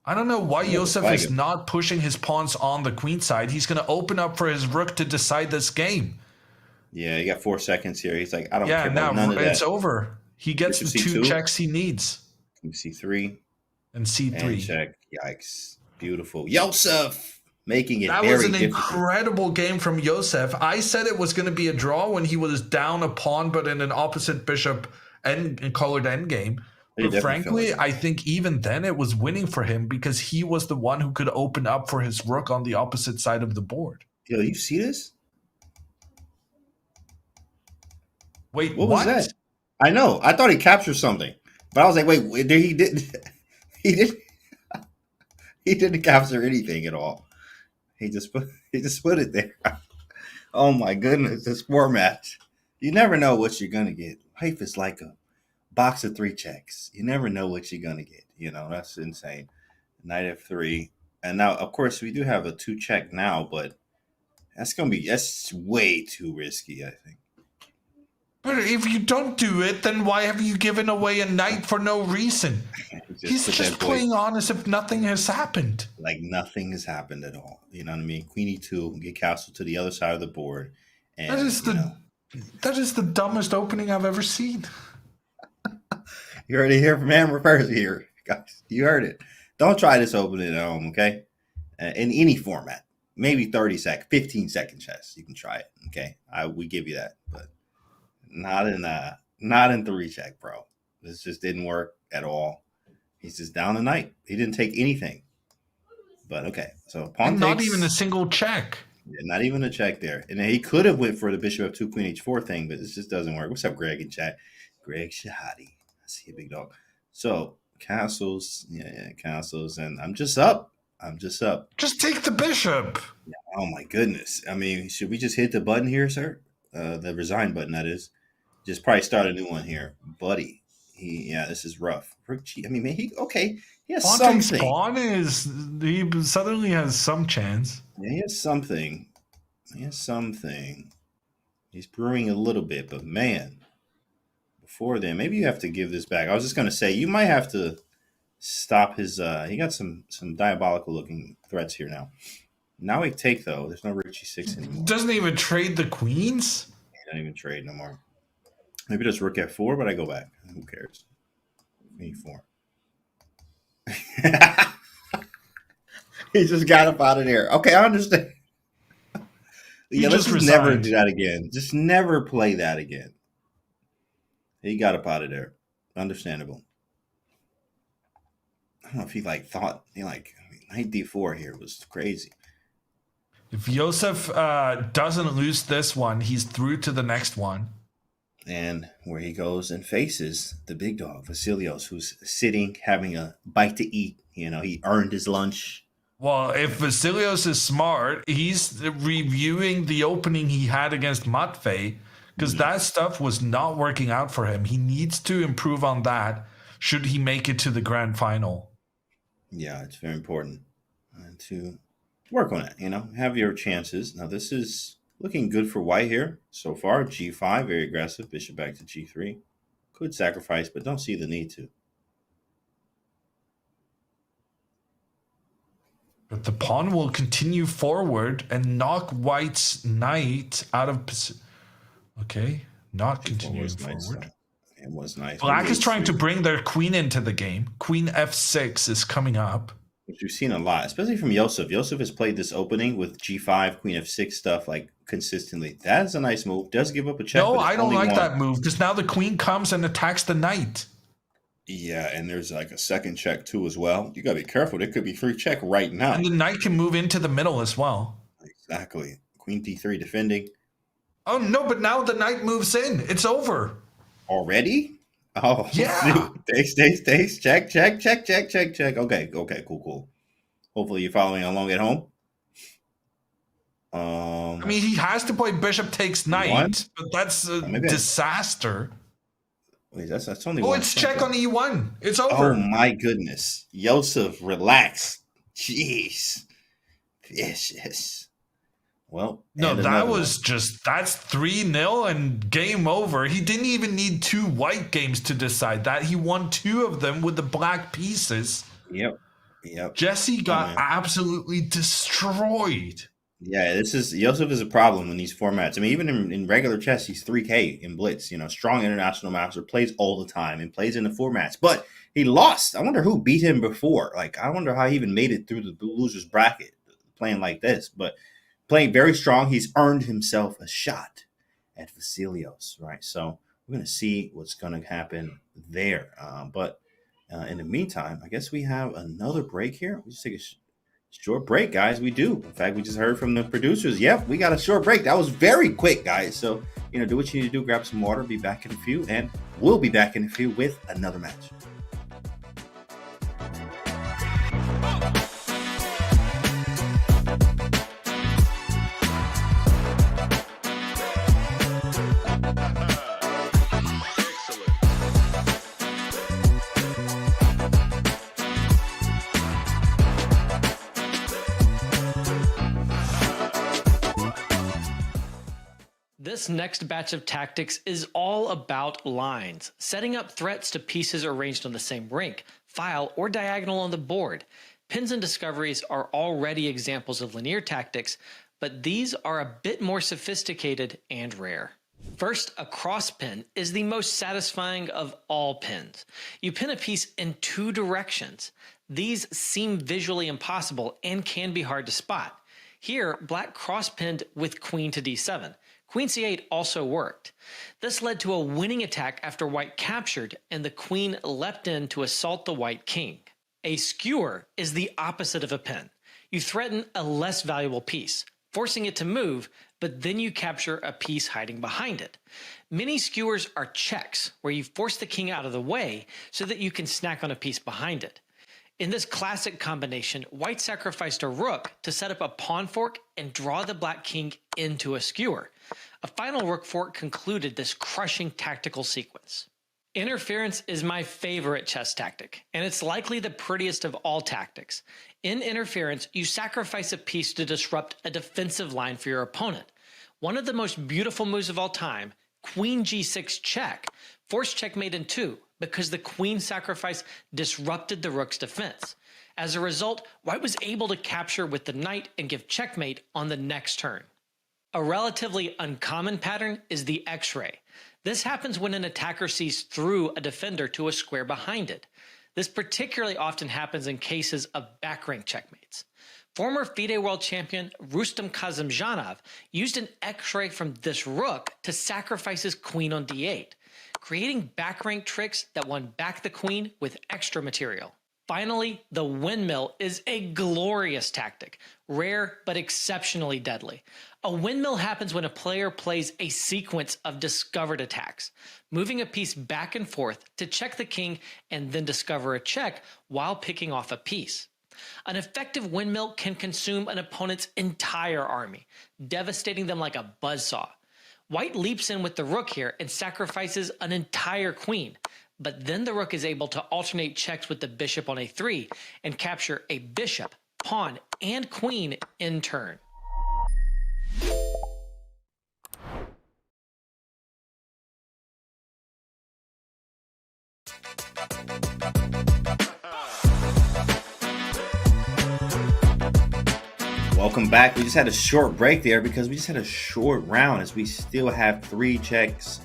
I don't know why Yosef is not pushing his pawns on the queen side. He's going to open up for his rook to decide this game. Yeah, you got 4 seconds here. He's like, I don't care about none of that. Yeah, it's over. He gets the 2 checks he needs. C3. And C3. And check. Yikes. Beautiful. Yosef making it that very was an difficult. Incredible game from Yosef. I said it was going to be a draw when he was down a pawn, but in an opposite bishop and colored endgame. But frankly, I think even then it was winning for him because he was the one who could open up for his rook on the opposite side of the board. Yo, you see this? Wait, what was that? I know. I thought he captured something, but I was like, wait, he didn't. He didn't capture anything at all. He just put it there. Oh my goodness, this format. You never know what you're gonna get. Life is like a box of 3 checks. You never know what you're gonna get. You know, that's insane. Knight f3. And now, of course, we do have a 2 check now, but that's way too risky, I think. But if you don't do it, then why have you given away a knight for no reason? He's just playing on as if nothing has happened. Like nothing has happened at all. You know what I mean? Queen e2, get castle to the other side of the board. And, that is the dumbest opening I've ever seen. You heard it here from Hammer first here, guys. You heard it. Don't try this opening at home, okay? In any format. Maybe 15-second chess. You can try it, okay? We give you that, but not in 3 check, bro. This just didn't work at all. He's just down a knight. He didn't take anything. But okay, so pawn not even a single check. Yeah, not even a check there. And then he could have went for the bishop f2 queen h4 thing, but this just doesn't work. What's up, Greg in chat? Greg Shahadi. I see a big dog. So castles, castles, and I'm just up. Just take the bishop. Yeah, Oh my goodness. I mean, should we just hit the button here, sir? The resign button, that is. Just probably start a new one here, buddy. Yeah, this is rough. I mean, man, okay. He has Haunting something. Spawn he suddenly has some chance. Yeah, he has something. He has something. He's brewing a little bit, but man, before then, maybe you have to give this back. I was just gonna say you might have to stop his. He got some diabolical looking threats here now. Now we take though. There's no Rook G6 anymore. Doesn't even trade the queens. He don't even trade no more. Maybe there's Rook F4, but I go back. Who cares? E4. He just got up out of there. Okay, I understand. Yeah, let's just never do that again. Just never play that again. He got up out of there. Understandable. I don't know if he thought knight d4 here was crazy. If Yoseph doesn't lose this one, he's through to the next one. And where he goes and faces the big dog, Vasilios, who's sitting, having a bite to eat. You know, he earned his lunch. Well, if Vasilios is smart, he's reviewing the opening he had against Matvey, because that stuff was not working out for him. He needs to improve on that should he make it to the grand final. Yeah, it's very important to work on it, you know, have your chances. Now, this is looking good for white here so far. G5, very aggressive. Bishop back to G3. Could sacrifice, but don't see the need to. But the pawn will continue forward and knock white's knight out of position. Okay, not continuing forward. It was nice. Black is trying to bring their queen into the game. Queen F6 is coming up. Which we've seen a lot, especially from Yoseph. Yoseph has played this opening with G5, Queen F6 stuff consistently. That's a nice move. Does give up a check. No, I don't like that move because now the queen comes and attacks the knight. Yeah, and there's a second check too as well. You gotta be careful. There could be free check right now. And the knight can move into the middle as well. Exactly. Queen D3 defending. Oh no, but now the knight moves in. It's over. Already? Oh yeah. Takes. Check. Okay, cool. Hopefully you're following along at home. I mean, he has to play bishop takes knight, but that's a disaster. Wait, that's only one. It's check on E1. It's over. Oh my goodness. Yoseph, relax. Jeez. Vicious. Well, no, that's 3-0 and game over. He didn't even need 2 white games to decide that. He won 2 of them with the black pieces. Yep. Jesse got absolutely destroyed. Yeah, Yoseph is a problem in these formats. I mean, even in regular chess, he's 3K in Blitz. You know, strong international master, plays all the time and plays in the formats. But he lost. I wonder who beat him before. I wonder how he even made it through the losers bracket playing like this. But playing very strong, he's earned himself a shot at Vasilios, right? So we're going to see what's going to happen there. But in the meantime, I guess we have another break here. We just take a short break, guys. We do. In fact, we just heard from the producers. Yep, we got a short break. That was very quick, guys. So, do what you need to do. Grab some water. Be back in a few. And we'll be back in a few with another match. This next batch of tactics is all about lines, setting up threats to pieces arranged on the same rank, file, or diagonal on the board. Pins and discoveries are already examples of linear tactics, but these are a bit more sophisticated and rare. First, a cross pin is the most satisfying of all pins. You pin a piece in 2 directions. These seem visually impossible and can be hard to spot. Here, black cross-pinned with queen to d7. Queen c8 also worked. This led to a winning attack after white captured and the queen leapt in to assault the white king. A skewer is the opposite of a pin. You threaten a less valuable piece, forcing it to move, but then you capture a piece hiding behind it. Many skewers are checks, where you force the king out of the way so that you can snack on a piece behind it. In this classic combination, white sacrificed a rook to set up a pawn fork and draw the black king into a skewer. A final rook fork concluded this crushing tactical sequence. Interference is my favorite chess tactic, and it's likely the prettiest of all tactics. In interference, you sacrifice a piece to disrupt a defensive line for your opponent. One of the most beautiful moves of all time, Queen G6 check, forced checkmate in 2 because the queen sacrifice disrupted the rook's defense. As a result, white was able to capture with the knight and give checkmate on the next turn. A relatively uncommon pattern is the X-ray. This happens when an attacker sees through a defender to a square behind it. This particularly often happens in cases of back rank checkmates. Former FIDE world champion Rustam Kazimjanov used an X-ray from this rook to sacrifice his queen on d8, creating back rank tricks that won back the queen with extra material. Finally, the windmill is a glorious tactic, rare but exceptionally deadly. A windmill happens when a player plays a sequence of discovered attacks, moving a piece back and forth to check the king and then discover a check while picking off a piece. An effective windmill can consume an opponent's entire army, devastating them like a buzzsaw. White leaps in with the rook here and sacrifices an entire queen, but then the rook is able to alternate checks with the bishop on a3 and capture a bishop, pawn, and queen in turn. Welcome back. We just had a short break there because we just had a short round as we still have 3 checks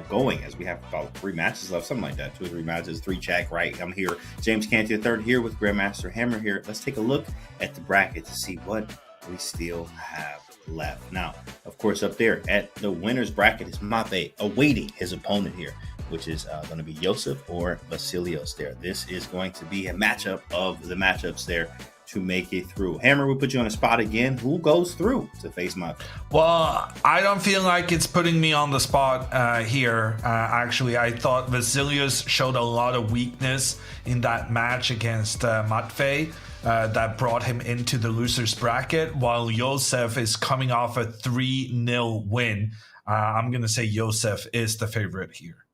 going, as we have about 3 matches left, something like that, 2 or 3 matches, 3 check, right? I'm here, James Canty III here with Grandmaster Hammer here. Let's take a look at the bracket to see what we still have left. Now, of course, up there at the winner's bracket is Mape awaiting his opponent here, which is going to be Yoseph or Vasilios there. This is going to be a matchup of the matchups there to make it through. Hammer, we'll put you on a spot again. Who goes through to face Mape? Well, I don't feel like it's putting me on the spot here. Actually, I thought Vasilios showed a lot of weakness in that match against Matvei that brought him into the loser's bracket, while Yosef is coming off a 3-0 win. I'm going to say Yosef is the favorite here.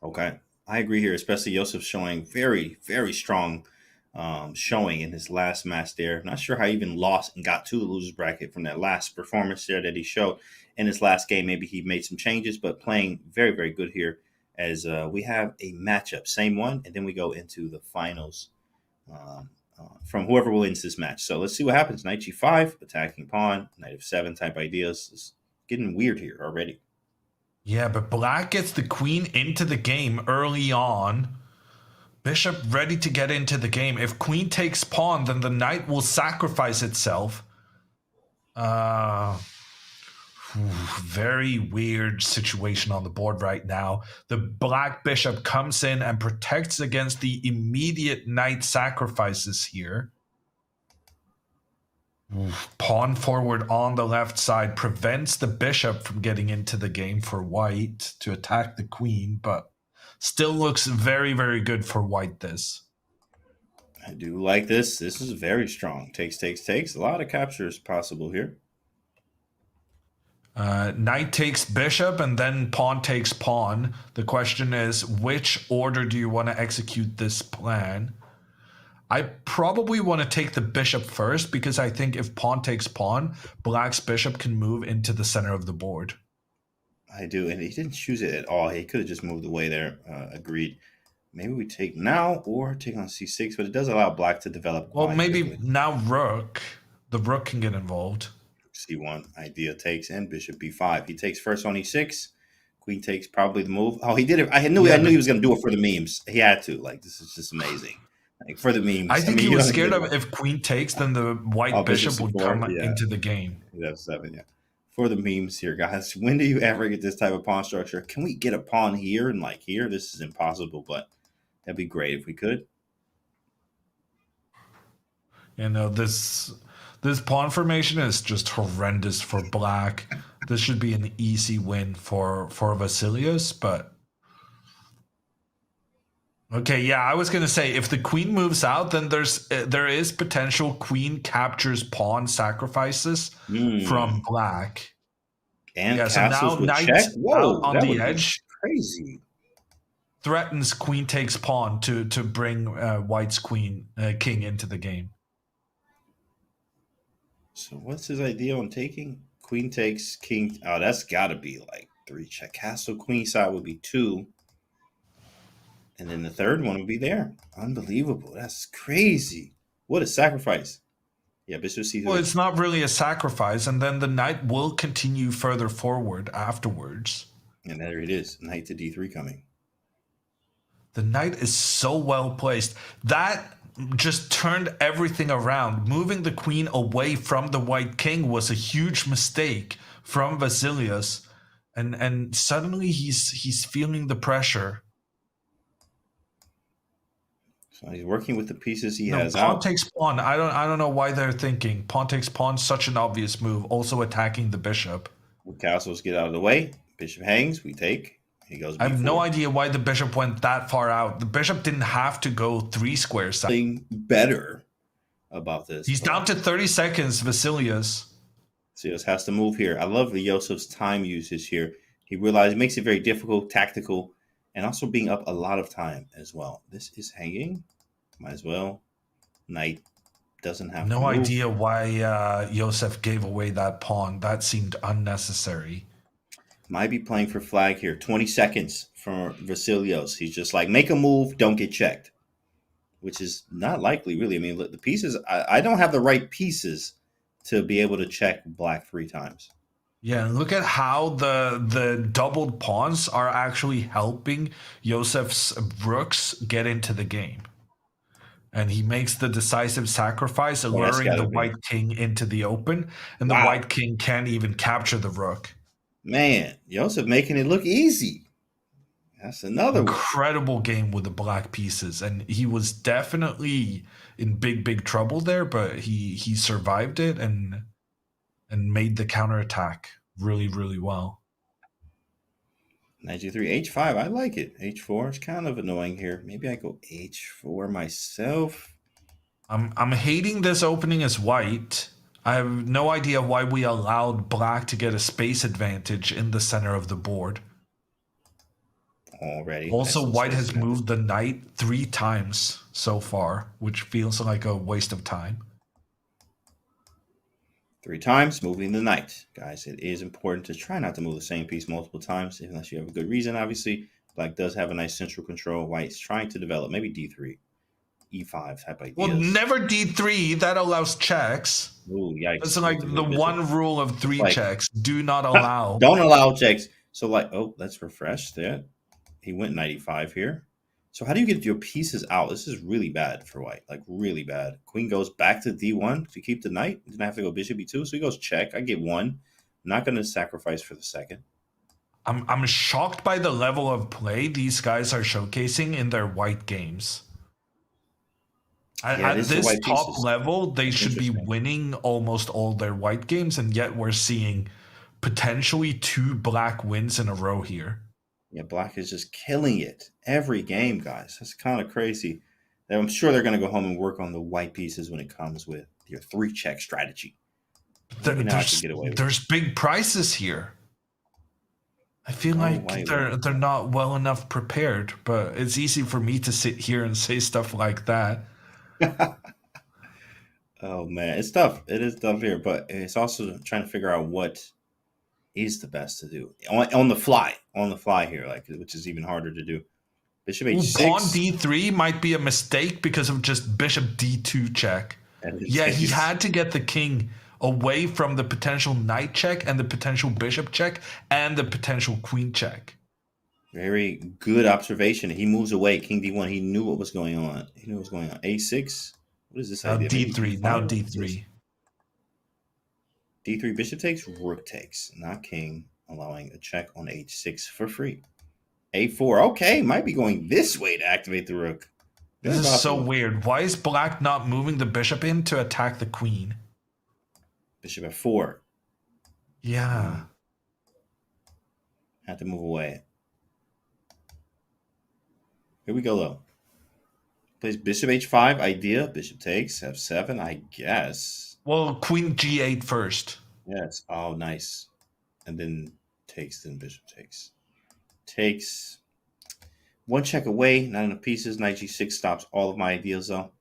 Okay, I agree here, especially Yosef showing very, very strong showing in his last match there. Not sure how he even lost and got to the loser's bracket from that last performance there that he showed in his last game. Maybe he made some changes, but playing very, very good here as we have a matchup, same one, and then we go into the finals from whoever wins this match. So let's see what happens. Knight G5, attacking pawn, Knight F7 type ideas. It's getting weird here already. Yeah, but black gets the queen into the game early on. Bishop ready to get into the game. If queen takes pawn, then the knight will sacrifice itself. Very weird situation on the board right now. The black bishop comes in and protects against the immediate knight sacrifices here. Pawn forward on the left side prevents the bishop from getting into the game for white to attack the queen, but still looks very, very good for white this. I do like this. This is very strong. Takes, takes, takes. A lot of captures possible here. Knight takes bishop and then pawn takes pawn. The question is, which order do you want to execute this plan? I probably want to take the bishop first because I think if pawn takes pawn, black's bishop can move into the center of the board. I do, and he didn't choose it at all. He could have just moved away there. Agreed. Maybe we take now or take on c6, but it does allow black to develop. Well, maybe quickly. now rook. The rook can get involved. c1, idea takes, and bishop b5. He takes first on e6. Queen takes probably the move. Oh, he did it. I knew he was going to do it for the memes. He had to. Like, this is just amazing. Like, for the memes. I think he was scared of if queen takes, then the white bishop would come into the game. F7, yeah. For the memes here, guys. When do you ever get this type of pawn structure? Can we get a pawn here and like here? This is impossible, but that'd be great if we could. You know, this pawn formation is just horrendous for black. This should be an easy win for Vasilios, but Okay, yeah, I was gonna say if the queen moves out, then there is potential queen captures pawn sacrifices from black. And Yeah, so now castles with knight check. out Whoa, on that the would be edge crazy. threatens queen takes pawn to bring white's king into the game. So what's his idea on taking? Queen takes king. Oh, that's got to be like 3 check. Castle queen side would be 2. And then the third one would be there. Unbelievable. That's crazy. What a sacrifice. Yeah, bishop Well, c3. it's not really a sacrifice, and then the knight will continue further forward afterwards. And there it is. Knight to d3 coming. The knight is so well placed. That just turned everything around. Moving the queen away from the white king was a huge mistake from Vasilios. And suddenly he's feeling the pressure. So he's working with the pieces he No, has pawn out. takes pawn. I don't know why they're thinking pawn takes pawn. Such an obvious move. Also attacking the bishop. Castles get out of the way. Bishop hangs. We take. He goes b4. I have no idea why the bishop went that far out. The bishop didn't have to go 3 squares. Something better about this. He's down to 30 seconds, Vasilios. Vasilios has to move here. I love the Yosef's time usage here. He realized it makes it very difficult, tactical, and also being up a lot of time as well. This is hanging. Might as well. Knight doesn't have to No move. idea why Yosef gave away that pawn. That seemed unnecessary. Might be playing for flag here. 20 seconds for Vasilios. He's just like, make a move, don't get checked. Which is not likely, really. I mean, look, the pieces, I don't have the right pieces to be able to check black 3 times. Yeah, and look at how the doubled pawns are actually helping Yosef's rooks get into the game. And he makes the decisive sacrifice, alluring the white king into the open, and the white king can't even capture the rook. Man, Yosef making it look easy. That's another incredible game with the black pieces, and he was definitely in big trouble there, but he survived it and made the counterattack really well. Knight g3, h5. I like it. h4 is kind of annoying here. Maybe I go h4 myself. I'm hating this opening as white. I have no idea why we allowed black to get a space advantage in the center of the board. Already. Also, white has moved the knight 3 times so far, which feels like a waste of time. 3 times, moving the knight. Guys, it is important to try not to move the same piece multiple times, unless you have a good reason, obviously. Black does have a nice central control. White's trying to develop maybe d3, e5 type ideas. Well, never d3. That allows checks. Ooh, yikes. It's like the one rule of 3 checks. Do not allow. Don't allow checks. So, like, oh, let's refresh that. He went 95 here. So how do you get your pieces out? This is really bad for white, like really bad. Queen goes back to d1 to keep the knight. Then I have to go bishop e2. So he goes check. I get 1. I'm not going to sacrifice for the second. I'm shocked by the level of play these guys are showcasing in their white games. At this top level, they should be winning almost all their white games, and yet we're seeing potentially 2 black wins in a row here. Yeah, black is just killing it every game, guys. That's kind of crazy. I'm sure they're going to go home and work on the white pieces when it comes with your 3-check strategy. There's big prices here. I feel like they're not well enough prepared, but it's easy for me to sit here and say stuff like that. Oh, man. It's tough. It is tough here, but it's also trying to figure out what is the best to do on the fly here, like, which is even harder to do. Bishop h6. Pawn d3 might be a mistake because of just bishop d2 check. Yeah, he had to get the king away from the potential knight check and the potential bishop check and the potential queen check. Very good observation. He moves away. King d1. He knew what was going on. a6. What is this idea? d3. Now d3. d3, bishop takes, rook takes, not king, allowing a check on h6 for free. a4, okay, might be going this way to activate the rook. This is so weird. Why is black not moving the bishop in to attack the queen? Bishop f4. Yeah. Had to move away. Here we go, though. Plays bishop h5, idea. Bishop takes, f7, I guess. Well, queen g8 first. Yes. Oh, nice. And then takes, then bishop takes. Takes. One check away, not enough pieces. Knight g6 stops all of my ideas, though.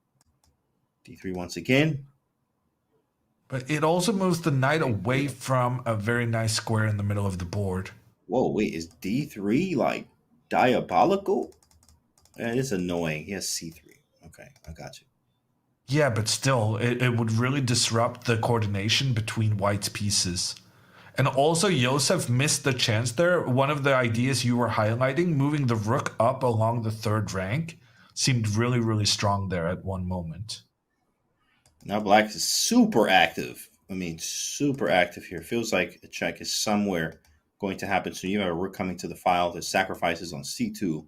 d3 once again. But it also moves the knight away from a very nice square in the middle of the board. Whoa, wait, is d3 like diabolical? It's annoying. He has c3. Okay, I got you. Yeah, but still, it would really disrupt the coordination between White's pieces. And also, Yoseph missed the chance there. One of the ideas you were highlighting, moving the rook up along the third rank, seemed really, really strong there at one moment. Now Black is super active. I mean, super active here. Feels like a check is somewhere going to happen. So you have a rook coming to the file. There's sacrifices on c2.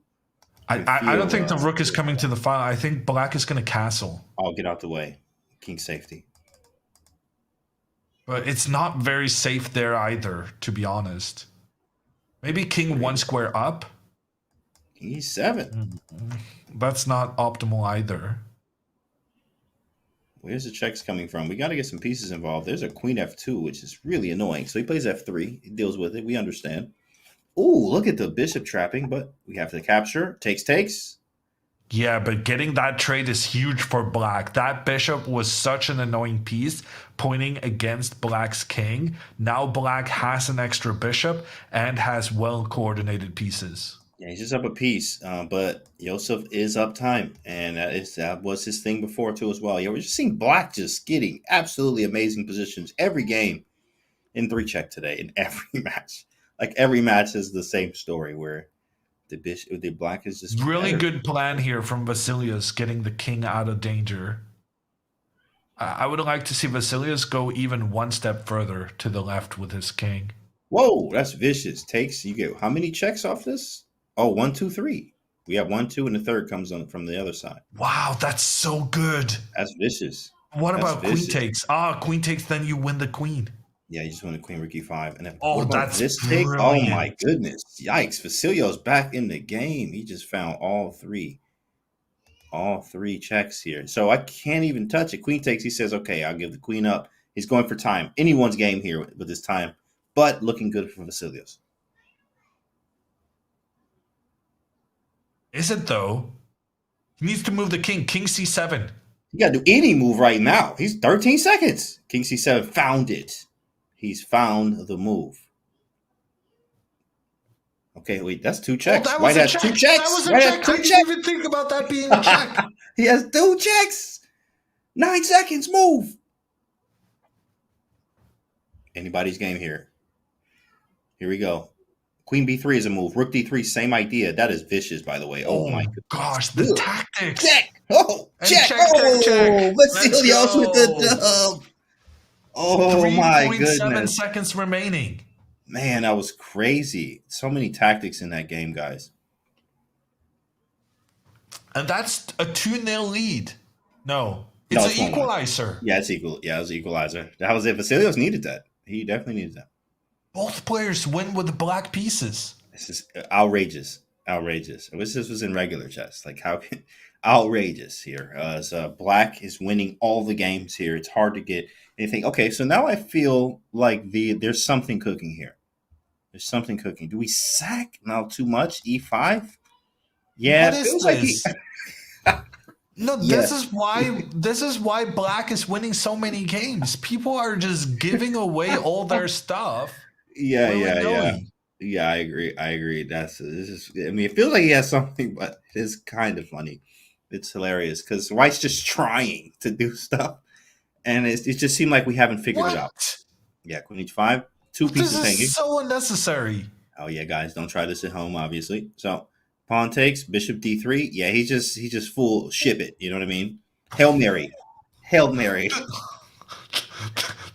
I don't think the rook is coming to the file. I think Black is going to castle. I'll get out the way. King safety. But it's not very safe there either, to be honest. Maybe king one square up? King e7. That's not optimal either. Where's the checks coming from? We got to get some pieces involved. There's a queen f2, which is really annoying. So he plays f3. He deals with it. We understand. Ooh, look at the bishop trapping, but we have to capture. Takes. Yeah, but getting that trade is huge for Black. That bishop was such an annoying piece, pointing against Black's king. Now Black has an extra bishop and has well-coordinated pieces. Yeah, he's just up a piece, but Yosef is up time, and that was his thing before, too, as well. Yeah, we're just seeing Black just getting absolutely amazing positions every game in 3-check today, in every match. Like, every match is the same story where the Black is just really better. Good plan here from Vasilios, getting the king out of danger. I would like to see Vasilios go even one step further to the left with his king. Whoa, that's vicious. Takes, you get how many checks off this? Oh, 1, 2, 3. We have 1, 2, and the third comes on from the other side. Wow, that's so good. That's vicious. What about queen takes? Queen takes, then you win the queen. Yeah, you just win the queen, rook e5. And that's this take? Oh my goodness. Yikes. Vasilios back in the game. He just found all three checks here. So I can't even touch it. Queen takes. He says, okay, I'll give the queen up. He's going for time. Anyone's game here with this time, but looking good for Vasilios. Is it though? He needs to move the king. King c7. You got to do any move right now. He's 13 seconds. King c7 found it. He's found the move. Okay, wait, that's 2 checks. Oh, White has 2 checks. That was a check. I didn't even think about that being a check. He has 2 checks. 9 seconds. Move. Anybody's game here. Here we go. Queen b3 is a move. Rook d3, same idea. That is vicious, by the way. Oh my gosh, the tactics. Check. Oh, and check. Check. Vasilios with the dub. Oh my goodness. 3.7 seconds remaining. Man, that was crazy. So many tactics in that game, guys. And that's a 2-0 lead. No, it's an equalizer. Yeah, it's equal. Yeah, it was an equalizer. That was it. Vasilios needed that. He definitely needed that. Both players win with the black pieces. This is outrageous. Outrageous. I wish this was in regular chess. Like, how can outrageous here. So Black is winning all the games here. It's hard to get anything. Okay, so now I feel like there's something cooking here. There's something cooking. Do we sack now too much? E5? Yeah, what is this? No, this is why Black is winning so many games. People are just giving away all their stuff. Yeah. I agree. It feels like he has something, but it is kind of funny. It's hilarious because White's just trying to do stuff, and it just seemed like we haven't figured it out. Yeah, Queen H5, 2 pieces hanging. This is so unnecessary. Oh yeah, guys, don't try this at home, obviously. So pawn takes, bishop d3. Yeah, he just full ship it. You know what I mean? Hail Mary.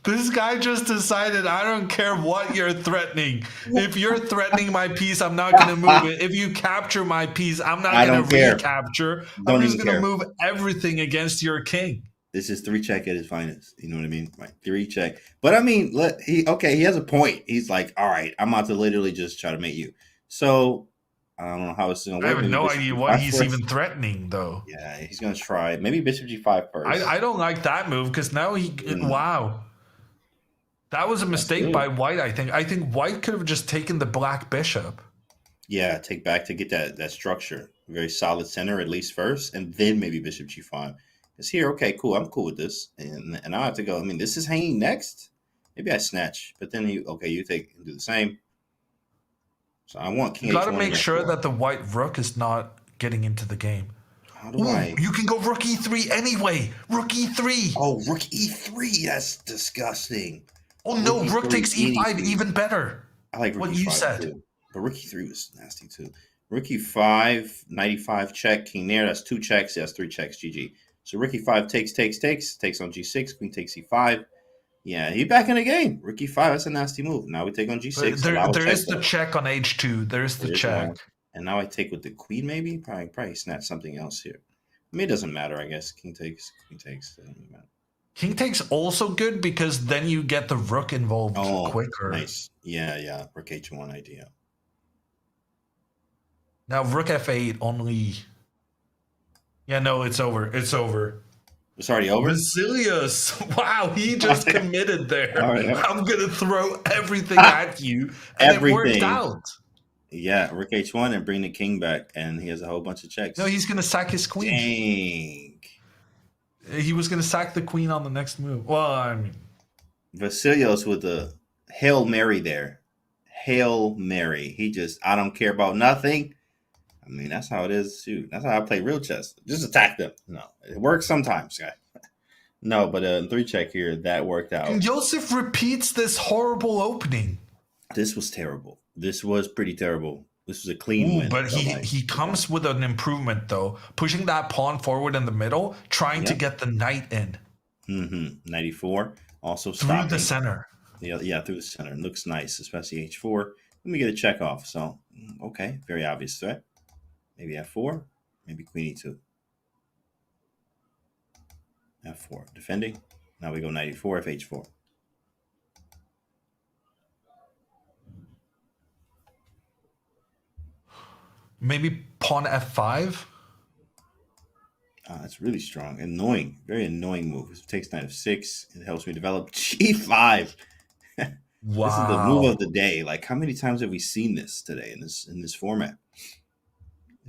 This guy just decided, I don't care what you're threatening. If you're threatening my piece, I'm not going to move it. If you capture my piece, I'm not going to recapture. I'm just going to move everything against your king. This is 3-check at his finest. You know what I mean? Right, 3-check. But I mean, he has a point. He's like, all right, I'm about to literally just try to mate you. So I don't know how it's going to I work. have Maybe no bishop idea G5 what he's first. even threatening, though. Yeah, he's going to try. Maybe bishop G5 first. I don't like that move because now he. Wow. That was a mistake by White, I think. I think White could have just taken the black bishop. Yeah, take back to get that structure. Very solid center, at least first, and then maybe bishop G5. It's here. Okay, cool. I'm cool with this. And I have to go. I mean, this is hanging next. Maybe I snatch. But then you take and do the same. So I want king You got to H1 make and sure F4. that the white rook is not getting into the game. How do I? You can go rook E3 anyway. Rook E3. Oh, rook E3. That's disgusting. Oh, no. Rook takes E5. Even better. I like rook what E5 you said. Too. But rook E3 was nasty too. Rook E5, 95 check, king there. That's 2 checks. That's 3 checks. GG. So rook E5 takes on G6. Queen takes E5. Yeah, he's back in the game. Rook E5, that's a nasty move. Now we take on G6. There is the check on H2. There is the check. And now I take with the queen, maybe? Probably snatch something else here. I mean, it doesn't matter, I guess. King takes, queen takes. Doesn't matter. King takes also good because then you get the rook involved quicker. Nice. Yeah. Rook H1 idea. Now rook F8 only. Yeah, no, it's over. It's over. It's already over? Vasilios. Wow, he just committed there. Right. I'm going to throw everything at you. And it worked out. Yeah, rook H1 and bring the king back. And he has a whole bunch of checks. No, he's going to sack his queen. Dang. He was going to sack the queen on the next move. Well, I mean. Vasilios with the Hail Mary there. Hail Mary. He just, I don't care about nothing. I mean, that's how it is. Shoot, that's how I play real chess. Just attack them. No, it works sometimes, guy. No, but 3-check here, that worked out. And Yoseph repeats this horrible opening. This was terrible. This was pretty terrible. This was a clean win. But he comes with an improvement, though. Pushing that pawn forward in the middle, trying to get the knight in. 94. Also stopping. Through the center. Yeah, through the center. It looks nice, especially H4. Let me get a check off. So, okay, very obvious threat. Maybe F4, maybe Queen E2. F4, defending. Now we go 94, FH4. Maybe pawn F5? That's really strong. Annoying. Very annoying move. It takes knight F6. It helps me develop G5. Wow. This is the move of the day. Like, how many times have we seen this today in this format?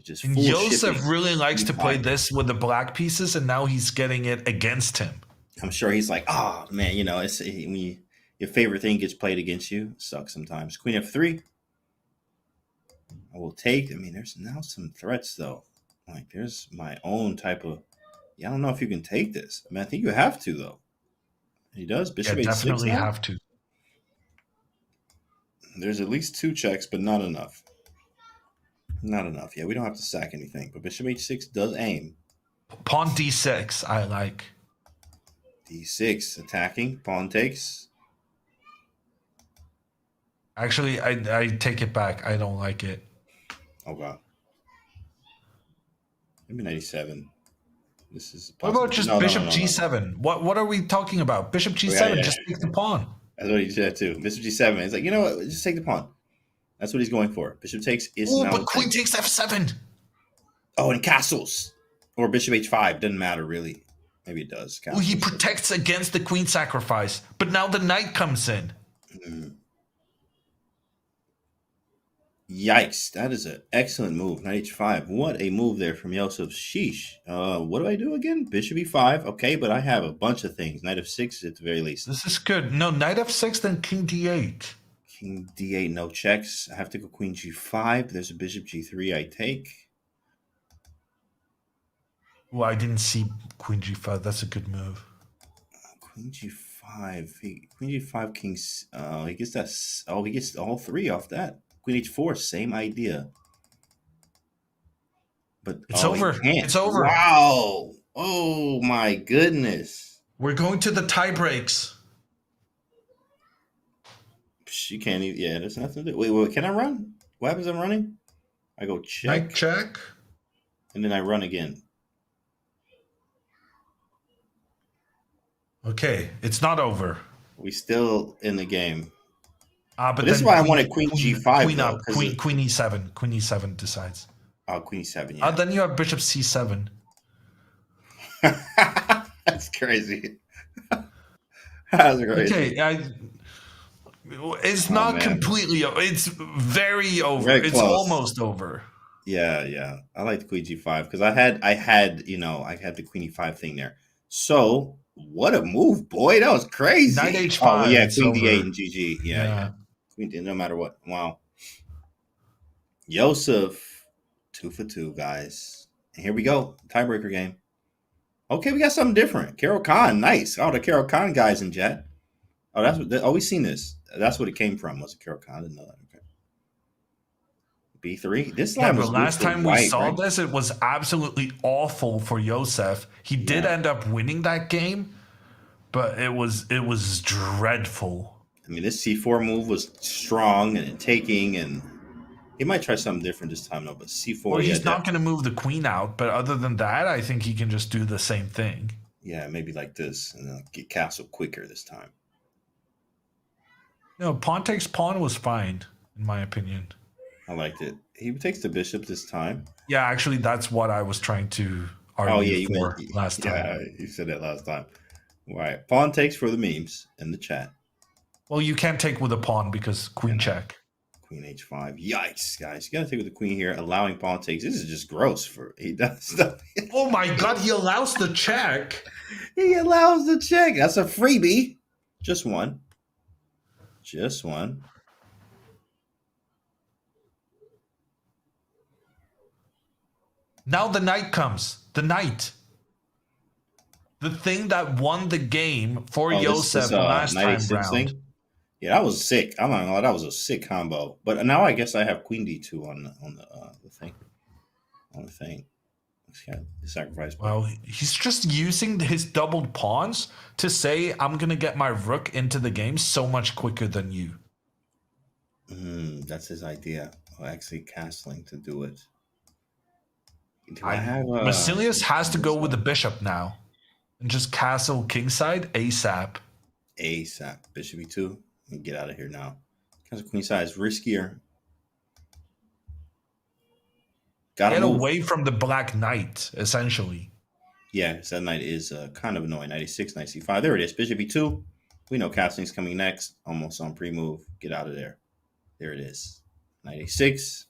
Just Yosef really likes to play this with the black pieces, and now he's getting it against him. I'm sure he's like, oh, man, it's when your favorite thing gets played against you. It sucks sometimes. Queen F3. I will take. I mean, there's now some threats, though. Like, there's my own type of... Yeah, I don't know if you can take this. I mean, I think you have to, though. He does. Bishop H6 definitely now? have to. There's at least 2 checks, but not enough. Not enough. Yeah, we don't have to sack anything. But bishop H6 does aim. Pawn D6, I like. D6, attacking. Pawn takes. Actually, I take it back. I don't like it. Oh, God. Maybe 97. This is possible. What about just bishop G7? What are we talking about? Bishop G7, just take the pawn. That's what he said, too. Bishop G7. It's like, you know what? Just take the pawn. That's what he's going for. Bishop takes is now. But queen takes F7. Oh, and castles. Or bishop H5. Doesn't matter, really. Maybe it does. Well, he protects against the queen sacrifice. But now the knight comes in. Yikes. That is an excellent move. Knight H5. What a move there from Yosef. Sheesh. What do I do again? Bishop E5. Okay, but I have a bunch of things. Knight F6 at the very least. This is good. No, knight F6, then king D8. King D8, no checks. I have to go queen G5. There's a bishop G3 I take. Well, I didn't see queen G5. That's a good move. Queen G5. Queen G5, kings. He gets that. Oh, he gets all 3 off that. Queen H4, same idea. But it's over. It's over. Wow. Oh, my goodness. We're going to the tie breaks. You can't even, yeah, there's nothing to do. Wait, can I run? What happens if I'm running? I go check. Check. And then I run again. Okay, it's not over. We still in the game. But this is then why I wanted Queen G5 Queen though. up, Queen E7. Queen E7 decides. Oh, Queen E7, yeah. Then you have Bishop C7. That's crazy. That's crazy. Okay, it's Oh, not man. completely. It's very over. Very It's close. almost over. Yeah. I like the Queen G5 because I had the Queen E5 thing there. So what a move, boy! That was crazy. Knight H5. Oh yeah, it's Queen over. D8 and GG. Yeah. Queen D, no matter what. Wow. Yoseph, 2 for 2, guys. And here we go, tiebreaker game. Okay, we got something different. Carol Khan, nice. Oh, the Carol Khan guys in chat. Oh, that's what. Oh, we've seen this. That's what it came from. Was it Carol Khan? I didn't know that. Okay. B3. This line was but last time we white, saw right? this, it was absolutely awful for Yosef. He did end up winning that game, but it was dreadful. I mean, this C4 move was strong and taking, and he might try something different this time, though. But C4. Well, he's not going to move the queen out, but other than that, I think he can just do the same thing. Yeah, maybe like this, and get castle quicker this time. No, pawn takes pawn was fine, in my opinion. I liked it. He takes the bishop this time. Yeah, actually, that's what I was trying to argue for last time. Yeah, you said that last time. All right, pawn takes for the memes in the chat. Well, you can't take with a pawn because queen check. Queen H5. Yikes, guys! You gotta take with the queen here, allowing pawn takes. This is just gross. He does stuff. Oh my God! He allows the check. He allows the check. That's a freebie. Just one. Just one. Now the knight comes. The knight. The thing that won the game for Yosef last time round. Thing? Yeah, that was sick. I'm not gonna lie, that was a sick combo. But now I guess I have Queen D2 on the thing. On the thing. The sacrifice. Well, he's just using his doubled pawns to say, I'm gonna get my rook into the game so much quicker than you. That's his idea. Actually castling to do it. Vasilios has to go with the bishop now. And just castle kingside ASAP. ASAP. Bishop E2. And get out of here now. Castle queenside is riskier. Get away from the black knight, essentially. Yeah, so that knight is kind of annoying. 96, 95. There it is. Bishop E2. We know castling's coming next. Almost on pre-move. Get out of there. There it is. 96.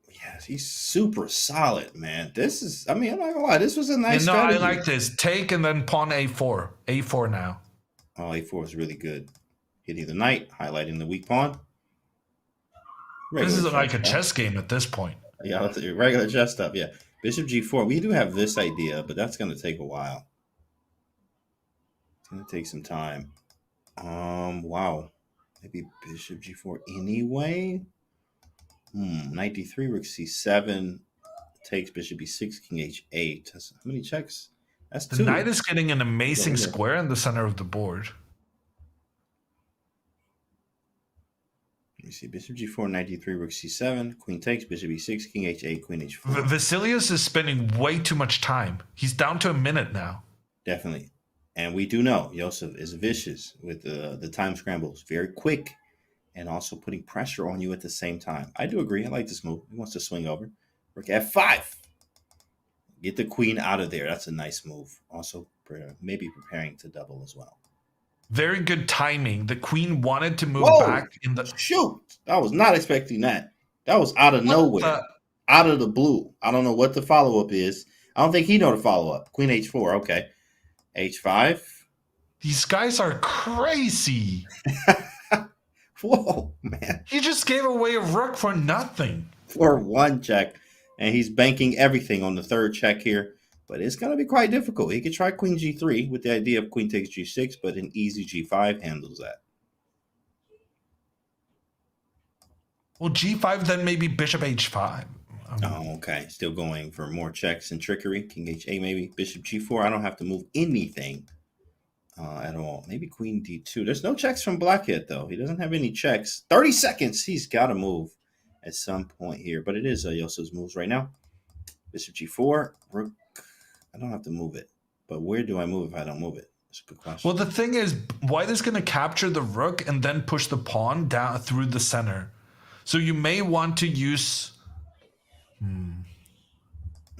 Yes, he's super solid, man. This is, I mean, I'm not gonna lie. This was a nice strategy. I like this. Take and then pawn A4. A4 now. Oh, A4 is really good. Hitting the knight, highlighting the weak pawn. This is like a chess game at this point. Yeah, regular chess stuff. Yeah. Bishop G4. We do have this idea, but that's going to take a while. It's going to take some time. Wow. Maybe Bishop G4 anyway. Knight D3, Rook C7 takes Bishop B6, King H8. How many checks? That's 2. The knight is getting an amazing square in the center of the board. Let me see. Bishop G4, Knight D3, Rook C7, Queen takes, Bishop E6, King H8, Queen H4. Vasilios is spending way too much time. He's down to a minute now. Definitely. And we do know Yosef is vicious with the time scrambles. Very quick. And also putting pressure on you at the same time. I do agree. I like this move. He wants to swing over. Rook F5. Get the queen out of there. That's a nice move. Also, maybe preparing to double as well. Very good timing. The queen wanted to move back in the... Shoot! I was not expecting that. That was out of nowhere. Out of the blue. I don't know what the follow-up is. I don't think he know the follow-up. Queen H4. Okay. H5. These guys are crazy. Whoa, man. He just gave away a rook for nothing. For one check. And he's banking everything on the third check here. But it's going to be quite difficult. He could try Queen G3 with the idea of Queen takes G6, but an easy G5 handles that. Well, G5, then maybe Bishop H5. Oh, okay. Still going for more checks and trickery. King H8 maybe. Bishop G4. I don't have to move anything at all. Maybe Queen D2. There's no checks from black yet, though. He doesn't have any checks. 30 seconds. He's got to move at some point here. But it is Yosef's moves right now. Bishop G4. Rook. I don't have to move it. But where do I move if I don't move it? That's a good question. Well, the thing is, white is going to capture the rook and then push the pawn down through the center. So you may want to use...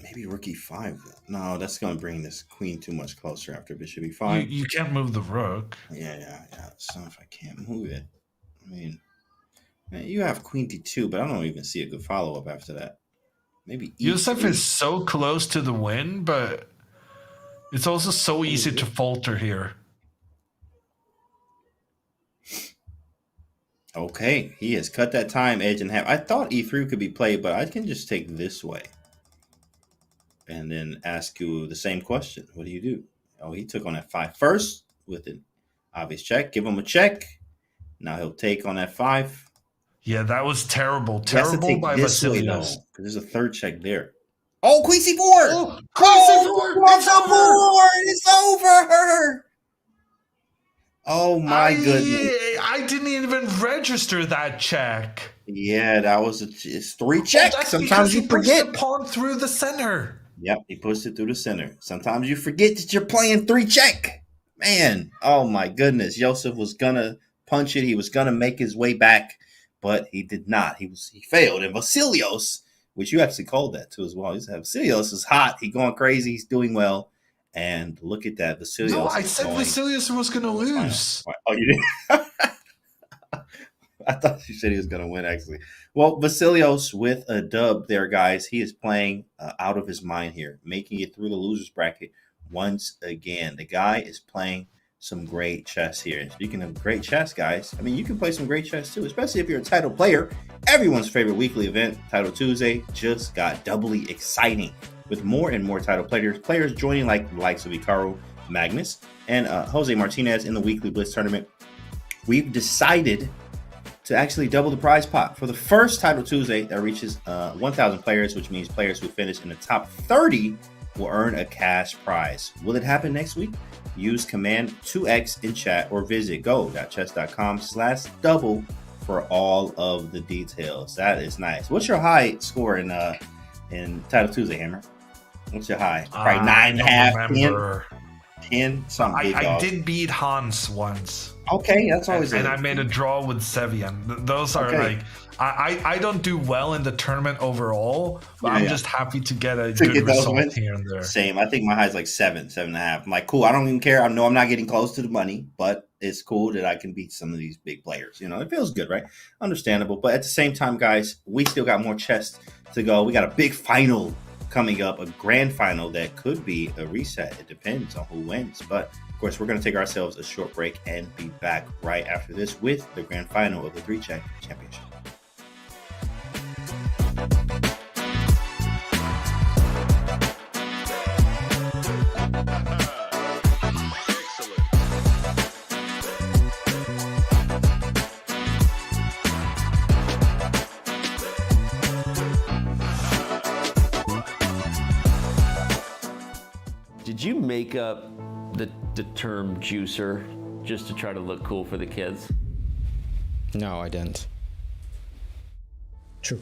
Maybe rook e5. No, that's going to bring this queen too much closer after bishop e5. You can't move the rook. Yeah. So if I can't move it, I mean, man, you have queen d2, but I don't even see a good follow-up after that. Maybe e3. Yoseph is so close to the win, but it's also so easy to falter here. Okay, he has cut that time edge in half. I thought e3 could be played, but I can just take this way. And then ask you the same question. What do you do? Oh, he took on f5 first with an obvious check. Give him a check. Now he'll take on f5. Yeah, that was terrible. Terrible by Vasilios. Because there's a third check there. Oh, queen c4! Oh, queen c4! It's over! Oh my goodness. I didn't even register that check. Yeah, that was it's 3 checks. Sometimes you forget. The pawn through the center. Yep, he pushed it through the center. Sometimes you forget that you're playing 3 check. Man, oh my goodness. Yoseph was gonna punch it. He was gonna make his way back, but he did not. He failed. And Vasilios, which you actually called that too as well. Vasilios is hot. He's going crazy. He's doing well. And look at that. Vasilios. No, I said Vasilios was gonna lose. Oh, you did? I thought you said he was going to win, actually. Well, Vasilios with a dub there, guys. He is playing out of his mind here, making it through the loser's bracket once again. The guy is playing some great chess here. And speaking of great chess, guys, I mean, you can play some great chess too, especially if you're a title player. Everyone's favorite weekly event, Title Tuesday, just got doubly exciting with more and more title players joining like the likes of Hikaru, Magnus, and Jose Martinez in the weekly Blitz tournament. We've decided to actually double the prize pot for the first Title Tuesday that reaches 1,000 players, which means players who finish in the top 30 will earn a cash prize. Will it happen next week? Use command 2x in chat or visit go.chess.com/double for all of the details. That is nice. What's your high score in Title Tuesday, Hammer? What's your high? Probably 9.5, 10, something big. I did beat Hans once. Okay, that's always and I made a draw with Sevian. Those are like I don't do well in the tournament overall, but I'm just happy to get a good result here and there. Same. I think my high is like 7.5. I'm like, cool. I don't even care. I know I'm not getting close to the money, but it's cool that I can beat some of these big players. You know, it feels good, right? Understandable. But at the same time, guys, we still got more chess to go. We got a big final coming up, a grand final that could be a reset. It depends on who wins, but of course, we're going to take ourselves a short break and be back right after this with the grand final of the 3-Check Championship. Did you make up the term juicer just to try to look cool for the kids? No, I didn't. True.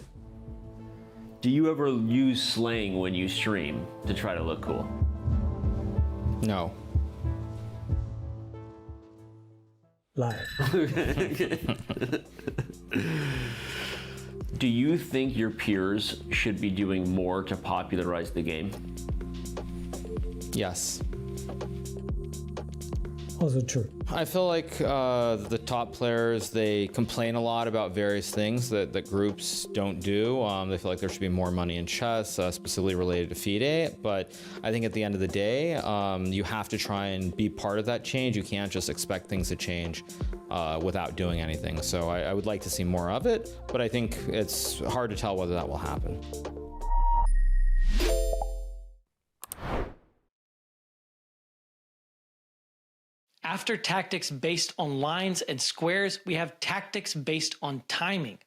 Do you ever use slang when you stream to try to look cool? No. Lie. Do you think your peers should be doing more to popularize the game? Yes. Also true. I feel like the top players, they complain a lot about various things that groups don't do. They feel like there should be more money in chess, specifically related to FIDE. But I think at the end of the day, you have to try and be part of that change. You can't just expect things to change without doing anything. So I would like to see more of it, but I think it's hard to tell whether that will happen. After tactics based on lines and squares, we have tactics based on timing.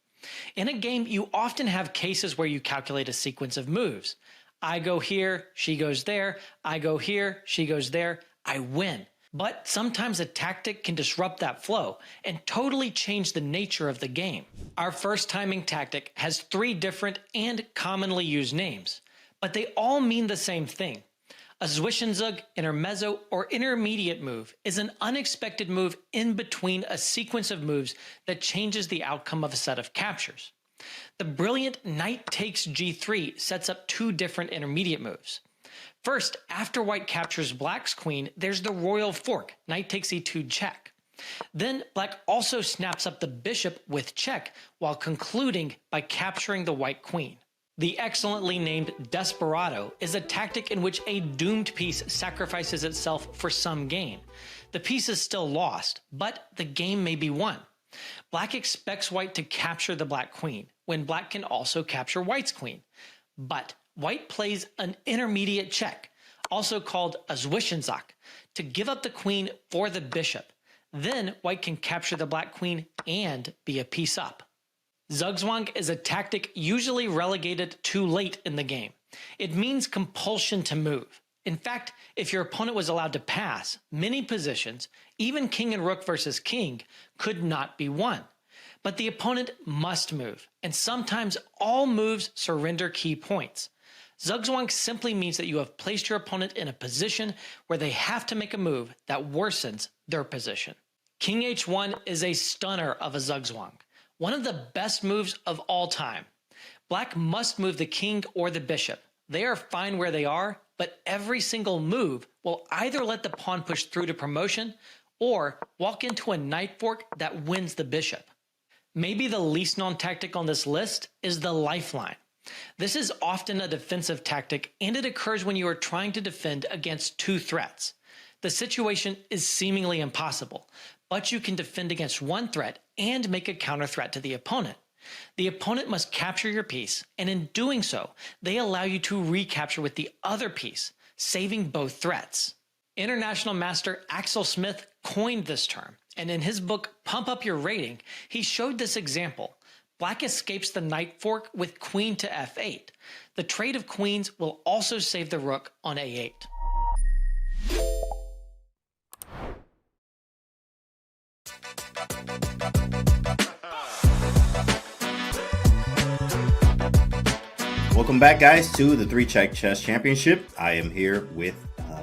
In a game, you often have cases where you calculate a sequence of moves. I go here, she goes there, I go here, she goes there, I win. But sometimes a tactic can disrupt that flow and totally change the nature of the game. Our first timing tactic has 3 different and commonly used names, but they all mean the same thing. A Zwischenzug, intermezzo, or intermediate move is an unexpected move in between a sequence of moves that changes the outcome of a set of captures. The brilliant knight takes g3 sets up two different intermediate moves. First, after white captures black's queen, there's the royal fork, knight takes e2 check. Then black also snaps up the bishop with check while concluding by capturing the white queen. The excellently named Desperado is a tactic in which a doomed piece sacrifices itself for some gain. The piece is still lost, but the game may be won. Black expects white to capture the black queen, when black can also capture white's queen. But white plays an intermediate check, also called a Zwischenzug, to give up the queen for the bishop. Then white can capture the black queen and be a piece up. Zugzwang is a tactic usually relegated too late in the game. It means compulsion to move. In fact, if your opponent was allowed to pass, many positions, even king and rook versus king, could not be won. But the opponent must move, and sometimes all moves surrender key points. Zugzwang simply means that you have placed your opponent in a position where they have to make a move that worsens their position. King h1 is a stunner of a Zugzwang. One of the best moves of all time. Black must move the king or the bishop. They are fine where they are, but every single move will either let the pawn push through to promotion or walk into a knight fork that wins the bishop. Maybe the least known tactic on this list is the lifeline. This is often a defensive tactic, and it occurs when you are trying to defend against two threats. The situation is seemingly impossible, but you can defend against one threat and make a counter threat to the opponent. The opponent must capture your piece, and in doing so, they allow you to recapture with the other piece, saving both threats. International master Axel Smith coined this term, and in his book Pump Up Your Rating, he showed this example. Black escapes the knight fork with queen to f8. The trade of queens will also save the rook on a8. Welcome back, guys, to the 3-Check Chess Championship. I am here with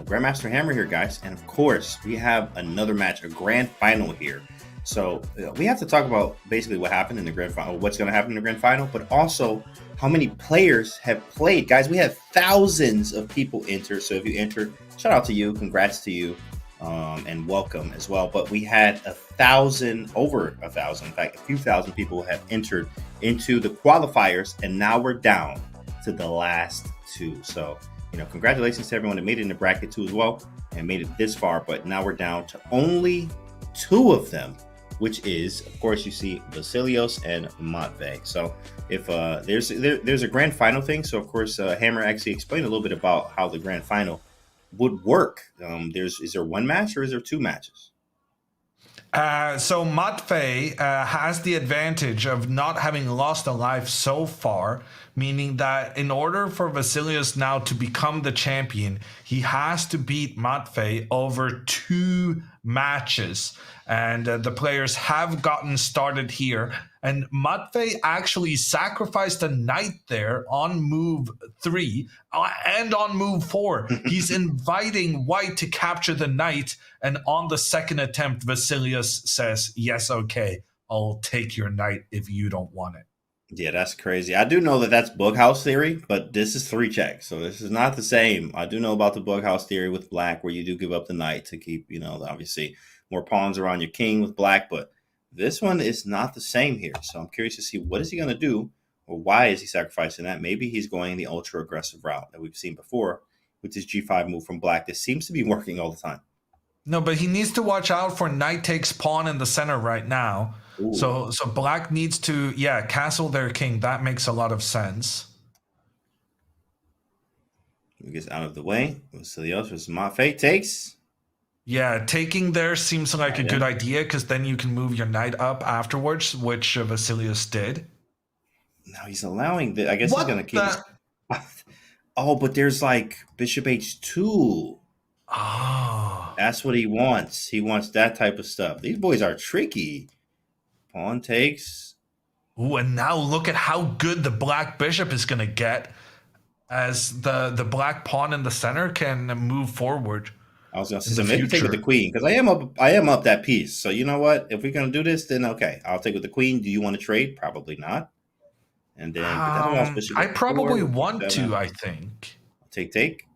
Grandmaster Hammer here, guys. And of course, we have another match, a grand final here. So we have to talk about basically what happened in the grand final, what's going to happen in the grand final, but also how many players have played. Guys, we had thousands of people enter. So if you entered, shout out to you. Congrats to you. And welcome as well. But we had over a thousand, in fact, a few thousand people have entered into the qualifiers, and now we're down to the last two. So, congratulations to everyone that made it in the bracket too as well and made it this far. But now we're down to only two of them, which is, of course, you see Vasilios and Matvey. So if there's a grand final thing. So of course, Hammer actually explained a little bit about how the grand final would work. Is there one match or is there two matches? So Matvey has the advantage of not having lost a life so far, meaning that in order for Vasilios now to become the champion, he has to beat Matvey over two matches. And the players have gotten started here. And Matvey actually sacrificed a knight there on move 3 and on move 4. He's inviting white to capture the knight. And on the second attempt, Vasilios says, yes, okay, I'll take your knight if you don't want it. Yeah, that's crazy. I do know that that's Bughouse theory, but this is 3-check. So this is not the same. I do know about the Bughouse theory with black, where you do give up the knight to keep, obviously more pawns around your king with black. But this one is not the same here. So I'm curious to see what is he going to do, or why is he sacrificing that? Maybe he's going the ultra aggressive route that we've seen before with this G5 move from black. This seems to be working all the time. No, but he needs to watch out for knight takes pawn in the center right now. Ooh. So black needs to, castle their king. That makes a lot of sense. He gets out of the way. Vasilios versus Matvey takes. Yeah, taking there seems like a good idea, because then you can move your knight up afterwards, which Vasilios did. Now he's allowing the. I guess he's going to keep. Oh, but there's like bishop h2. Oh, that's what he wants. He wants that type of stuff. These boys are tricky. Pawn takes. Ooh, and now look at how good the black bishop is going to get. as the black pawn in the center can move forward. I was gonna in say, so the maybe take with the future. queen because I am up that piece. So you know what? If we're gonna do this, then okay, I'll take with the queen. Do you want to trade? Probably not. And then, but that allows bishop I f4, probably rook want to. e7. I think Take,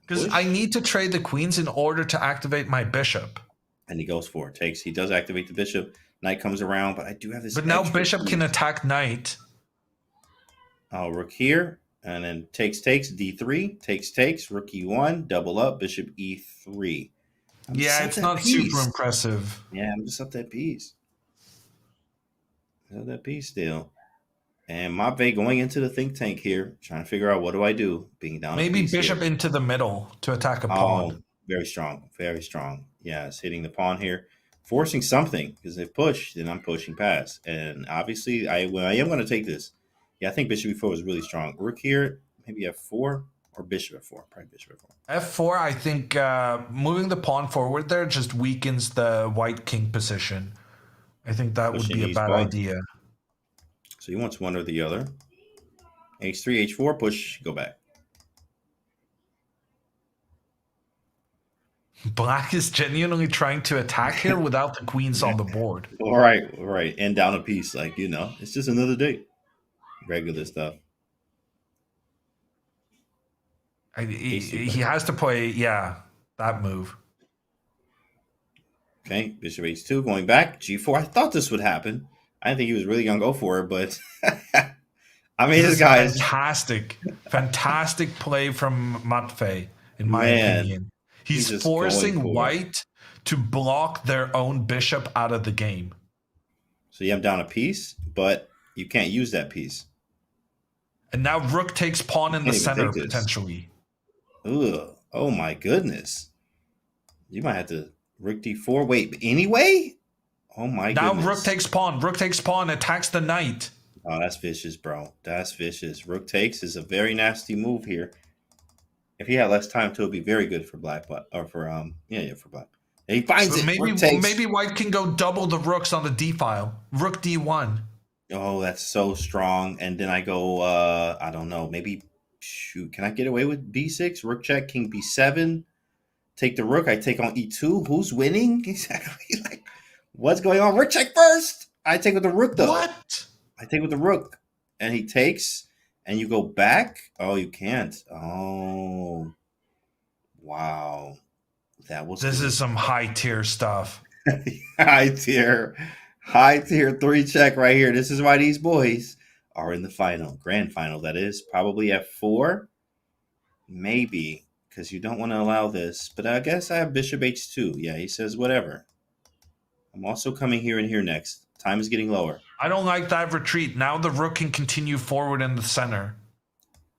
because I push, need to trade the queens in order to activate my bishop. and he goes for it. Takes. He does activate the bishop. Knight comes around, but I do have this But now extra bishop can piece. attack knight. Oh, rook here, and then takes, d3, takes, rook e1, double up, bishop e3. I'm just Yeah, up it's that not super piece. impressive. Yeah, I'm just up that piece. Up that piece still. And Matvey going into the think tank here, trying to figure out what do I do, being down a Maybe piece bishop here. into the middle to attack a Oh, pawn. very strong, very strong. Yeah, it's hitting the pawn here, forcing something because if push, then I'm pushing past. And obviously, I am going to take this. Yeah, I think bishop e4 is really strong. Rook here, maybe f4 or bishop f4. Probably bishop f4. F4, I think moving the pawn forward there just weakens the white king position. I think that would Pushing be a these bad pawns. idea. So he wants one or the other. H3, H4, push, go back. Black is genuinely trying to attack here without the queens on the board. All right. And down a piece. Like, it's just another day. Regular stuff. He has to play, that move. Okay, bishop h2, going back, g4. I thought this would happen. I didn't think he was really going to go for it, but I mean, this guy is fantastic play from Matvey, in my Man, opinion. He's just forcing going for it. white to block their own bishop out of the game. So you have down a piece, but you can't use that piece. And now rook takes pawn in the center, potentially. Ugh. Oh my goodness. You might have to rook d4. Wait, anyway? Oh my goodness. Now rook takes pawn. Rook takes pawn, attacks the knight. Oh, that's vicious, bro. That's vicious. Rook takes is a very nasty move here. If he had less time to, it'd be very good for black, or for for black. And he finds it. Maybe white can go double the rooks on the d file. Rook d1. Oh, that's so strong. And then I go, I don't know, maybe shoot. Can I get away with b6? Rook check, king b7. Take the rook. I take on e2. Who's winning? Exactly. Like, what's going on? Rook check first. I take with the rook though. What? I take with the rook, and he takes. And you go back? Oh, you can't. Oh, wow. This is some high tier stuff. high tier 3 check right here. This is why these boys are in the final, grand final. That is probably f4, maybe, because you don't want to allow this. But I guess I have bishop h2. Yeah, he says whatever. I'm also coming here and here next. Time is getting lower. I don't like that retreat. Now the rook can continue forward in the center.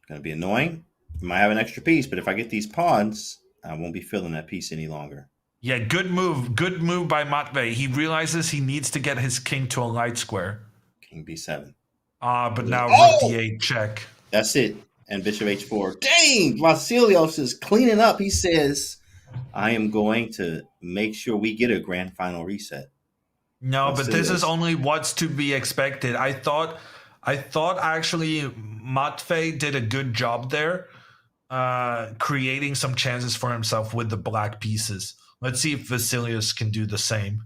Gonna be annoying. You might have an extra piece, but if I get these pawns, I won't be filling that piece any longer. Yeah, good move. Good move by Matvey. He realizes he needs to get his king to a light square. King b7. But now rook d8 check. That's it. And bishop h4. Dang! Vasilios is cleaning up. He says, I am going to make sure we get a grand final reset. No, but this is only what's to be expected. I thought actually Matvey did a good job there, creating some chances for himself with the black pieces. Let's see if Vasilios can do the same.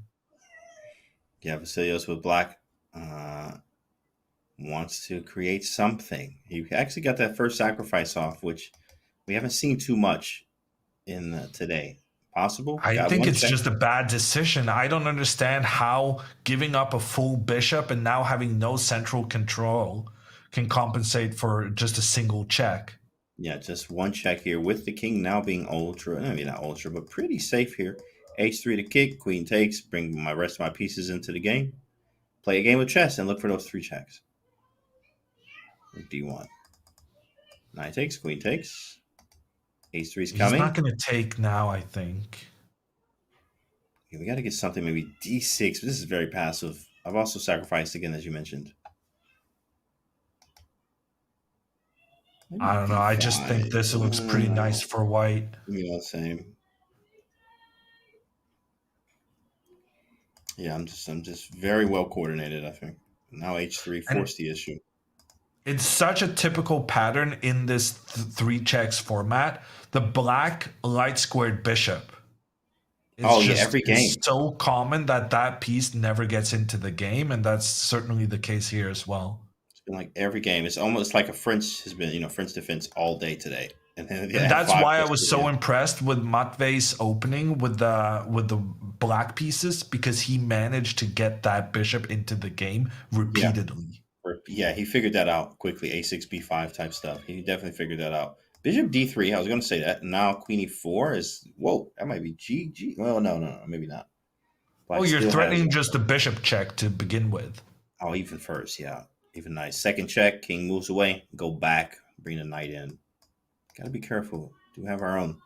Yeah, Vasilios with black wants to create something. He actually got that first sacrifice off, which we haven't seen too much in today. Possible? I think it's just a bad decision. I don't understand how giving up a full bishop and now having no central control can compensate for just a single check. Yeah, just one check here with the king now being ultra. I mean, not ultra, but pretty safe here. H3 to kick, queen takes, bring my rest of my pieces into the game. Play a game of chess and look for those 3 checks. D1. Knight takes, queen takes. H3 is coming. He's not going to take now, I think. Yeah, we got to get something, maybe D6, but this is very passive. I've also sacrificed again, as you mentioned. Maybe I don't know. I just think this looks pretty nice for white. Yeah, same. Yeah, I'm just very well coordinated, I think. Now H3 forced the issue. It's such a typical pattern in this three checks format. The black light squared bishop. Every game. It's so common that piece never gets into the game, and that's certainly the case here as well. It's been like every game. It's almost like French defense all day today. And that's why I was so impressed with Matvei's opening with the black pieces, because he managed to get that bishop into the game repeatedly. Yeah, he figured that out quickly. A6, B5 type stuff. He definitely figured that out. Bishop D3, I was going to say that. Now Queen E4 is, whoa, that might be G. Well, no, maybe not. Black you're threatening just a bishop check to begin with. Oh, even first, yeah. Even nice. Second check, king moves away, go back, bring the knight in. Got to be careful. Do have our own.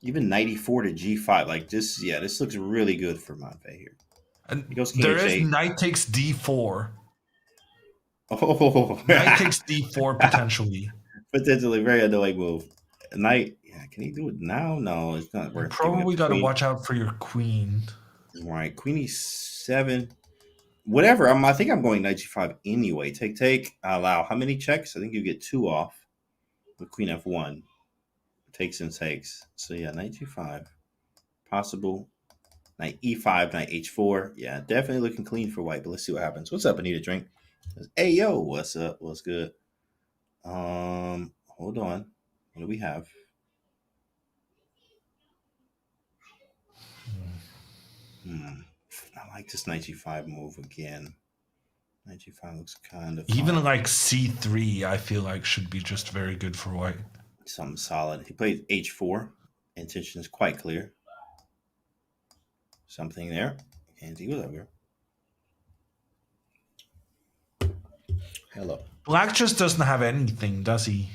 Even knight E4 to G5. Like this, this looks really good for Matvei here. And there is knight takes D4. Oh. Knight takes D4 potentially. Potentially very annoying move. Knight, can he do it now? No, it's not worth it. Probably got to watch out for your queen. All right, queen E7. Whatever. I think I'm going knight G5 anyway. Take. Allow. How many checks? I think you get 2 off with queen F1. Takes and takes. So, knight G5. Possible. Knight E5, knight H4. Yeah, definitely looking clean for white, but let's see what happens. What's up? I need a drink. Hey, yo, what's up? What's good? Hold on. What do we have? I like this knight G5 move again. Knight G5 looks kind of even fun. like C3, I feel like should be just very good for white. Something solid. He played H4. Intention is quite clear. Something there. Can't see whatever. Hello. Black just doesn't have anything, does he?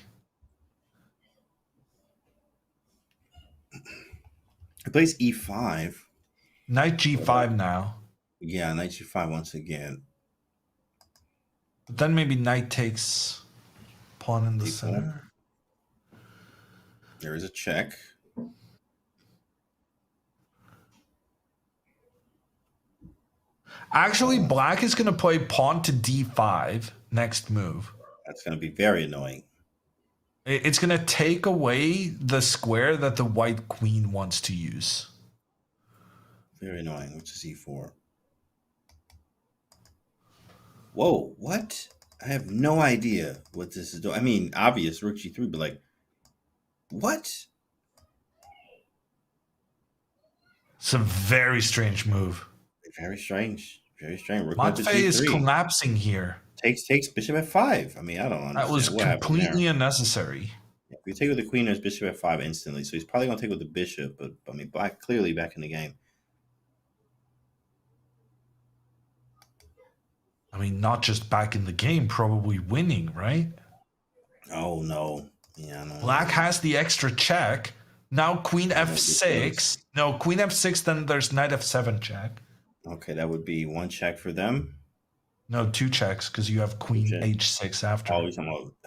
He plays E5. Knight G5 now. Yeah, knight G5 once again. But then maybe knight takes pawn in the center. There is a check. Actually, black is going to play pawn to D5 next move. That's going to be very annoying. It's going to take away the square that the white queen wants to use. Very annoying, which is E4. Whoa, what? I have no idea what this is doing. I mean, obvious, rook G3, but like, what? It's a very strange move. Very strange. Very strange. Matvei is collapsing here. Takes bishop F5. I mean, I don't understand. That was completely unnecessary. Yeah, if you take with the queen, there's bishop F5 instantly. So he's probably going to take with the bishop. But, I mean, black clearly back in the game. I mean, not just back in the game, probably winning, right? Oh, no. Yeah, no. Black has the extra check. Now queen F6. No, queen F6, then there's knight F7 check. Okay, that would be 1 check for them. No, 2 checks, because you have queen H6 after.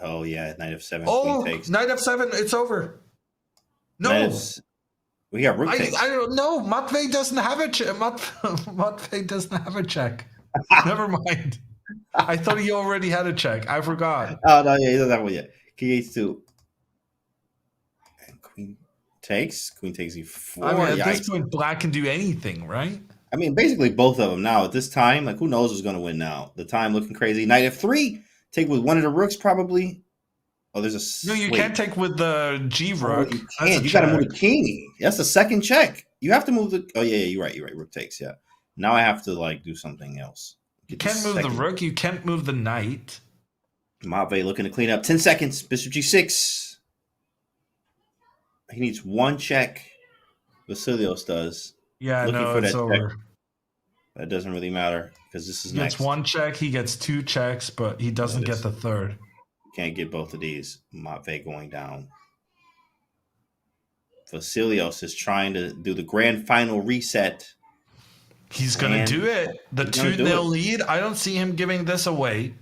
Oh, yeah, knight F7. Oh, queen takes. knight F7, it's over. No. We got rook takes. I don't know. Matvei doesn't have a check. Matvei doesn't have a check. Never mind. I thought he already had a check. I forgot. Oh, no, yeah, he doesn't have one yet. King H2. And queen takes. Queen takes E4. I mean, at this point, black can do anything, right? I mean, basically both of them now. At this time, like, who knows who's going to win now? The time looking crazy. Knight F3. Take with one of the rooks, probably. Oh, there's a... No, you can't take with the G rook. Oh, you can't. You got to move the king. That's the second check. You have to move the... Oh, yeah, you're right. Rook takes, yeah. Now I have to, like, do something else. You can't move the rook. You can't move the knight. Matvei looking to clean up. 10 seconds. Bishop G6. He needs 1 check. Vasilios does. Yeah, no, it's over. Check. That doesn't really matter because this is he gets 1 check. He gets 2 checks, but he doesn't get the third. Can't get both of these. Matvei going down. Vasilios is trying to do the grand final reset. He's going to do it. The 2-0 lead. I don't see him giving this away.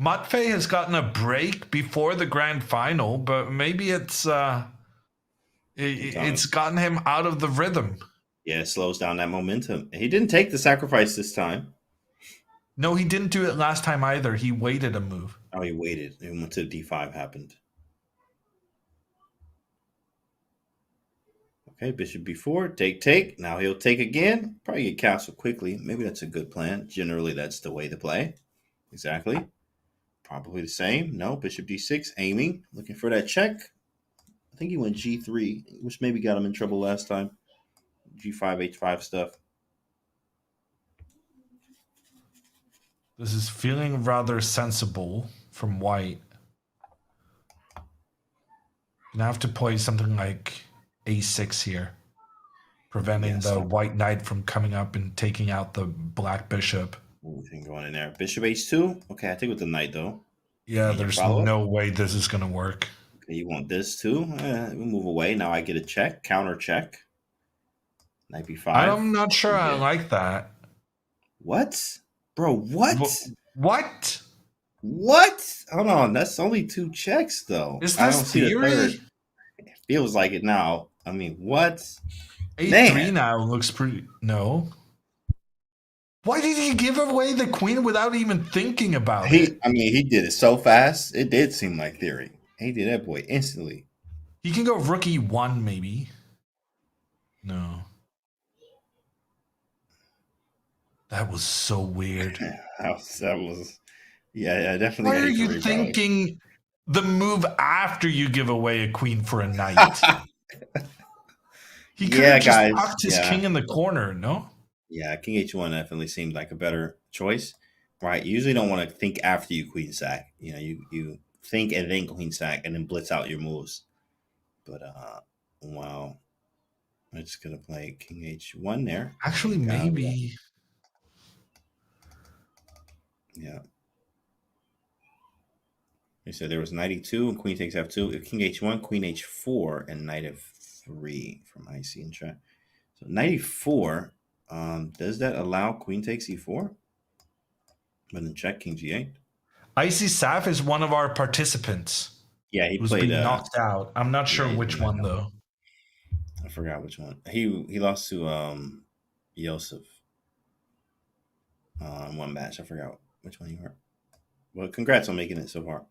Matvei has gotten a break before the grand final, but maybe it's gotten him out of the rhythm. Yeah, it slows down that momentum. He didn't take the sacrifice this time. No, he didn't do it last time either. He waited a move. Oh, he waited. And went to d5 happened. Okay, bishop b4, take. Now he'll take again. Probably get castled quickly. Maybe that's a good plan. Generally, that's the way to play. Exactly. Probably the same. No, bishop d6, aiming, looking for that check. I think he went g3, which maybe got him in trouble last time. g5, h5 stuff. This is feeling rather sensible from white. Gonna have to play something like a6 here, preventing the white knight from coming up and taking out the black bishop. Ooh, we can go in there. Bishop h2. Okay, I think with the knight though. Yeah, there's no way this is gonna work. Okay, you want this too? We'll move away. Now I get a check, counter check. Knight b5. I'm not sure I like that. What? Bro, what? What? What? Hold on, that's only 2 checks though. Is I this don't see the theory? third. It feels like it now. I mean, what? A3 now looks pretty. No. Why did he give away the queen without even thinking about it? I mean, he did it so fast. It did seem like theory. He did that boy instantly. He can go rook e1 maybe. No. That was so weird. that was yeah, definitely. Why are you thinking the move after you give away a queen for a knight? He could have just tucked his king in the corner, no? Yeah, king h1 definitely seemed like a better choice. Right. You usually don't want to think after you queen sack. You know, you think and then queen sack and then blitz out your moves. But wow. I'm just gonna play king h1 there. Actually, maybe. Yeah. They said there was knight e2 and queen takes f2, king h1, queen h4, and knight f3 from IC in chat. So knight e4, does that allow queen takes e4? But then check king g8. Icy Saf is one of our participants. Yeah, he was played being knocked out. I'm not sure which one though. I forgot which one. He lost to Yoseph in one match. I forgot which one he hurt. Well, congrats on making it so far.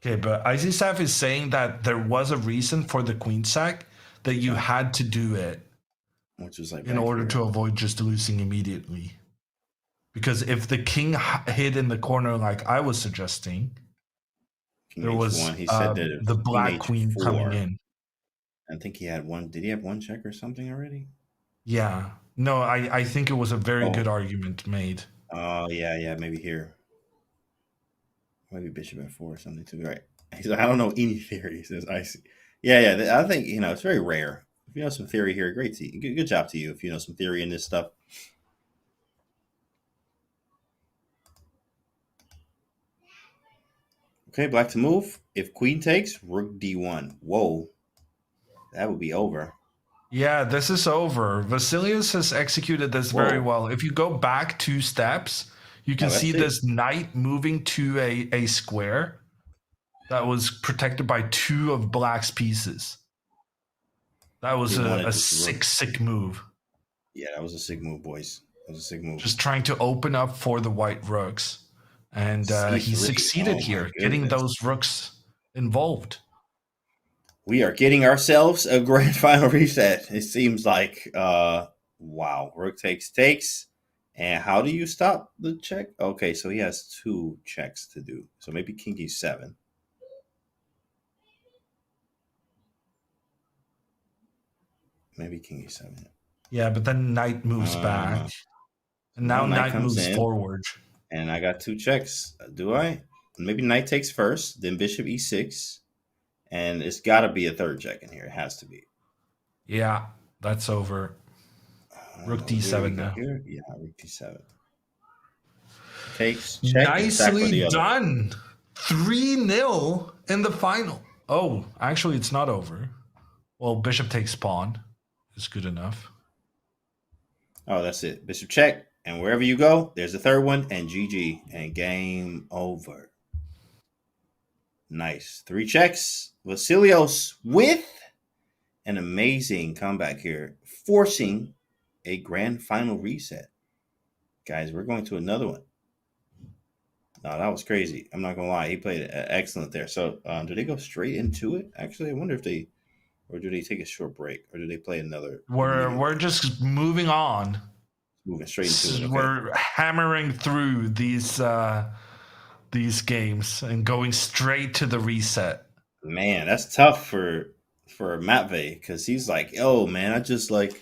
Okay, but Icy Saf is saying that there was a reason for the queen sack, that you had to do it, which was like in order to avoid just losing immediately. Because if the king hid in the corner like I was suggesting, king there was he said that the black queen coming in. I think he had one. Did he have one check or something already? Yeah. No, I think it was a very good argument made. Oh, yeah, maybe here. Maybe bishop f4 or something too, right? He's like, I don't know any theory. He says, I see. Yeah, I think, it's very rare. If you know some theory here, great to you. Good job to you if you know some theory in this stuff. Okay, black to move. If queen takes, rook d1. Whoa. That would be over. Yeah, this is over. Vasilios has executed this very well. If you go back 2 steps, you can see this knight moving to a square that was protected by 2 of black's pieces. That was a sick move. Yeah, that was a sick move, boys. That was a sick move. Just trying to open up for the white rooks. And he succeeded here, getting those rooks involved. We are getting ourselves a grand final reset. It seems like, wow, rook takes. And how do you stop the check? Okay, so he has 2 checks to do. So maybe king e7. Maybe king e7. Yeah, but then knight moves back. And now knight moves forward. And I got 2 checks. Do I? Maybe knight takes first, then bishop e6. And it's got to be a 3rd check in here. It has to be. Yeah, that's over. Rook d7 now. Here? Yeah, rook d7. Takes, check. Nicely done. 3-0 in the final. Oh, actually, it's not over. Well, bishop takes pawn is good enough. Oh, that's it. Bishop check. And wherever you go, there's a 3rd one. And GG. And game over. Nice. 3 checks. Vasilios with an amazing comeback here, forcing a grand final reset. Guys, we're going to another one. No, that was crazy. I'm not gonna lie. He played excellent there. So, do they go straight into it? Actually, I wonder if they, or do they take a short break, or do they play another? We're just moving on. Moving straight into it. Okay. We're hammering through these games and going straight to the reset. Man, that's tough for Matvey because he's like, "Oh man, I just like,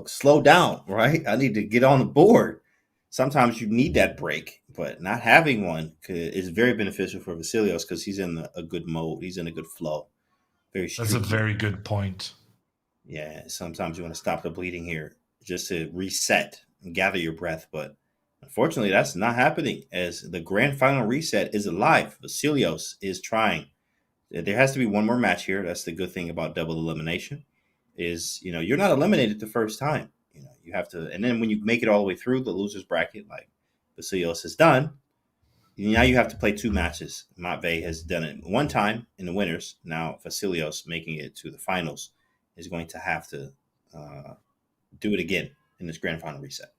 slow down, right? I need to get on the board." Sometimes you need that break, but not having one is very beneficial for Vasilios because he's in a good mode. He's in a good flow. Very streaky. That's a very good point. Yeah, sometimes you want to stop the bleeding here just to reset and gather your breath, but unfortunately, that's not happening as the grand final reset is alive. Vasilios is trying. There has to be one more match here. That's the good thing about double elimination is, you're not eliminated the first time. You have to, and then when you make it all the way through the loser's bracket, like Vasilios has done, now you have to play 2 matches. Matvey has done it one time in the winners. Now Vasilios making it to the finals is going to have to do it again in this grand final reset.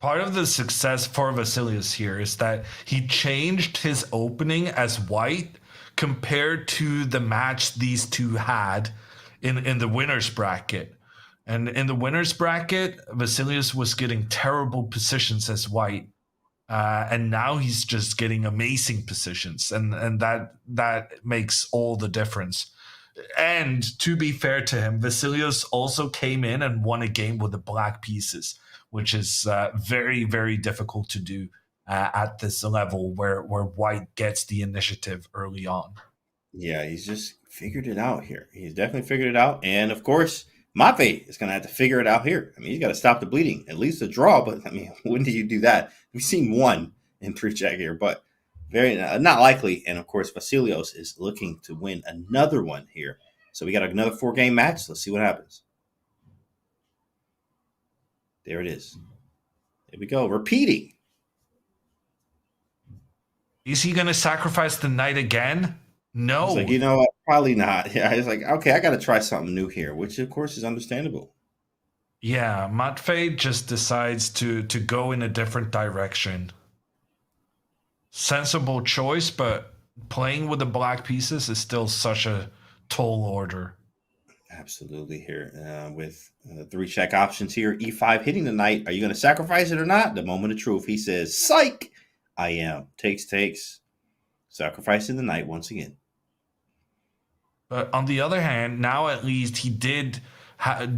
Part of the success for Vasilios here is that he changed his opening as white compared to the match these two had in the winner's bracket. And in the winner's bracket, Vasilios was getting terrible positions as white. And now he's just getting amazing positions. And that makes all the difference. And to be fair to him, Vasilios also came in and won a game with the black pieces, which is very, very difficult to do at this level where white gets the initiative early on. Yeah, he's just figured it out here. He's definitely figured it out. And of course, Matvey is going to have to figure it out here. I mean, he's got to stop the bleeding, at least a draw. But I mean, when do you do that? We've seen one in pre-check here, but very not likely. And of course, Vasilios is looking to win another one here. So we got another 4-game match. Let's see what happens. There it is. Here we go. Repeating. Is he going to sacrifice the knight again? No. He's like, you know what? Probably not. Yeah, he's like, okay, I got to try something new here, which of course is understandable. Yeah, Matvey just decides to go in a different direction. Sensible choice, but playing with the black pieces is still such a tall order. Absolutely here with 3 check options here. E5 hitting the knight. Are you going to sacrifice it or not? The moment of truth. He says, psych, I am. Takes. Sacrificing the knight once again. But on the other hand, now at least he did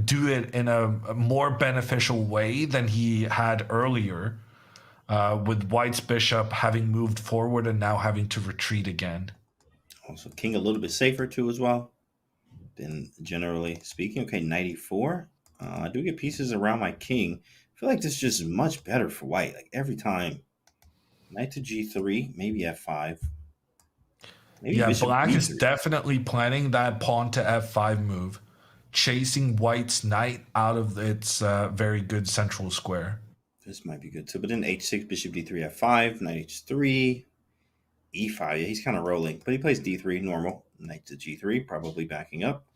do it in a more beneficial way than he had earlier, with White's bishop having moved forward and now having to retreat again. Also, king a little bit safer too as well than generally speaking. Okay, knight e4. I do get pieces around my king. I feel like this is just much better for white. Like every time. Knight to g3, maybe f5. Maybe yeah, black b3. is definitely planning that pawn to f5 move, chasing white's knight out of its very good central square. This might be good too. But then h6, bishop d3, f5, knight h3, e5. Yeah, he's kind of rolling. But he plays d3, normal. Knight to g3, probably backing up.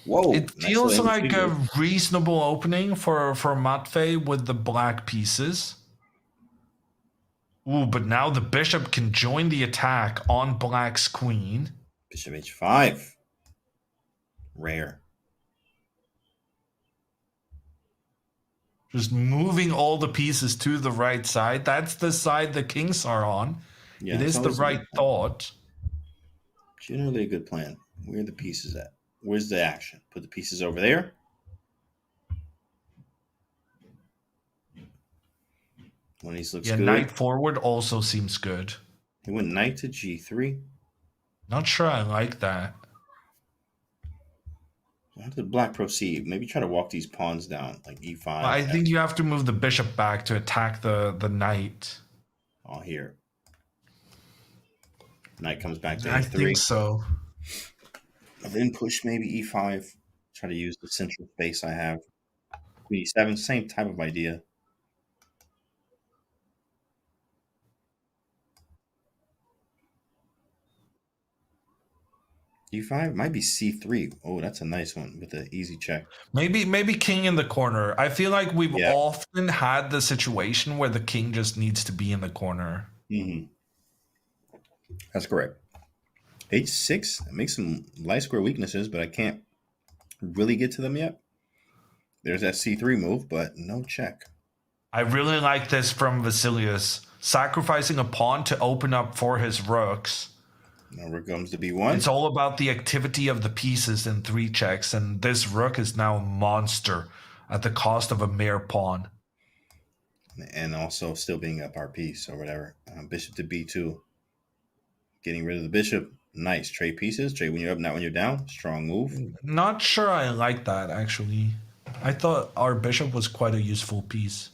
Whoa. It feels like a reasonable opening for Matvey with the black pieces. Ooh, but now the bishop can join the attack on black's queen. Bishop h5. Rare. Just moving all the pieces to the right side. That's the side the kings are on. Yeah, it is the right thought. Generally a good plan. Where are the pieces at? Where's the action? Put the pieces over there. When he looks good. Knight forward also seems good. He went knight to g3. Not sure I like that. How did black proceed? Maybe try to walk these pawns down, like e5. Well, I think you have to move the bishop back to attack the knight. Oh, here. Knight comes back to e3. I think so. And then push maybe e5. Try to use the central space I have. Queen e7, same type of idea. E5 might be C3. Oh, that's a nice one with an easy check. Maybe king in the corner. I feel like we've Yeah. often had the situation where the king just needs to be in the corner. Mm-hmm. That's correct. H6 makes some light square weaknesses, but I can't really get to them yet. There's that C3 move, but no check. I really like this from Vasilios. Sacrificing a pawn to open up for his rooks. Now rook comes to B1. It's all about the activity of the pieces in 3 checks, and this rook is now a monster at the cost of a mere pawn. And also still being up our piece or whatever. Bishop to B2. Getting rid of the bishop. Nice. Trade pieces. Trade when you're up, not when you're down. Strong move. Not sure I like that, actually. I thought our bishop was quite a useful piece.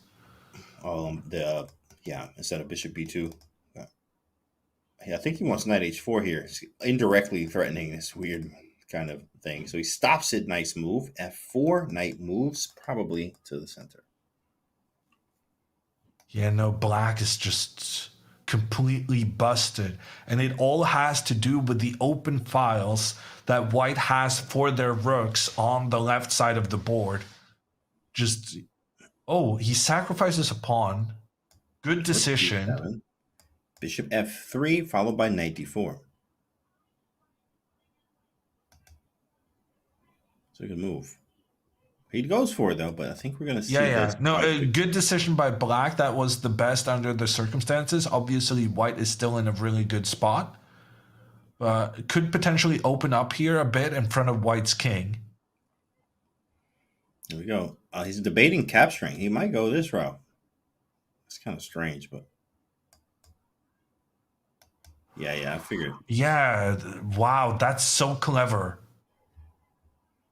Instead of bishop B2. Yeah, I think he wants knight H4 here. It's indirectly threatening this weird kind of thing. So he stops it. Nice move. F4. Knight moves probably to the center. Yeah, no, black is just completely busted. And it all has to do with the open files that white has for their rooks on the left side of the board. He sacrifices a pawn. Good decision. Bishop F3 followed by knight D4. It's a good move. He goes for it though, but I think we're going to see this. No, a good decision by black. That was the best under the circumstances. Obviously, white is still in a really good spot. Could potentially open up here a bit in front of white's king. Here we go. He's debating capturing. He might go this route. It's kind of strange, but yeah, I figured. Yeah, wow, that's so clever.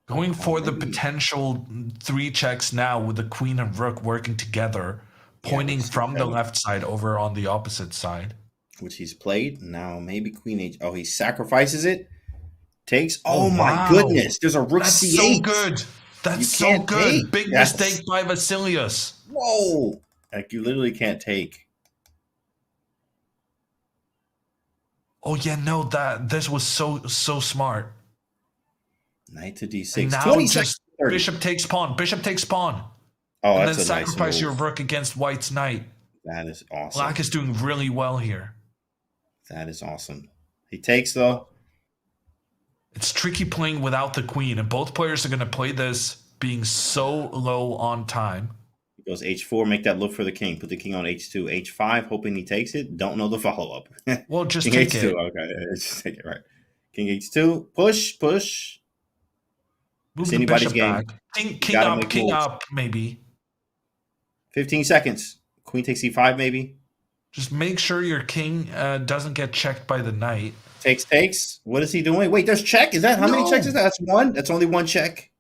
Going for the potential 3 checks now with the queen and rook working together, pointing from the left side over on the opposite side. Which he's played. Now maybe queen H. Oh, he sacrifices it. Takes. Oh, wow. My goodness. There's a rook C8. So good. That's so good. Big mistake by Vasilios. Whoa. Like you literally can't take. Oh yeah, no, this was so smart. Knight to D6. And now just bishop takes pawn. Bishop takes pawn. Oh, and that's then a sacrifice nice your rook against white's knight. That is awesome. Black is doing really well here. That is awesome. He takes though. It's tricky playing without the queen, and both players are going to play this being so low on time. He goes H4, make that look for the king. Put the king on H2. H5, hoping he takes it. Don't know the follow-up. Well, just king take H2. it. Okay, just take it, right. King H2. Push. Move it's the anybody's bishop game. Back. King up, maybe. 15 seconds. Queen takes E5, maybe. Just make sure your king doesn't get checked by the knight. Takes. What is he doing? Wait, there's check. Is that how many checks is that? That's one. That's only one check.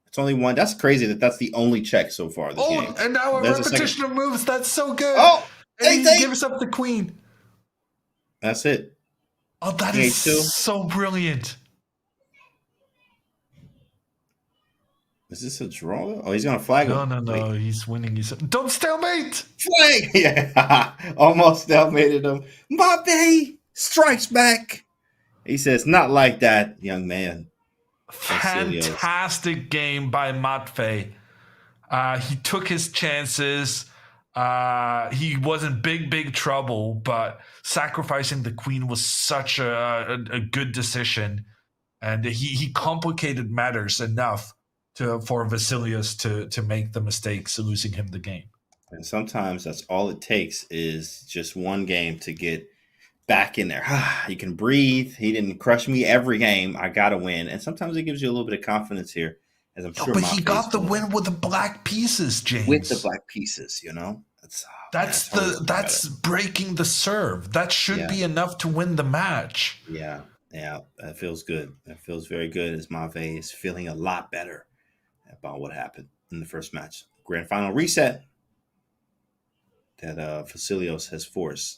It's only one. That's crazy that's the only check so far this game. And now a repetition of moves. That's so good. Oh, and he gives up the queen. That's it. Oh, that is so brilliant. Is this a draw? Oh, he's gonna flag him. No. He's winning. Don't stalemate. Flag. Yeah, almost stalemated him. Mbappe strikes back. He says, "Not like that, young man." Fantastic game by Matfei. He took his chances. He was in big trouble, but sacrificing the queen was such a good decision, and he complicated matters enough for Vasilios to make the mistakes, losing him the game. And sometimes that's all it takes is just one game to get back in there. You can breathe. He didn't crush me every game. I got to win. And sometimes it gives you a little bit of confidence here, as I'm sure. But he got the win with the black pieces, James. With the black pieces, That's breaking the serve. That should be enough to win the match. Yeah, that feels good. That feels very good as Mave is feeling a lot better about what happened in the first match. Grand final reset that Vasilios has forced.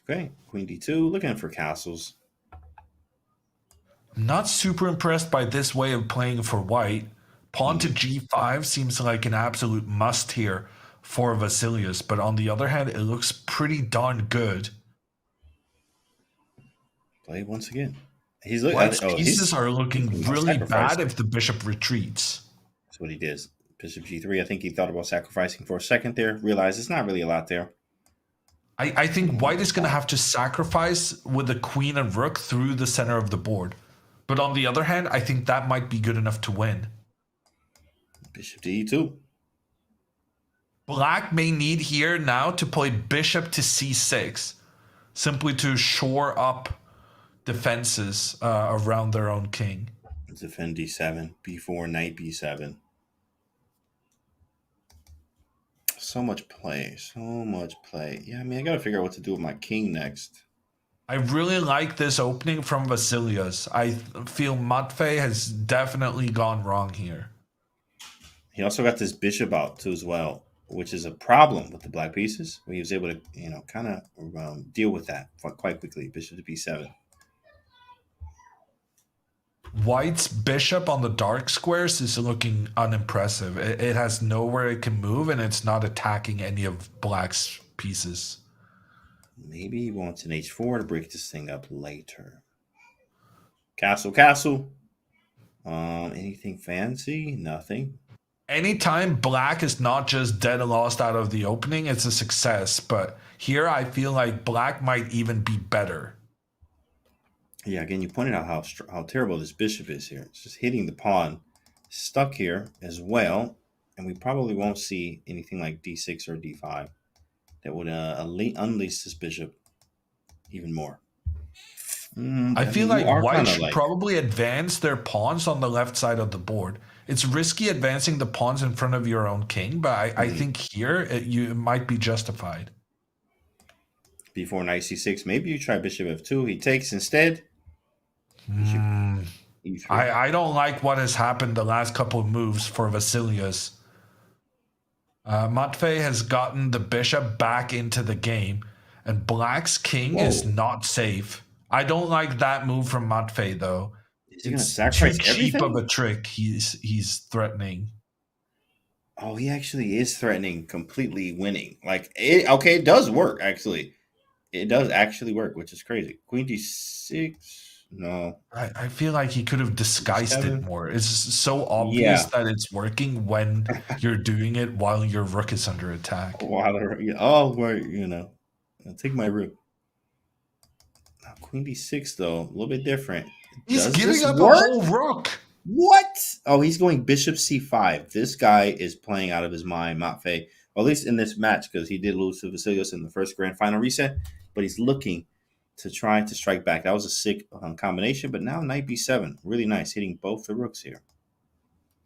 Okay, Queen D2, looking for castles. I'm not super impressed by this way of playing for white. Pawn to G5 seems like an absolute must here for Vasilios, but on the other hand, it looks pretty darn good. Play once again. He's looking. Black's Oh, pieces are looking thinking about really bad sacrificing. if the bishop retreats. That's what he did. Bishop G3. I think he thought about sacrificing for a second there. Realized it's not really a lot there. I think white is going to have to sacrifice with the queen and rook through the center of the board. But on the other hand, I think that might be good enough to win. Bishop to E2. Black may need here now to play bishop to C6, simply to shore up defenses around their own king. Defend D7, B4, knight B7. So much play, so much play. Yeah, I mean, I got to figure out what to do with my king next. I really like this opening from Vasilios. I feel Matvey has definitely gone wrong here. He also got this bishop out too as well, which is a problem with the black pieces. He was able to, kind of deal with that quite quickly. Bishop to B7. White's bishop on the dark squares is looking unimpressive. It has nowhere it can move, and it's not attacking any of black's pieces. Maybe he wants an H4 to break this thing up later. Castle, castle. Anything fancy? Nothing. Anytime black is not just dead and lost out of the opening, it's a success. But here I feel like black might even be better. Yeah, again, you pointed out how terrible this bishop is here. It's just hitting the pawn. Stuck here as well. And we probably won't see anything like D6 or D5 that would unleash this bishop even more. I feel like white should probably advance their pawns on the left side of the board. It's risky advancing the pawns in front of your own king, but I think here it might be justified. B4, knight C6. Maybe you try bishop F2. He takes instead. I don't like what has happened the last couple of moves for Vasilios. Matvey has gotten the bishop back into the game, and black's king is not safe. I don't like that move from Matvey, though. Is he going to sacrifice cheap everything? of a trick he's threatening. Oh, he actually is threatening completely winning. It does work, actually. It does actually work, which is crazy. Queen D6. No. I feel like he could have disguised it more. It's so obvious that it's working when you're doing it while your rook is under attack. Take my rook. Now, Queen D6, though, a little bit different. He's giving up a whole rook. What? Oh, he's going bishop C5. This guy is playing out of his mind, Matvey. Or at least in this match, because he did lose to Vasilios in the first grand final reset. But he's looking to try to strike back. That was a sick combination, but now knight b7. Really nice, hitting both the rooks here.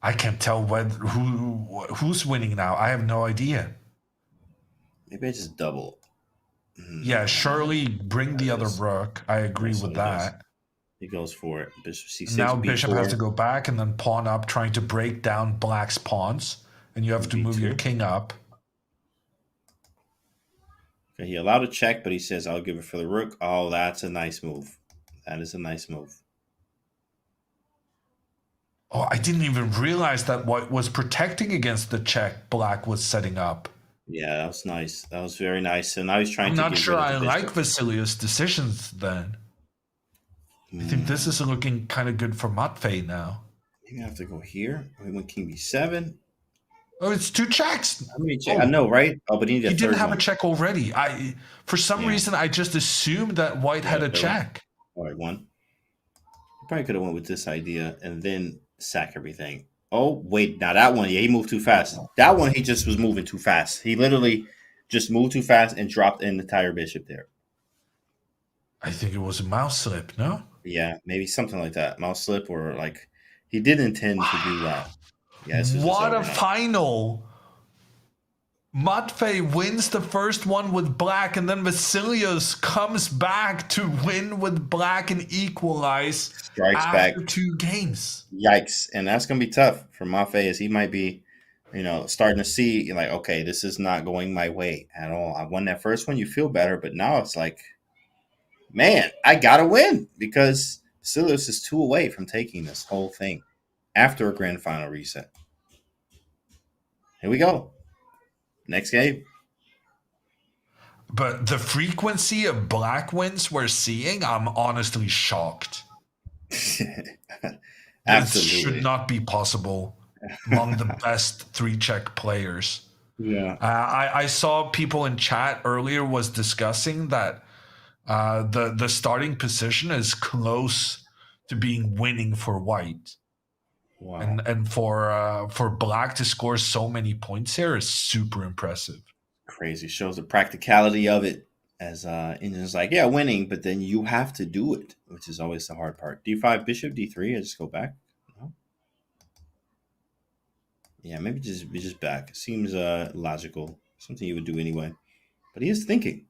I can't tell who's winning now. I have no idea. Maybe I just double. Yeah, surely bring the other rook. I agree with that. He goes for it. Bishop c6. Now B4. bishop has to go back and then pawn up, trying to break down black's pawns. And you have to move your king up. Okay, he allowed a check, but he says, I'll give it for the rook. Oh, that's a nice move. That is a nice move. Oh, I didn't even realize that white was protecting against the check black was setting up. Yeah, that was nice. That was very nice. And now he's trying to I'm not sure I like Vasilios' decisions then. I think this is looking kind of good for Matvey now. Maybe I have to go here. We went king b7. Oh, it's two checks. I know, right? Oh, but he didn't have a check already. For some reason, I just assumed that white had a check. All right, one. He probably could have went with this idea and then sack everything. Oh, wait. Now that one, he moved too fast. That one, he just was moving too fast. He literally just moved too fast and dropped an entire bishop there. I think it was a mouse slip, no? Yeah, maybe something like that. Mouse slip or he did intend to do that. Yeah, what a final. Matvey wins the first one with black, and then Vasilios comes back to win with black and equalize after 2 games. Yikes. And that's going to be tough for Matvey, as he might be, starting to see, okay, this is not going my way at all. I won that first one. You feel better, but now it's like, man, I got to win, because Vasilios is 2 away from taking this whole thing after a grand final reset. Here we go. Next game. But the frequency of black wins we're seeing, I'm honestly shocked. Absolutely. It should not be possible among the best 3-check players. Yeah. I saw people in chat earlier was discussing that the starting position is close to being winning for white. Wow. And for black to score so many points here is super impressive. Crazy. Shows the practicality of it, as Indians like, yeah, winning, but then you have to do it, which is always the hard part. D5 bishop, D3. I just go back. No? Yeah, maybe just back. Seems logical. Something you would do anyway. But he is thinking.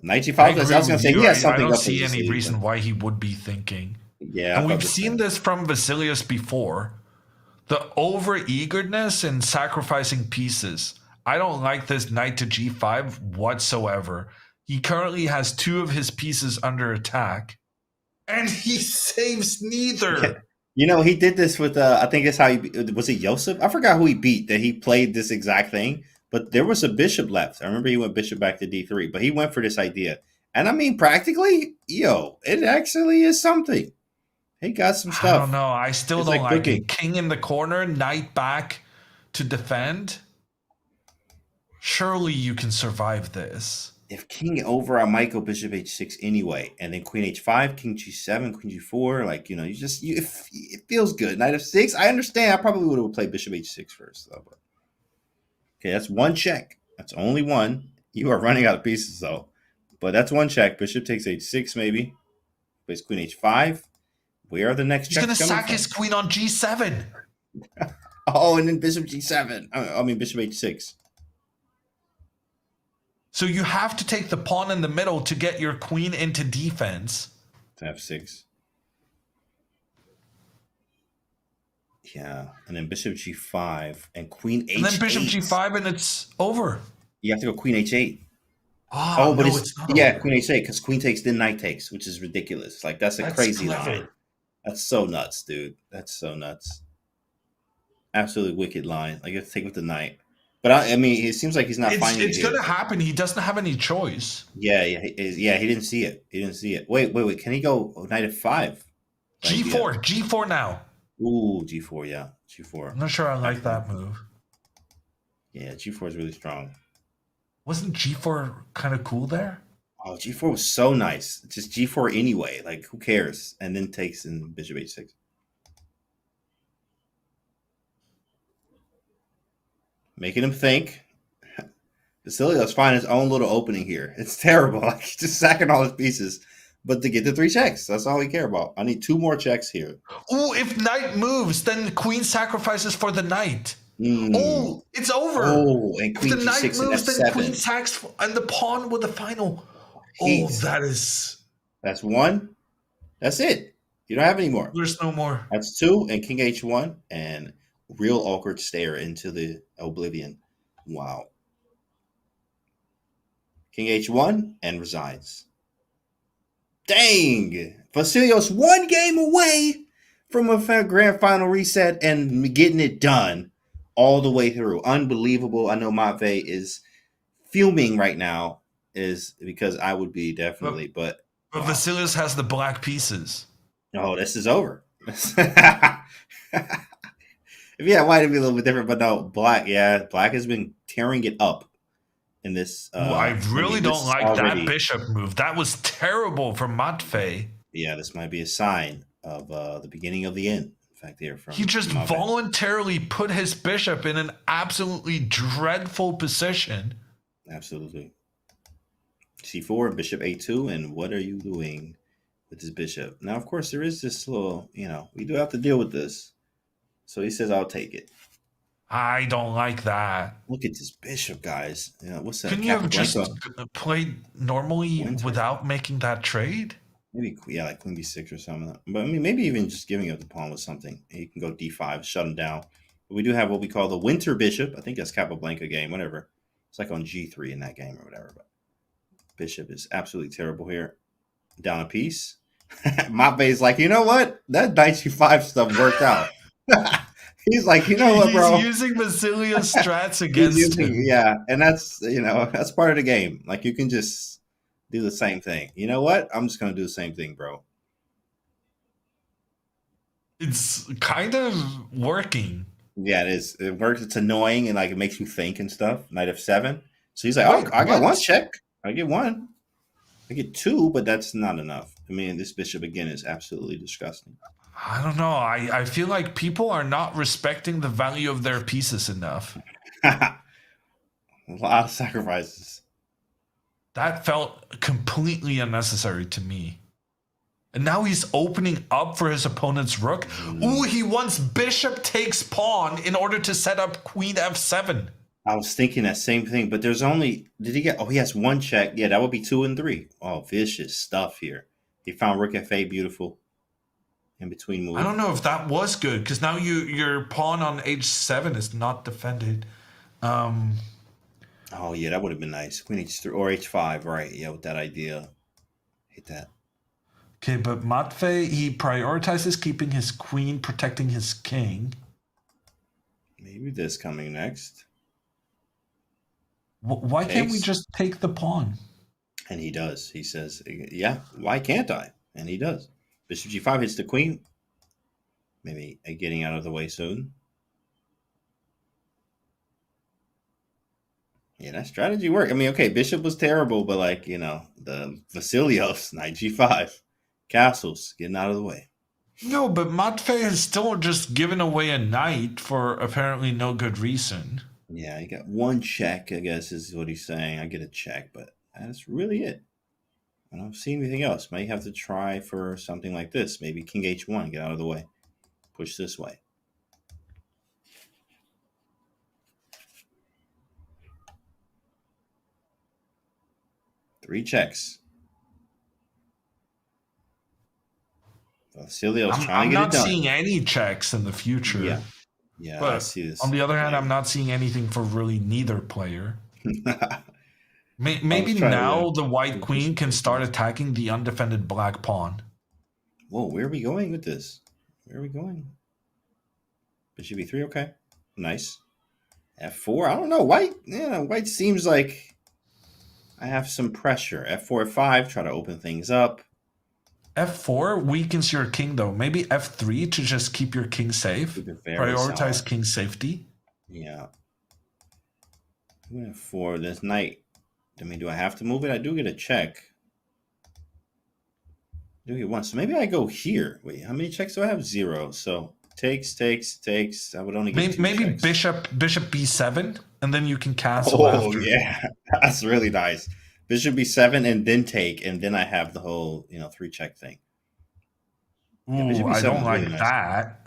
Knight G5. I was going to say he has something I don't up see his any sleeve, reason but... why he would be thinking. Yeah, and we've seen this from Vasilios before. The over-eagerness in sacrificing pieces. I don't like this knight to G5 whatsoever. He currently has 2 of his pieces under attack, and he saves neither. Yeah. You know, he did this with, I think it's how he, was it Yoseph? I forgot who he beat, that he played this exact thing, but there was a bishop left. I remember he went bishop back to D3, but he went for this idea. And I mean, practically, it actually is something. He got some stuff. I don't know. I still don't like it. King in the corner, knight back to defend. Surely you can survive this. If king over, I might go bishop h6 anyway, and then queen h5, king g7, queen g4. It feels good. Knight f6. I understand. I probably would have played bishop h6 first, though. But... Okay, that's one check. That's only one. You are running out of pieces, though. But that's one check. Bishop takes h6, maybe. Plays queen h5. Where are the next checks? He's going to sack his queen on g7. Oh, and then bishop g7. I mean, bishop h6. So you have to take the pawn in the middle to get your queen into defense. To f6. Yeah, and then bishop g5 and queen h8. And then bishop g5 and it's over. You have to go queen h8. Oh, but no, it's not over. Queen h8, because queen takes, then knight takes, which is ridiculous. Like, that's a crazy line. That's so nuts, dude. That's so nuts. Absolutely wicked line. Like, you have to take with the knight. But I mean, it seems like he's not finding it. It's going to happen. He doesn't have any choice. Yeah. He didn't see it. Wait. Can he go knight f5? G4 now. Ooh, G4, yeah. G4. I'm not sure I like that move. Yeah, G4 is really strong. Wasn't G4 kind of cool there? Oh, G4 was so nice. Just G4 anyway. Like, who cares? And then takes in bishop h6. Making him think. Vasilios finding his own little opening here. It's terrible. Like, he's just sacking all his pieces. But to get the 3 checks, that's all we care about. I need 2 more checks here. Oh, if knight moves, then the queen sacrifices for the knight. Oh, it's over. Oh, and if queen the knight G6 moves, and then F7. queen sacks and the pawn with the final. That's 1. That's it. You don't have any more. There's no more. That's 2 and king h1 and real awkward stare into the oblivion. Wow. King h1 and resigns. Dang! Vasilios 1 game away from a grand final reset and getting it done all the way through. Unbelievable. I know Matvey is fuming right now, is because I would be definitely, but Vasilios has the black pieces. No, this is over. Yeah, white would be a little bit different, but no, black. Yeah, black has been tearing it up in this. I really don't like that bishop move. That was terrible from Matvey. Yeah, this might be a sign of the beginning of the end. In fact, here from he just voluntarily put his bishop in an absolutely dreadful position. Absolutely. C4, bishop a2, and what are you doing with this bishop? Now, of course, there is this little, we do have to deal with this. So he says, I'll take it. I don't like that. Look at this bishop, guys. What's that? Couldn't you have just played normally without making that trade? Maybe, like queen b6 or something. But I mean, maybe even just giving up the pawn with something. He can go d5, shut him down. But we do have what we call the winter bishop. I think that's Capablanca game, whatever. It's like on g3 in that game or whatever. But bishop is absolutely terrible here. Down a piece. Matvey's like, you know what? That knight g5 stuff worked out. He's like, you know what, bro? He's using Vasilios strats He's against using, him. yeah, and that's that's part of the game. Like you can just do the same thing. You know what? I'm just gonna do the same thing, bro. It's kind of working. Yeah, it is. It works. It's annoying and like it makes you think and stuff. Knight f7. So he's like, Wait, oh, I got what? one check. I get one. I get two, but that's not enough. I mean, this bishop again is absolutely disgusting. I don't know. I feel like people are not respecting the value of their pieces enough. A lot of sacrifices. That felt completely unnecessary to me. And now he's opening up for his opponent's rook. Ooh, he wants bishop takes pawn in order to set up queen f7. I was thinking that same thing, but there's only, did he get, oh, he has one check. Yeah, that would be 2 and 3. Oh, vicious stuff here. He found rook f8, beautiful. In between move. I don't know if that was good, because now your pawn on h7 is not defended. Oh, yeah, that would have been nice. Queen h3 or h5, right. Yeah, with that idea. Hit that. Okay, but Matvey, he prioritizes keeping his queen, protecting his king. Maybe this coming next. Why can't we just take the pawn? And he does. He says, yeah, why can't I? And he does. Bishop g5 hits the queen. Maybe getting out of the way soon. Yeah, that strategy worked. I mean, okay, bishop was terrible, but like, the Vasilios, knight g5. Castles, getting out of the way. No, but Matvey has still just given away a knight for apparently no good reason. Yeah, he got one check, I guess is what he's saying. I get a check, but that's really it. I don't see anything else. Might have to try for something like this. Maybe king h1, get out of the way. Push this way. Three checks. Vasilios trying to get it done. I'm not seeing any checks in the future. Yeah. Yeah, but I see this. On the other hand, I'm not seeing anything for really neither player. Maybe now the white queen can start attacking the undefended black pawn. Whoa, where are we going with this? Where are we going? Bishop e3, okay. Nice. f4, I don't know. White seems like I have some pressure. f4, f5, try to open things up. f4 weakens your king, though. Maybe f3 to just keep your king safe. Prioritize solid. King safety. Yeah. f4, this knight. I mean, do I have to move it? I do get a check. I do get one. So maybe I go here. Wait, how many checks do I have? 0. So takes. I would only get maybe checks. bishop b7, and then you can castle after. Oh, yeah. That's really nice. Bishop b7 and then take, and then I have the whole, 3 check thing. Ooh, yeah, I don't like really that.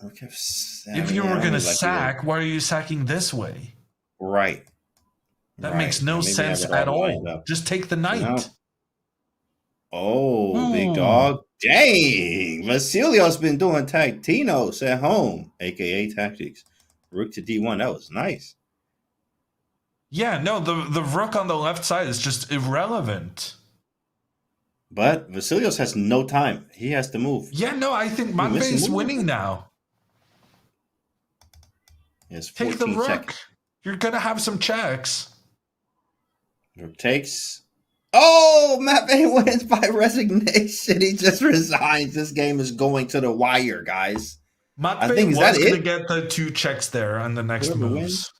Okay, if you were going to sack, why are you sacking this way? Right. That makes no sense at all. Just take the knight. No. Oh, big dog. Dang. Vasilios been doing tactinos at home, a.k.a. tactics. Rook to d1. That was nice. Yeah, no, the rook on the left side is just irrelevant. But Vasilios has no time. He has to move. Yeah, no, I think Matvey is winning now. Take the rook. Check. You're going to have some checks. Rook takes. Oh, Matvey wins by resignation. He just resigns. This game is going to the wire, guys. Matvey was going to get the 2 checks there on the next moves. Wins.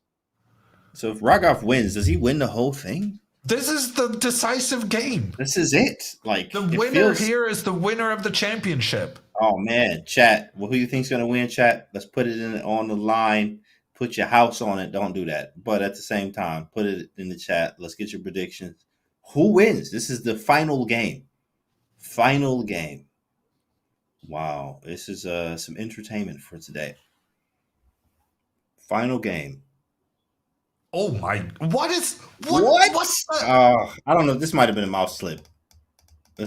So if Rogov wins, does he win the whole thing? This is the decisive game. This is it. Like the winner here is the winner of the championship. Oh man, chat. Well, who do you think's going to win, chat? Let's put it on the line. Put your house on it. Don't do that. But at the same time, put it in the chat. Let's get your predictions. Who wins? This is the final game. Final game. Wow. This is some entertainment for today. Final game. Oh my! What's that? I don't know. This might have been a mouse slip. Why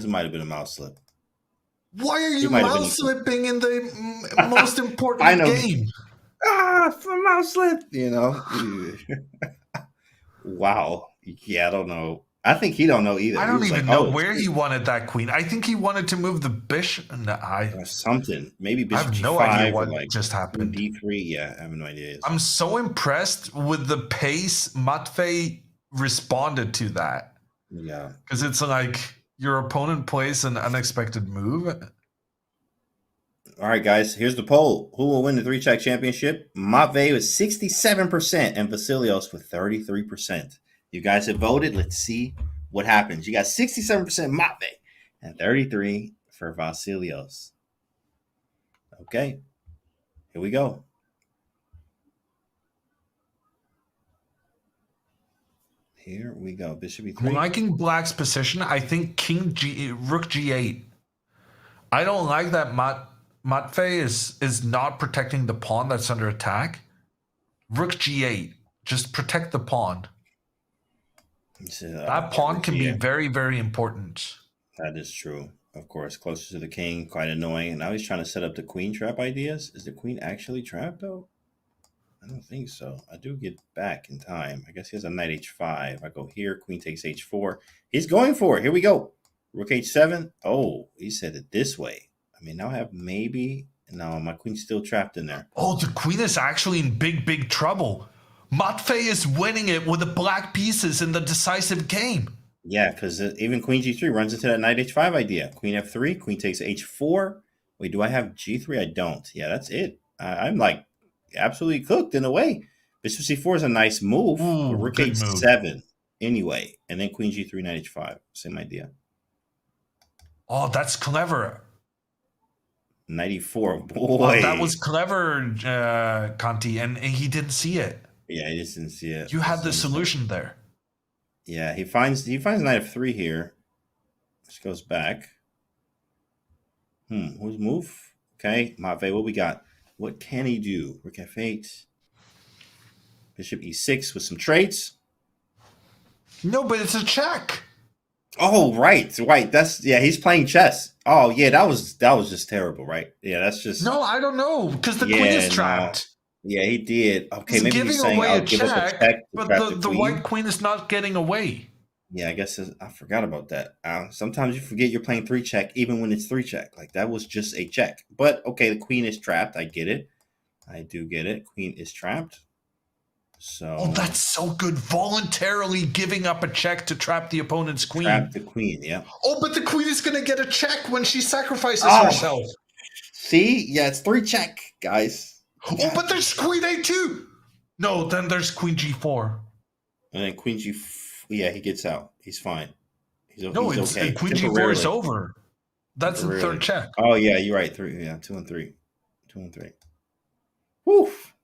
are you mouse slipping in the most important game? For mouse slip, Wow. Yeah, I don't know. I think he don't know either. I He don't was even like, know oh, where he wanted that queen. I think he wanted to move the bishop. No, or something. Maybe I bishop have no idea g5 or what like just happened. d3. Yeah, I have no idea. I'm so impressed with the pace Matvey responded to that. Yeah. Because it's like your opponent plays an unexpected move. All right, guys, here's the poll. Who will win the 3-check championship? Matvey with 67% and Vasilios with 33%. You guys have voted. Let's see what happens. You got 67% Matvey and 33% for Vasilios. Okay, here we go. Here we go. Bishop e3. I'm liking Black's position. I think Rook G8. I don't like that Matvey is not protecting the pawn that's under attack. Rook G8. Just protect the pawn. That pawn can be very, very important. That is true. Of course, closer to the king, quite annoying. And now he's trying to set up the queen trap ideas. Is the queen actually trapped, though? I don't think so. I do get back in time. I guess he has a knight h5. I go here. Queen takes h4. He's going for it. Here we go. Rook h7. Oh, he said it this way. I mean, now I have maybe... No, my queen's still trapped in there. Oh, the queen is actually in big, big trouble. Matvey is winning it with the black pieces in the decisive game. Yeah, because even queen g3 runs into that knight h5 idea. Queen f3. Queen takes h4. Wait, do I have g3? I don't. Yeah, that's it. I'm like absolutely cooked in a way. Bishop c4 is a nice move. Ooh, Rook h7 anyway. And then queen g3, knight h5. Same idea. Oh, that's clever. Knight e4. Boy. Well, that was clever, Conti, and he didn't see it. Yeah, he just didn't see it. You had the solution there. Yeah, he finds knight f3 here. Just goes back. Who's move? Okay, Matvey, what we got? What can he do? Rook f8. Bishop e6 with some traits. No, but it's a check. Oh, right. That's he's playing chess. Oh, yeah, that was just terrible, right? Yeah, that's just no, I don't know, because the queen is trapped. Yeah, he did. Okay, he's maybe giving he's saying away I'll give up a check but the white queen is not getting away. Yeah, I guess I forgot about that. Sometimes you forget you're playing 3-check, even when it's 3-check. Like, that was just a check. But, okay, the queen is trapped. I get it. I do get it. Queen is trapped. So. Oh, that's so good. Voluntarily giving up a check to trap the opponent's queen. Trap the queen, yeah. Oh, but the queen is going to get a check when she sacrifices herself. See? Yeah, it's 3-check, guys. Oh, but there's queen a2. No, then there's queen g4. And then queen g4. Yeah, he gets out. He's fine. He's okay. Queen g4 is over. That's the third check. Oh, yeah, you're right. 2 and 3. 2 and 3. Woof.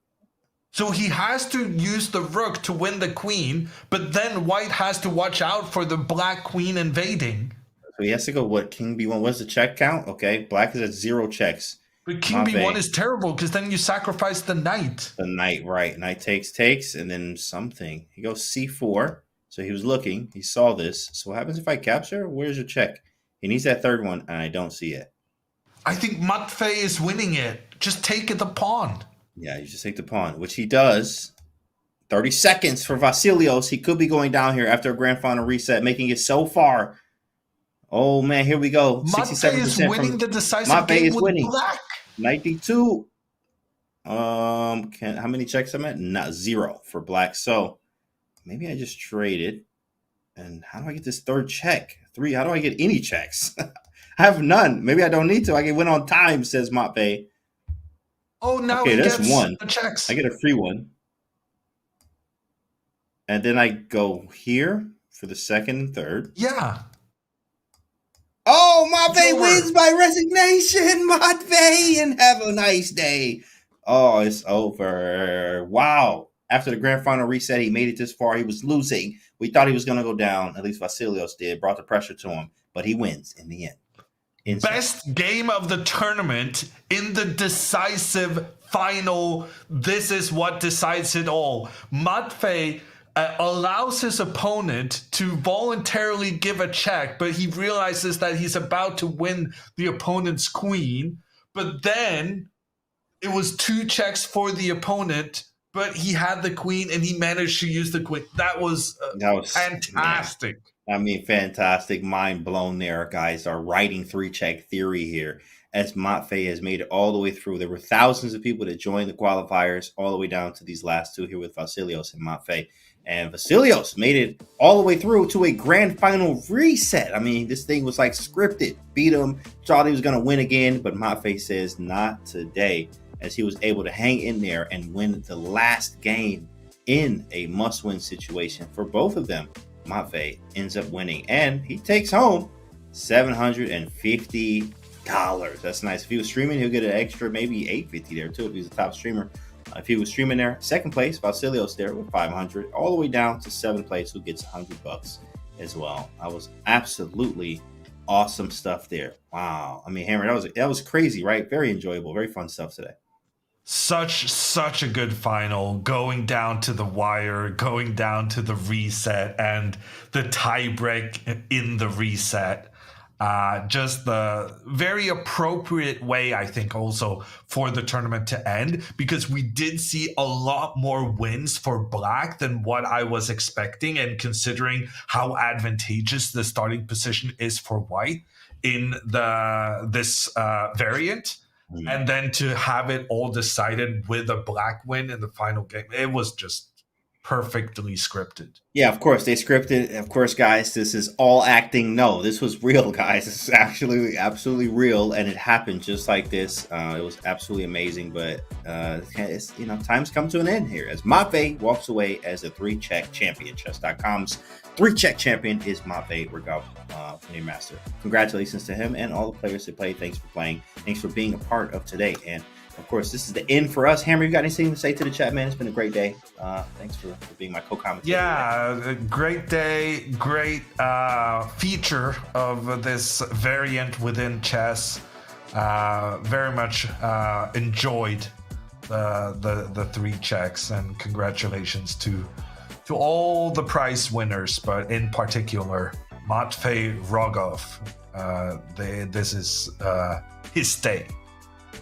So he has to use the rook to win the queen, but then white has to watch out for the black queen invading. So he has to go, what, king b1? What's the check count? Okay, black is at 0 checks. But king b1 is terrible because then you sacrifice the knight. The knight, right. Knight takes, and then something. He goes c4. So he was looking. He saw this. So what happens if I capture? Where's your check? He needs that third one, and I don't see it. I think Matvey is winning it. Just take the pawn. Yeah, you just take the pawn, which he does. 30 seconds for Vasilios. He could be going down here after a grand final reset, making it so far. Oh, man, here we go. Matvey is winning the decisive game with black. Knight d2. How many checks am I at? Not 0 for black. So maybe I just trade it. And how do I get this third check? 3. How do I get any checks? I have none. Maybe I don't need to. I can win on time, says Matvey. Oh, now he gets one. The checks. I get a free one. And then I go here for the second and third. Yeah. Oh, Matvey wins by resignation. Matvey, and have a nice day. Oh, it's over. Wow. After the grand final reset, he made it this far. He was losing. We thought he was going to go down. At least Vasilios did. Brought the pressure to him. But he wins in the end. Best game of the tournament in the decisive final. This is what decides it all. Matvey allows his opponent to voluntarily give a check, but he realizes that he's about to win the opponent's queen. But then it was 2 checks for the opponent, but he had the queen and he managed to use the queen. That was fantastic. I mean, fantastic. Mind blown there, guys. Our writing three check theory here. As Matvey has made it all the way through. There were thousands of people that joined the qualifiers all the way down to these last two here with Vasilios and Matvey. And Vasilios made it all the way through to a grand final reset. I mean, this thing was like scripted. Beat him, thought he was going to win again, but Matvey says not today, as he was able to hang in there and win the last game in a must-win situation for both of them. Matvey ends up winning, and he takes home $750. That's nice. If he was streaming, he'll get an extra maybe $850 there too if he's a top streamer. If he was streaming there, second place, Vasilios there with 500, all the way down to seventh place, who gets $100 as well. That was absolutely awesome stuff there. Wow. I mean, Hammer, that was crazy, right? Very enjoyable, very fun stuff today. Such a good final, going down to the wire, going down to the reset, and the tiebreak in the reset. Just the very appropriate way, I think, also for the tournament to end, because we did see a lot more wins for Black than what I was expecting, and considering how advantageous the starting position is for White in this variant. And then to have it all decided with a Black win in the final game, it was just perfectly scripted. Yeah, of course, they scripted. Of course, guys, this is all acting. No, this was real, guys. This is actually absolutely real, and it happened just like this. It was absolutely amazing, but it's, time's come to an end here as Matvey walks away as the three-check champion. Chess.com's three-check champion is Vachier-Lagrave, Master. Congratulations to him and all the players that played. Thanks for playing. Thanks for being a part of today. And of course, this is the end for us. Hammer, you got anything to say to the chat, man? It's been a great day. Thanks for being my co-commentator. Yeah, great day, great feature of this variant within chess. Very much enjoyed the three checks, and congratulations to all the prize winners, but in particular, Vachier-Lagrave. This is his day.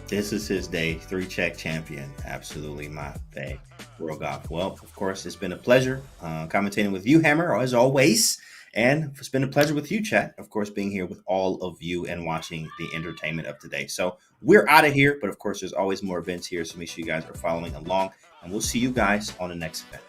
This is his day. Three-check champion. Absolutely, Vachier-Lagrave. Well, of course, it's been a pleasure commentating with you, Hammer, as always. And it's been a pleasure with you, chat, of course, being here with all of you and watching the entertainment of today. So we're out of here, but of course, there's always more events here, so make sure you guys are following along. And we'll see you guys on the next event.